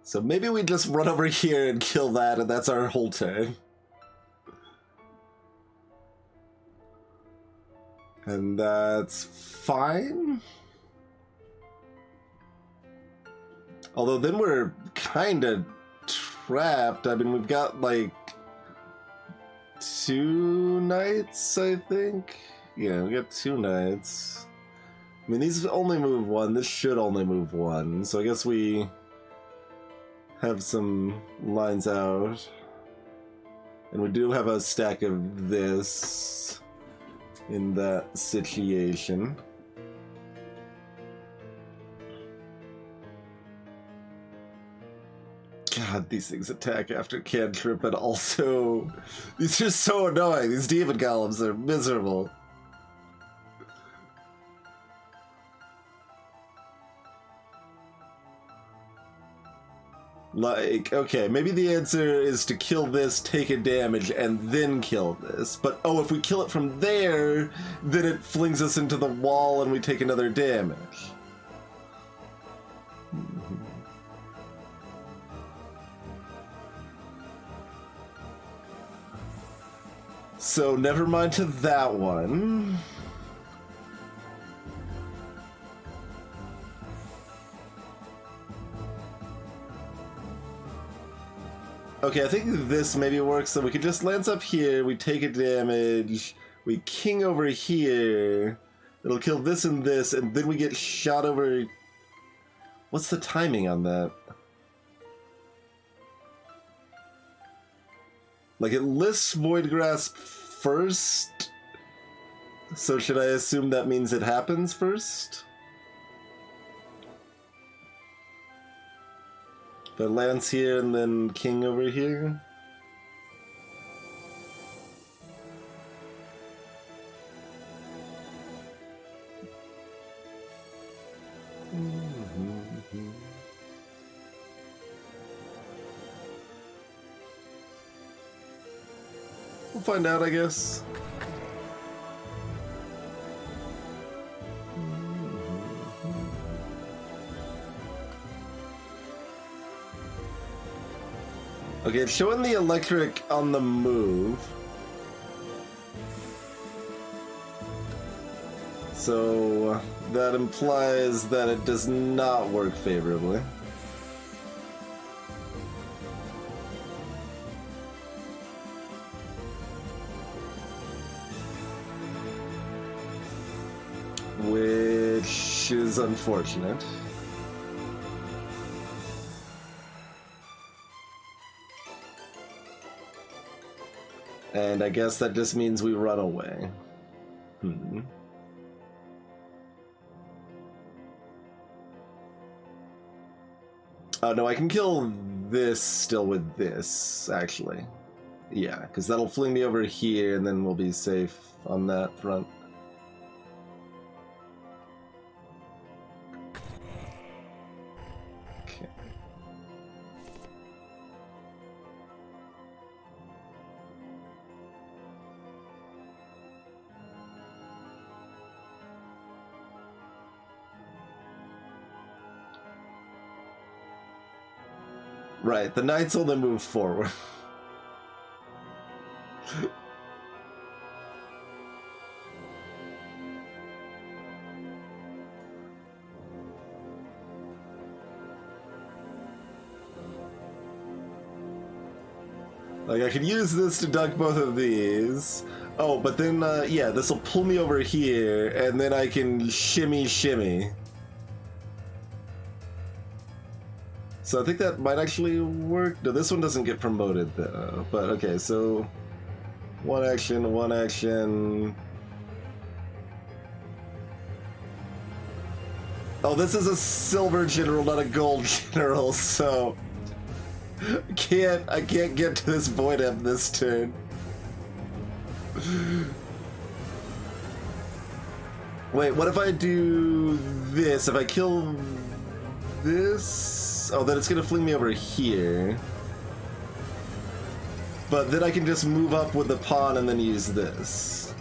So maybe we just run over here and kill that, and that's our whole turn. And that's fine. Although then we're kind of trapped. I mean, we've got like 2 knights, I think. Yeah, we got 2 knights. I mean, these only move 1. This should only move 1. So I guess we have some lines out. And we do have a stack of this in that situation. God, these things attack after cantrip, and also these are so annoying. These demon golems are miserable. Like, okay, maybe the answer is to kill this, take a damage, and then kill this. But, oh, if we kill it from there, then it flings us into the wall and we take another damage. So, never mind to that one. Okay, I think this maybe works, so we could just lance up here, we take a damage, we king over here, it'll kill this and this, and then we get shot over... What's the timing on that? Like, it lists Void Grasp first, so should I assume that means it happens first? But lance here and then king over here. We'll find out, I guess. Okay, it's showing the electric on the move. So that implies that it does not work favorably. Which is unfortunate. And I guess that just means we run away. Oh no, I can kill this still with this, actually. Yeah, because that'll fling me over here and then we'll be safe on that front. Okay. Right, the knights only move forward. Like, I could use this to dunk both of these. Oh, but then, yeah, this will pull me over here, and then I can shimmy. So I think that might actually work. No, this one doesn't get promoted, though. But, okay, so... One action... Oh, this is a silver general, not a gold general, so I can't get to this void M this turn. Wait, what if I do this? If I kill this? Oh, then it's gonna fling me over here. But then I can just move up with the pawn and then use this.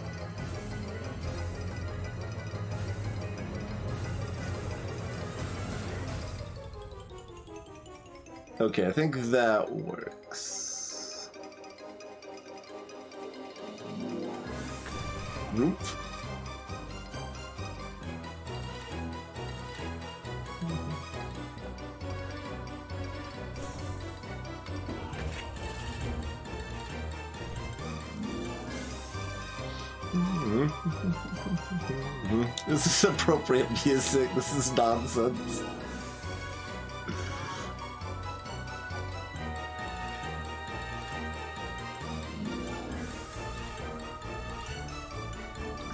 Okay, I think that works. Oop. This is appropriate music. This is nonsense.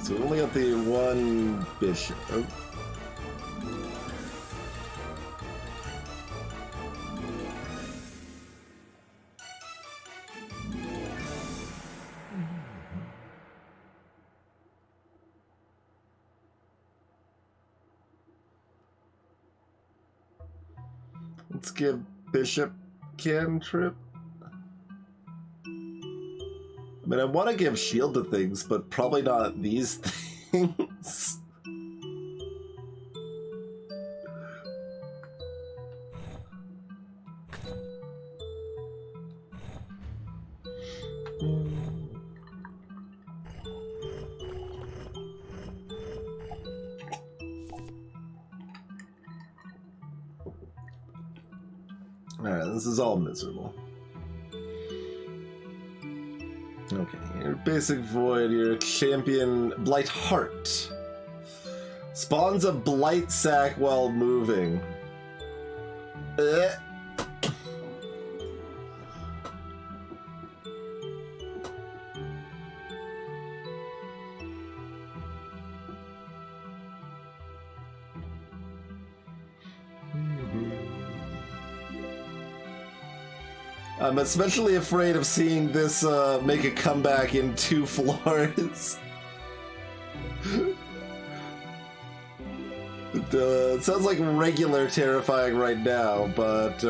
So we only got the one bishop. Oh. Let's give bishop cantrip. I mean, I want to give shield to things, but probably not these things. Alright, this is all miserable. Okay, your basic void, your champion Blight Heart. Spawns a blight sack while moving. I'm especially afraid of seeing this make a comeback in 2 floors. It sounds like regular terrifying right now, but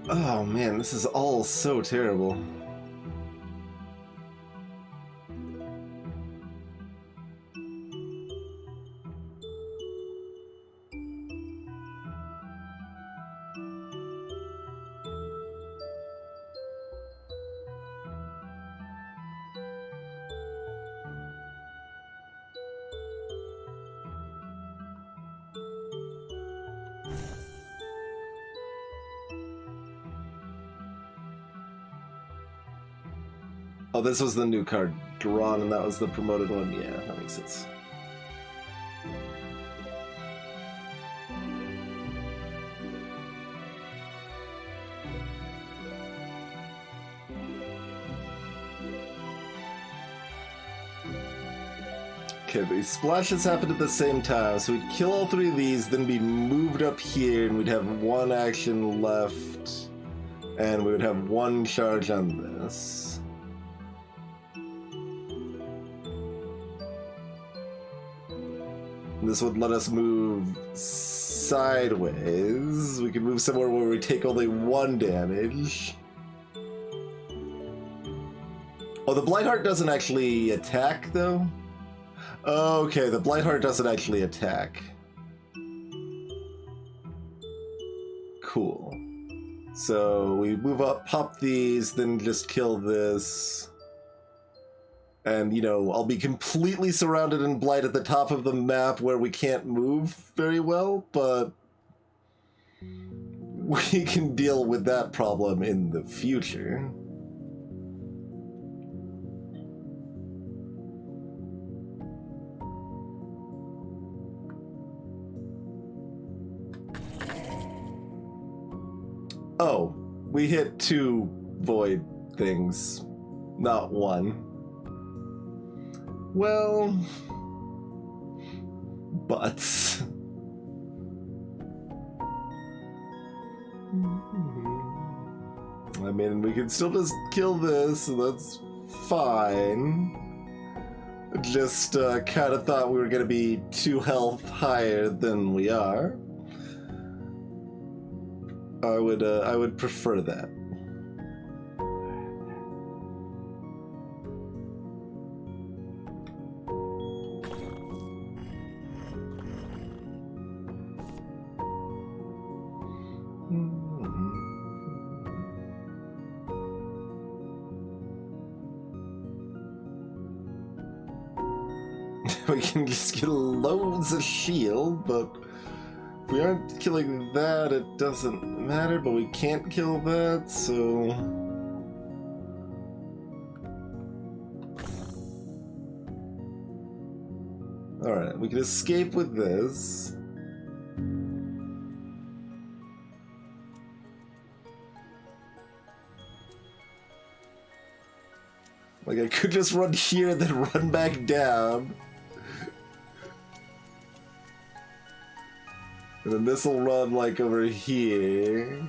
oh man, this is all so terrible. Oh, this was the new card drawn, and that was the promoted one. Yeah, that makes sense. Okay, these splashes happened at the same time, so we'd kill all 3 of these, then be moved up here, and we'd have 1 action left, and we would have 1 charge on this. This would let us move sideways. We can move somewhere where we take only 1 damage. Oh, the Blightheart doesn't actually attack, though? Okay, the Blightheart doesn't actually attack. Cool. So we move up, pop these, then just kill this. And, you know, I'll be completely surrounded in blight at the top of the map where we can't move very well, but we can deal with that problem in the future. Oh, we hit 2 void things, not 1. Well, butts. I mean, we can still just kill this, so that's fine. Just kind of thought we were gonna be 2 health higher than we are. I would prefer that. We can just get loads of shield, but if we aren't killing that, it doesn't matter, but we can't kill that, so... Alright, we can escape with this. Like, I could just run here and then run back down. And then this'll run, like, over here.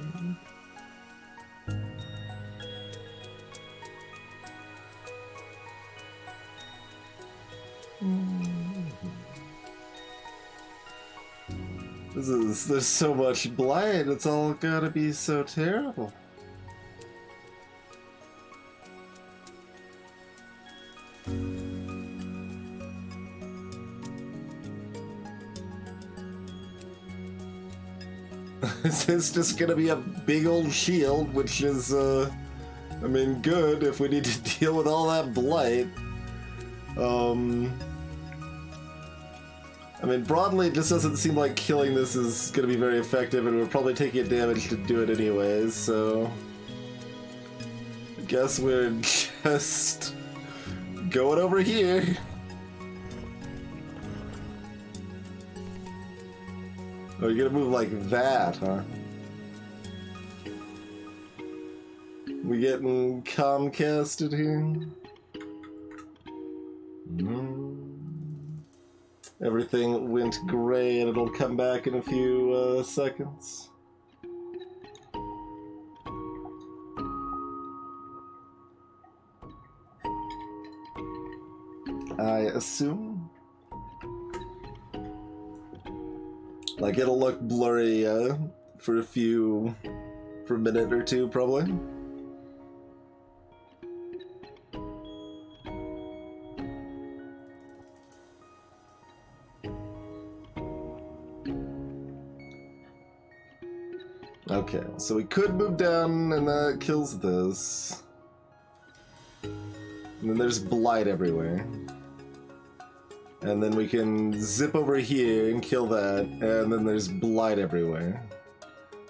There's so much blight, it's all gotta be so terrible. It's just gonna be a big old shield, which is, I mean, good if we need to deal with all that blight. I mean, broadly, it just doesn't seem like killing this is gonna be very effective, and we're probably taking damage to do it anyways, so... I guess we're just going over here. Oh, you're gonna move like that, huh? We getting Comcasted here? Everything went gray and it'll come back in a few seconds. I assume. Like, it'll look blurry for a minute or two, probably. Okay, so we could move down and that kills this. And then there's blight everywhere. And then we can zip over here and kill that, and then there's blight everywhere.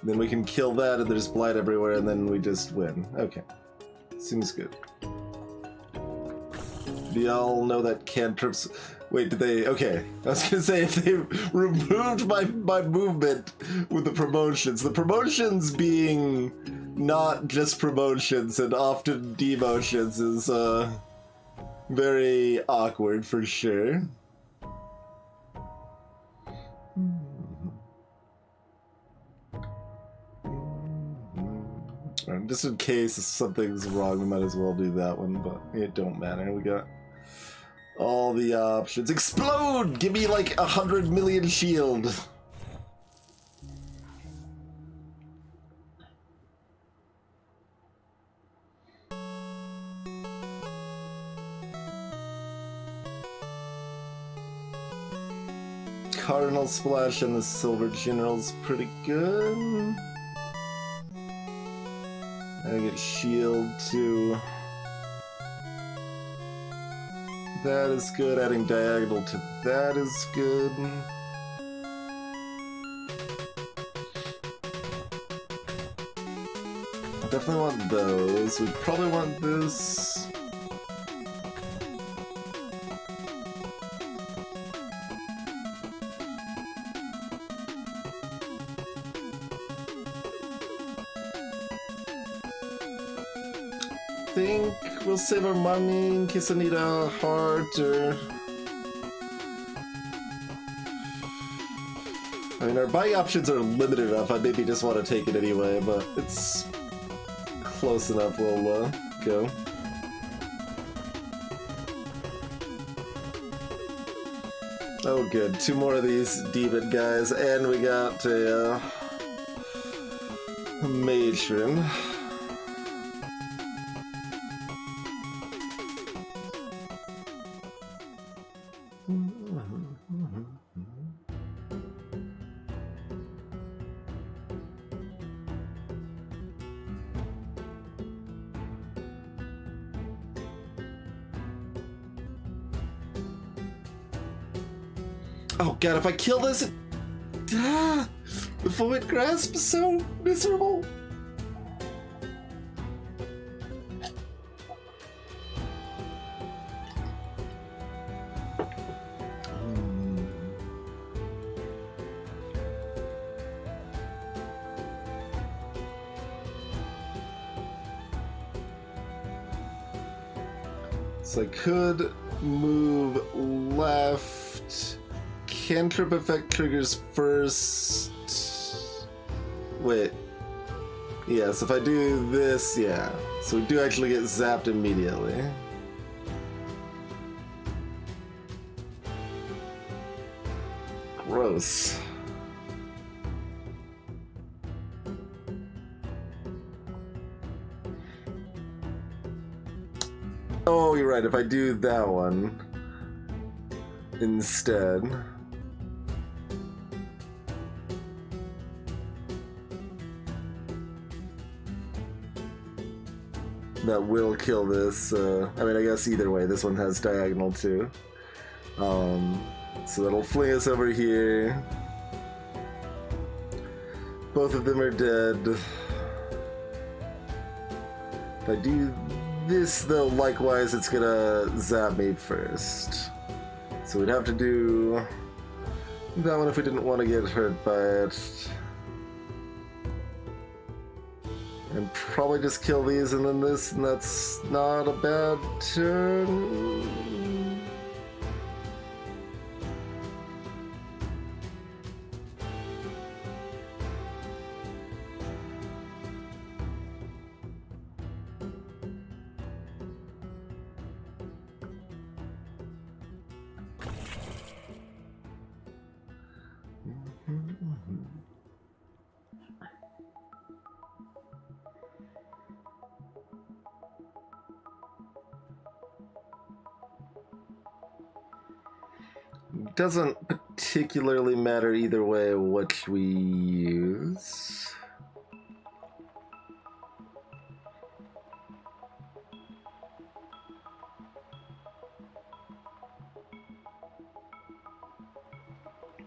Then we can kill that and there's blight everywhere, and then we just win. Okay. Seems good. Do y'all know that cantrips... Wait, did they... Okay. I was gonna say, if they removed my movement with the promotions being not just promotions and often demotions is, very awkward for sure. Just in case something's wrong, we might as well do that one, but it don't matter. We got all the options. Explode! Give me like 100 million shield. Cardinal Splash and the Silver General's pretty good. I get shield too. That is good. Adding diagonal to that is good. definitely want those. We probably want this. I think we'll save our money in case I need a heart or... I mean, our buying options are limited enough. I maybe just want to take it anyway, but it's close enough. We'll go. Oh, good. 2 more of these demon guys, and we got a matron. Oh god, if I kill this, the void grasp is so miserable. So I could move left. Cantrip effect triggers first. Wait. Yeah, so if I do this, yeah. So we do actually get zapped immediately. Gross. Oh, you're right. If I do that one instead. That will kill this. I mean, I guess either way, this one has diagonal too. So that'll fling us over here. Both of them are dead. If I do this, though, likewise, it's gonna zap me first. So we'd have to do that one if we didn't want to get hurt by it. And probably just kill these and then this, and that's not a bad turn. Doesn't particularly matter either way what we use.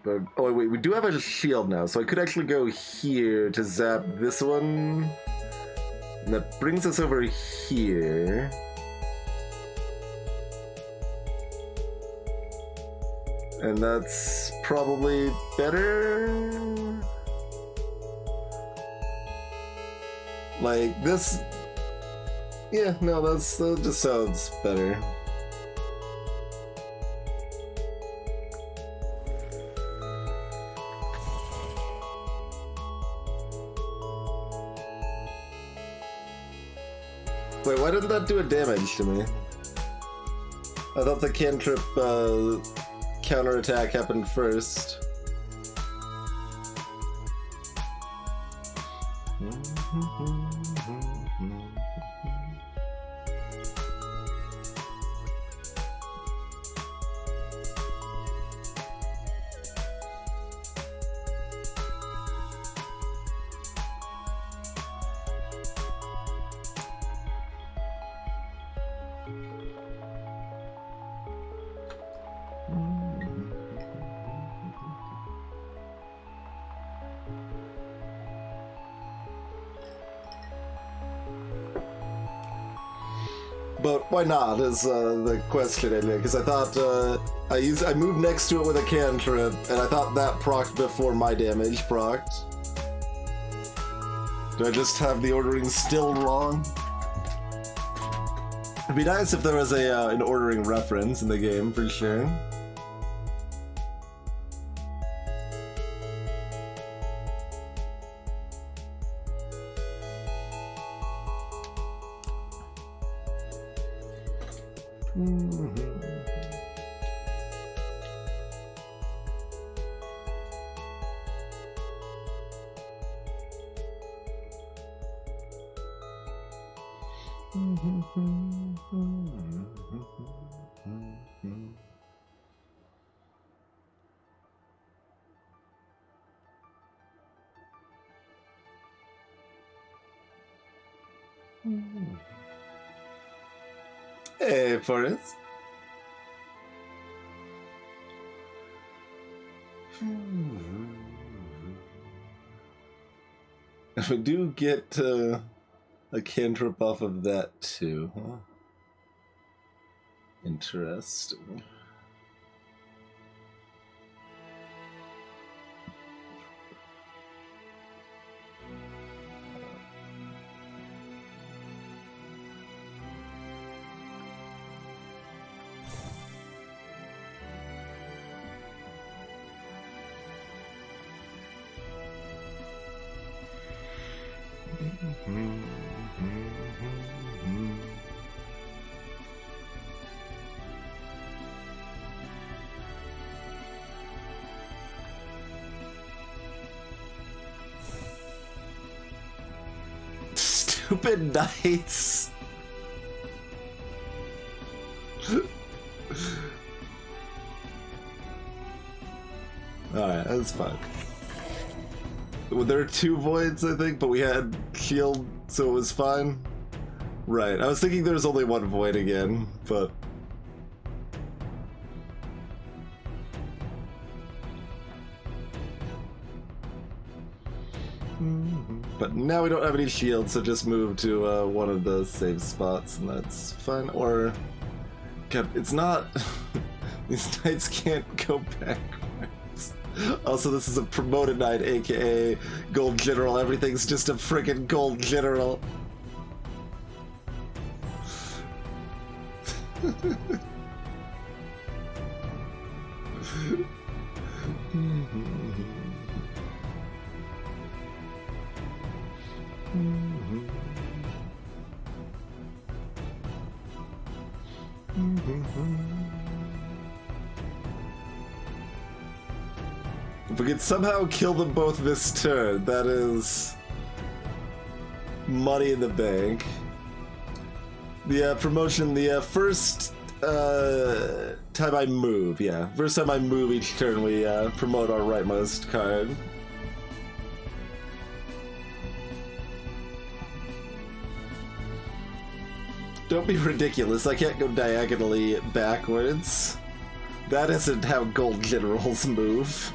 But, oh wait, we do have a shield now, so I could actually go here to zap this one. And that brings us over here. And that's probably better. Like this. Yeah, no, that just sounds better. Wait, why didn't that do a damage to me? I thought the cantrip counterattack happened first. But why not is the question in here, because I thought I moved next to it with a cantrip, and I thought that procced before my damage procced. Do I just have the ordering still wrong? It'd be nice if there was an ordering reference in the game, for sure. Hey, Forrest. We do get a cantrip off of that too, huh? Interesting. Stupid knights. Alright, that's fine. Well, there are 2 voids, I think, but we had shield, so it was fine. Right, I was thinking there was only 1 void again, but... But now we don't have any shields, so just move to one of the save spots, and that's fine. Or... God, it's not... These knights can't go backwards. Also, this is a promoted knight, aka Gold General. Everything's just a friggin' Gold General. If we could somehow kill them both this turn, that is money in the bank. The promotion, the first time I move, yeah. First time I move each turn, we promote our rightmost card. Don't be ridiculous, I can't go diagonally backwards. That isn't how gold generals move.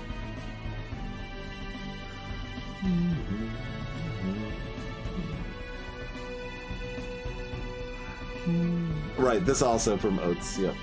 Right, this also promotes, yep.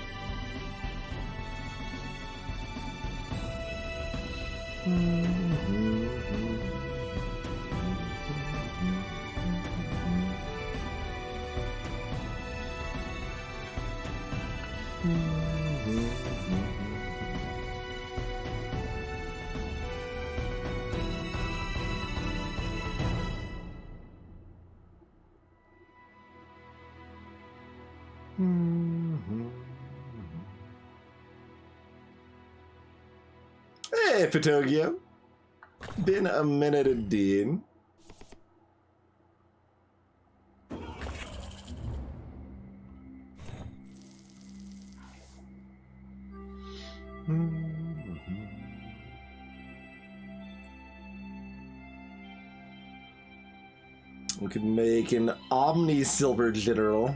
Hey, Patogio. Been a minute indeed. We could make an Omni Silver General.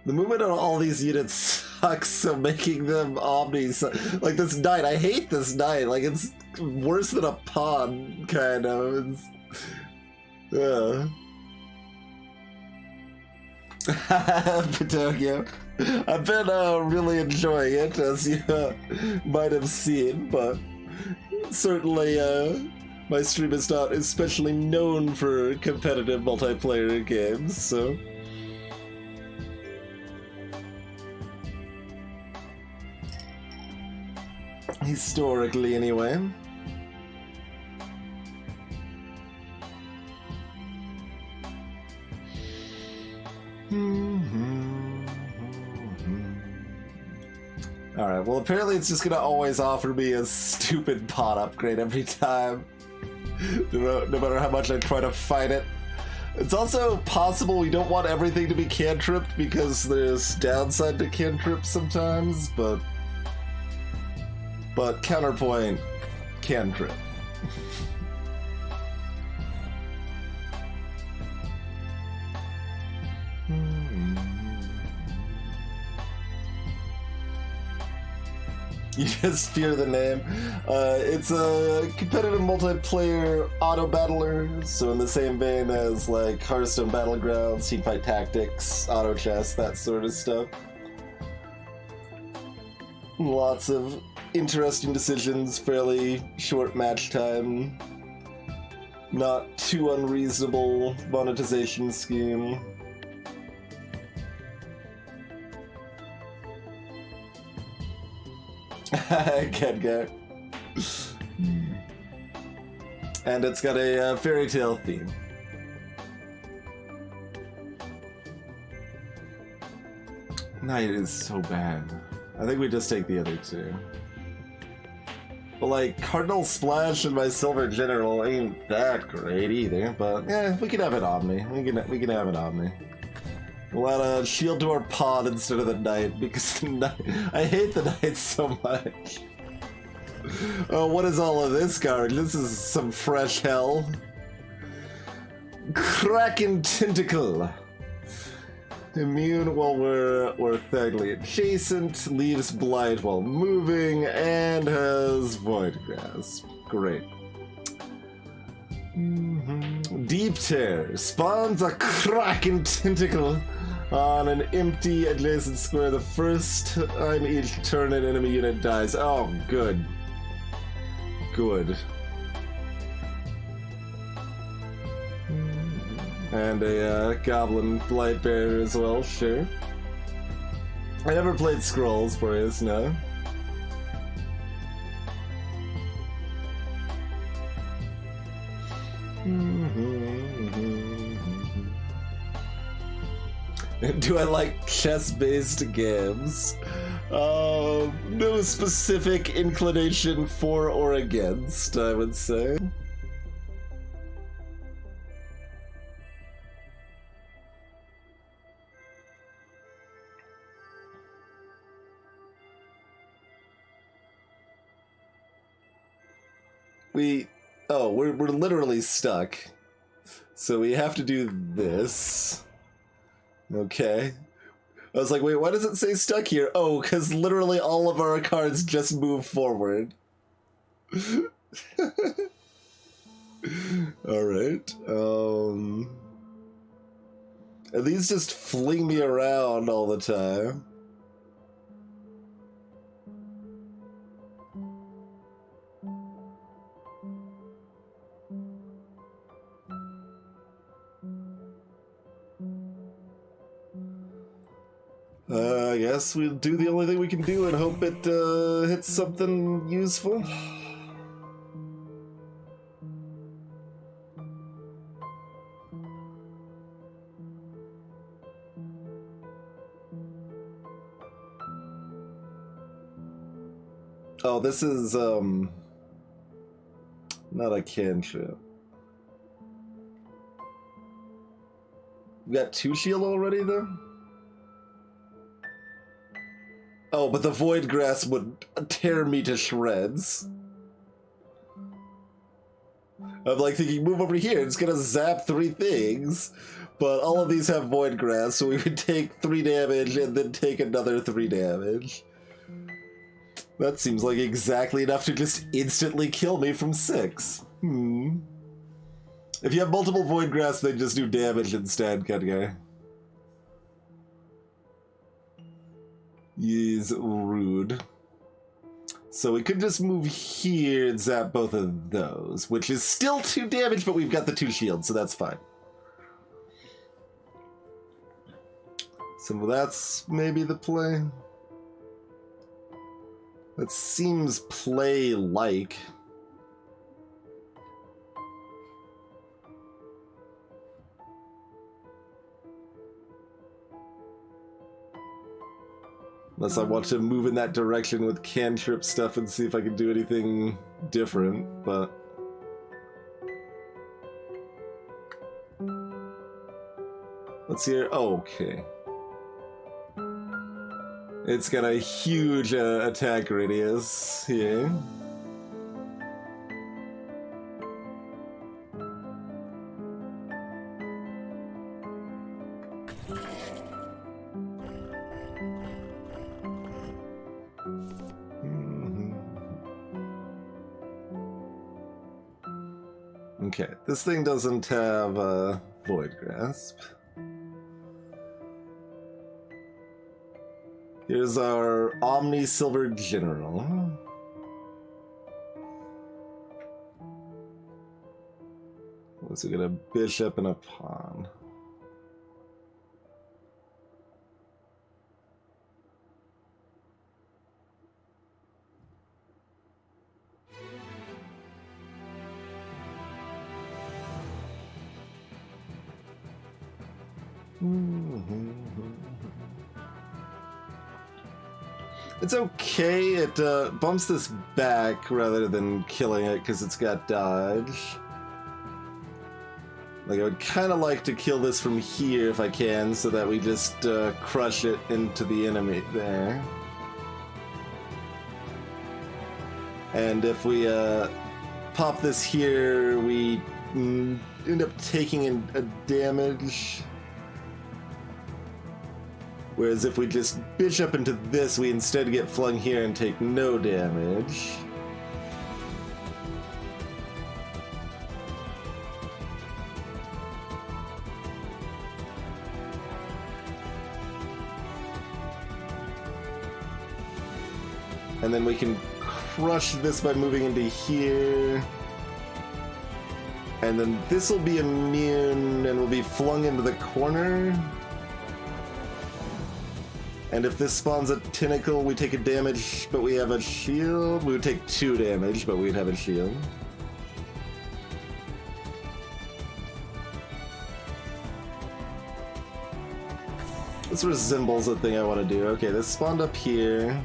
The movement on all these units sucks, so making them Omnis... Like, this knight, I hate this knight. Like, it's worse than a pawn, kind of. It's, Pinocchio. I've been really enjoying it, as you might have seen, but certainly my stream is not especially known for competitive multiplayer games, so... Historically, anyway. Alright, well apparently it's just gonna always offer me a stupid pot upgrade every time. No matter how much I try to fight it. It's also possible we don't want everything to be cantripped because there's downside to cantrip sometimes, but counterpoint, cantrip. You just fear the name. It's a competitive multiplayer auto battler, so in the same vein as like Hearthstone Battlegrounds, Teamfight Tactics, Auto Chess, that sort of stuff. Lots of interesting decisions, fairly short match time, not too unreasonable monetization scheme. Can't go. And it's got a fairy tale theme. Night is so bad. I think we just take the other two. But like, Cardinal Splash and my Silver General ain't that great either, but yeah, we can have it Omni. We can have it Omni. We'll add a shield to our pod instead of the knight, because the knight, I hate the knight so much. Oh, what is all of this garbage? This is some fresh hell. Kraken Tentacle. Immune while we're orthagly adjacent, leaves blight while moving, and has Void Grasp. Great. Deep Tear spawns a Kraken Tentacle on an empty adjacent square the first time each turn an enemy unit dies. Oh, good. Good. And a Goblin Blight Bearer as well, sure. I never played Scrolls, Boreas, no. Do I like chess-based games? No specific inclination for or against, I would say. We're literally stuck. So we have to do this. Okay. I was like, wait, why does it say stuck here? Oh, because literally all of our cards just move forward. Alright. And these just fling me around all the time. I guess we'll do the only thing we can do and hope it hits something useful. Oh, this is not a cantrip. We got 2 shield already though? Oh, but the Void Grasp would tear me to shreds. I'm like thinking, move over here, it's gonna zap 3 things. But all of these have Void Grasp, so we would take 3 damage and then take another 3 damage. That seems like exactly enough to just instantly kill me from 6. If you have multiple Void Grasp, they just do damage instead, good guy. is rude. So we could just move here and zap both of those, which is still 2 damage, but we've got the 2 shields, so that's fine. So that's maybe the play. That seems play-like. Unless I want to move in that direction with cantrip stuff and see if I can do anything different, but... What's here? Oh, okay. It's got a huge attack radius here. Okay, this thing doesn't have a Void Grasp. Here's our Omni Silver General. So we got a bishop and a pawn. It's okay, it bumps this back rather than killing it because it's got dodge. Like, I would kind of like to kill this from here if I can, so that we just crush it into the enemy there. And if we pop this here, we end up taking a damage. Whereas if we just bishop into this, we instead get flung here and take no damage. And then we can crush this by moving into here. And then this will be immune and will be flung into the corner. And if this spawns a tentacle, we take a damage, but we have a shield. We would take 2 damage, but we'd have a shield. This resembles the thing I want to do. Okay, this spawned up here.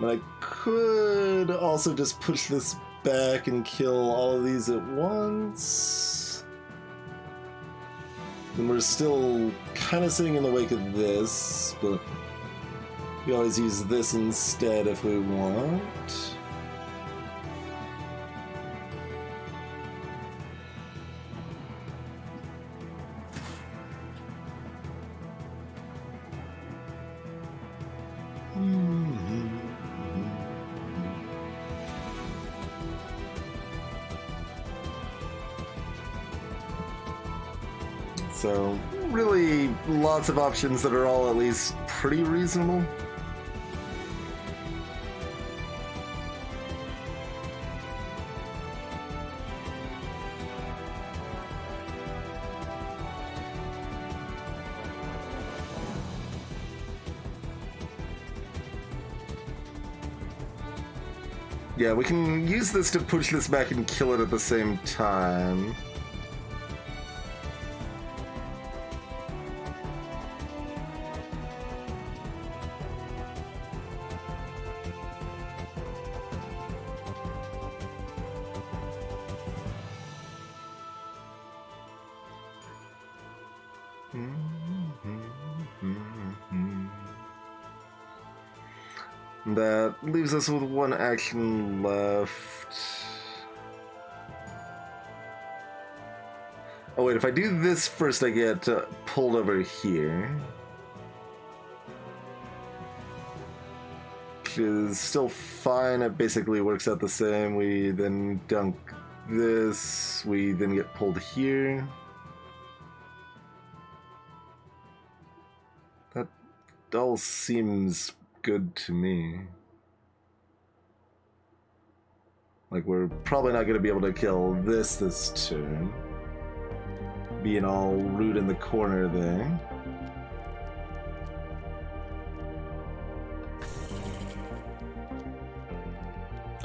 And I could also just push this back and kill all of these at once. And we're still kind of sitting in the wake of this, but we always use this instead if we want. So, really, lots of options that are all at least pretty reasonable. Yeah, we can use this to push this back and kill it at the same time. That leaves us with one action left. Oh wait, if I do this first, I get pulled over here. Which is still fine, it basically works out the same. We then dunk this, we then get pulled here. That all seems good to me. Like, we're probably not going to be able to kill this turn. Being all rude in the corner there.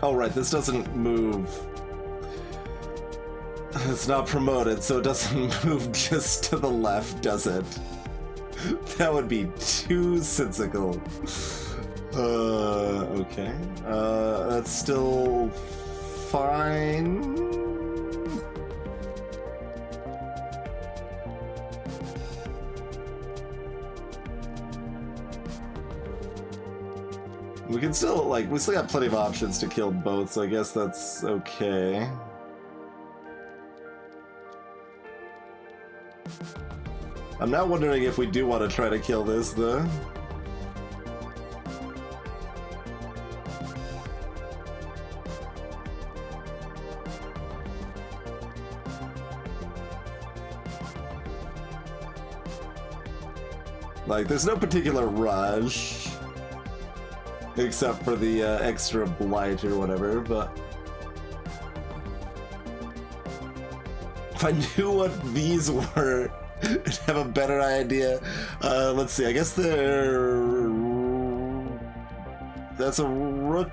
Oh right, this doesn't move. It's not promoted, so it doesn't move just to the left, does it? That would be too sensical. Okay. That's still fine. We can still, like, we still got plenty of options to kill both, so I guess that's okay. I'm now wondering if we do want to try to kill this, though. Like, there's no particular rush. Except for the extra blight or whatever, but... If I knew what these were, I'd have a better idea. Let's see, I guess they're... That's a rook?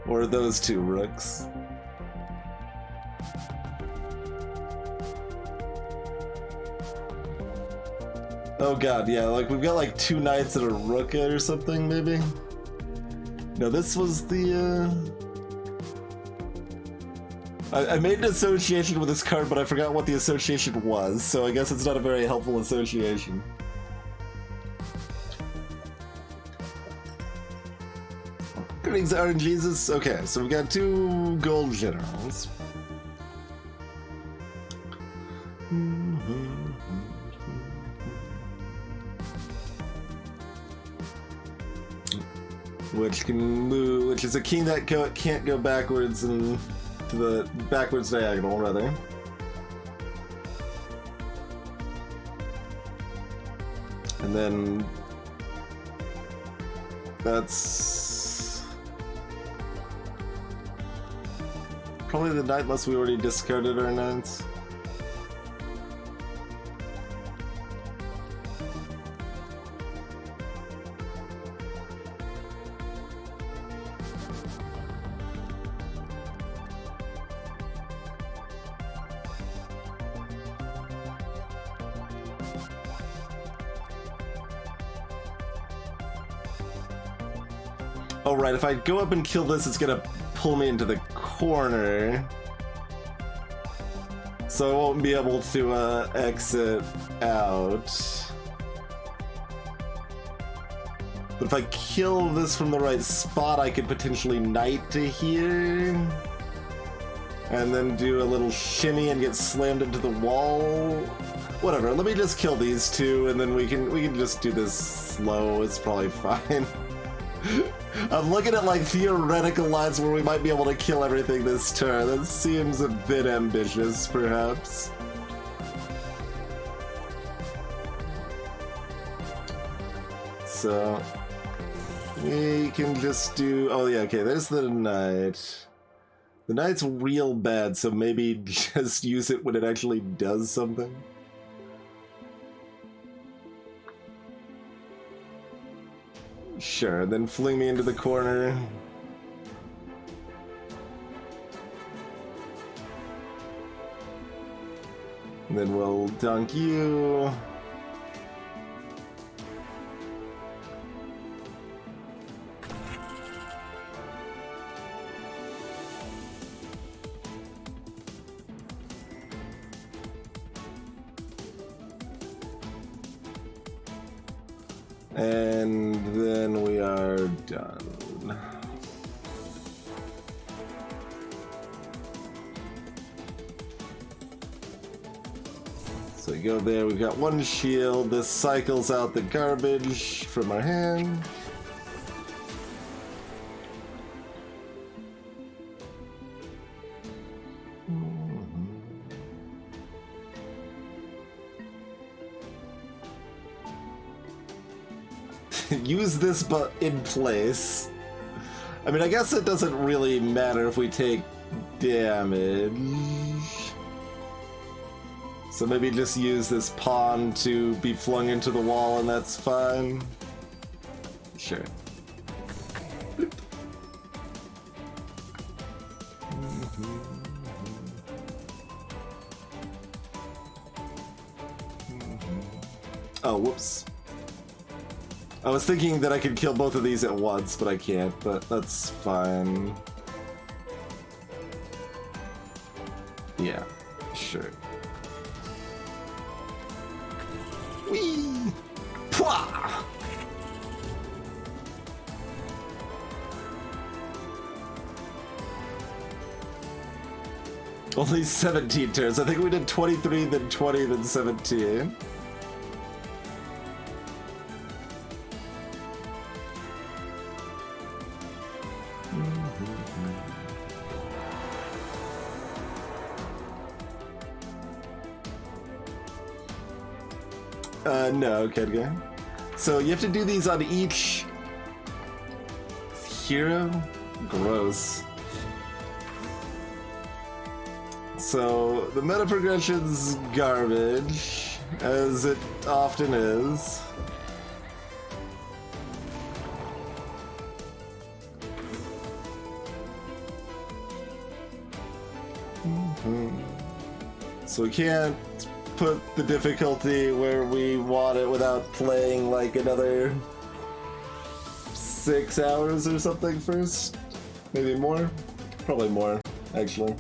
Or are those two rooks? Oh god, yeah, like we've got like two knights and a rook or something, maybe? No, this was the, I made an association with this card, but I forgot what the association was, so I guess it's not a very helpful association. Greetings, Aaron Jesus. Okay, so we've got two gold generals. Which can move, which is a king that can't go backwards and to the backwards diagonal, rather. And then that's probably the knight, unless we already discarded our knights. Oh right, if I go up and kill this, it's gonna pull me into the corner. So I won't be able to exit out. But if I kill this from the right spot, I could potentially knight to here. And then do a little shimmy and get slammed into the wall. Whatever, let me just kill these two and then we can just do this slow, it's probably fine. I'm looking at like theoretical lines where we might be able to kill everything this turn. That seems a bit ambitious, perhaps. So we can just do, oh yeah, okay, there's the knight. The knight's real bad, so maybe just use it when it actually does something. Sure, then fling me into the corner. And then we'll dunk you. and then we are done. So we go there, we've got one shield. This cycles out the garbage from our hand. Use this but in place. I mean, I guess it doesn't really matter if we take damage. So maybe just use this pawn to be flung into the wall and that's fine. Sure. Bloop. Oh, whoops. I was thinking that I could kill both of these at once, but I can't, but that's fine. Yeah, sure. Whee! Pwah! Only 17 turns. I think we did 23, then 20, then 17. No, Kedgar. So you have to do these on each hero? Gross. So the meta progression's garbage, as it often is. So we can't put the difficulty where we want it without playing like another 6 hours or something first. Maybe more? Probably more, actually.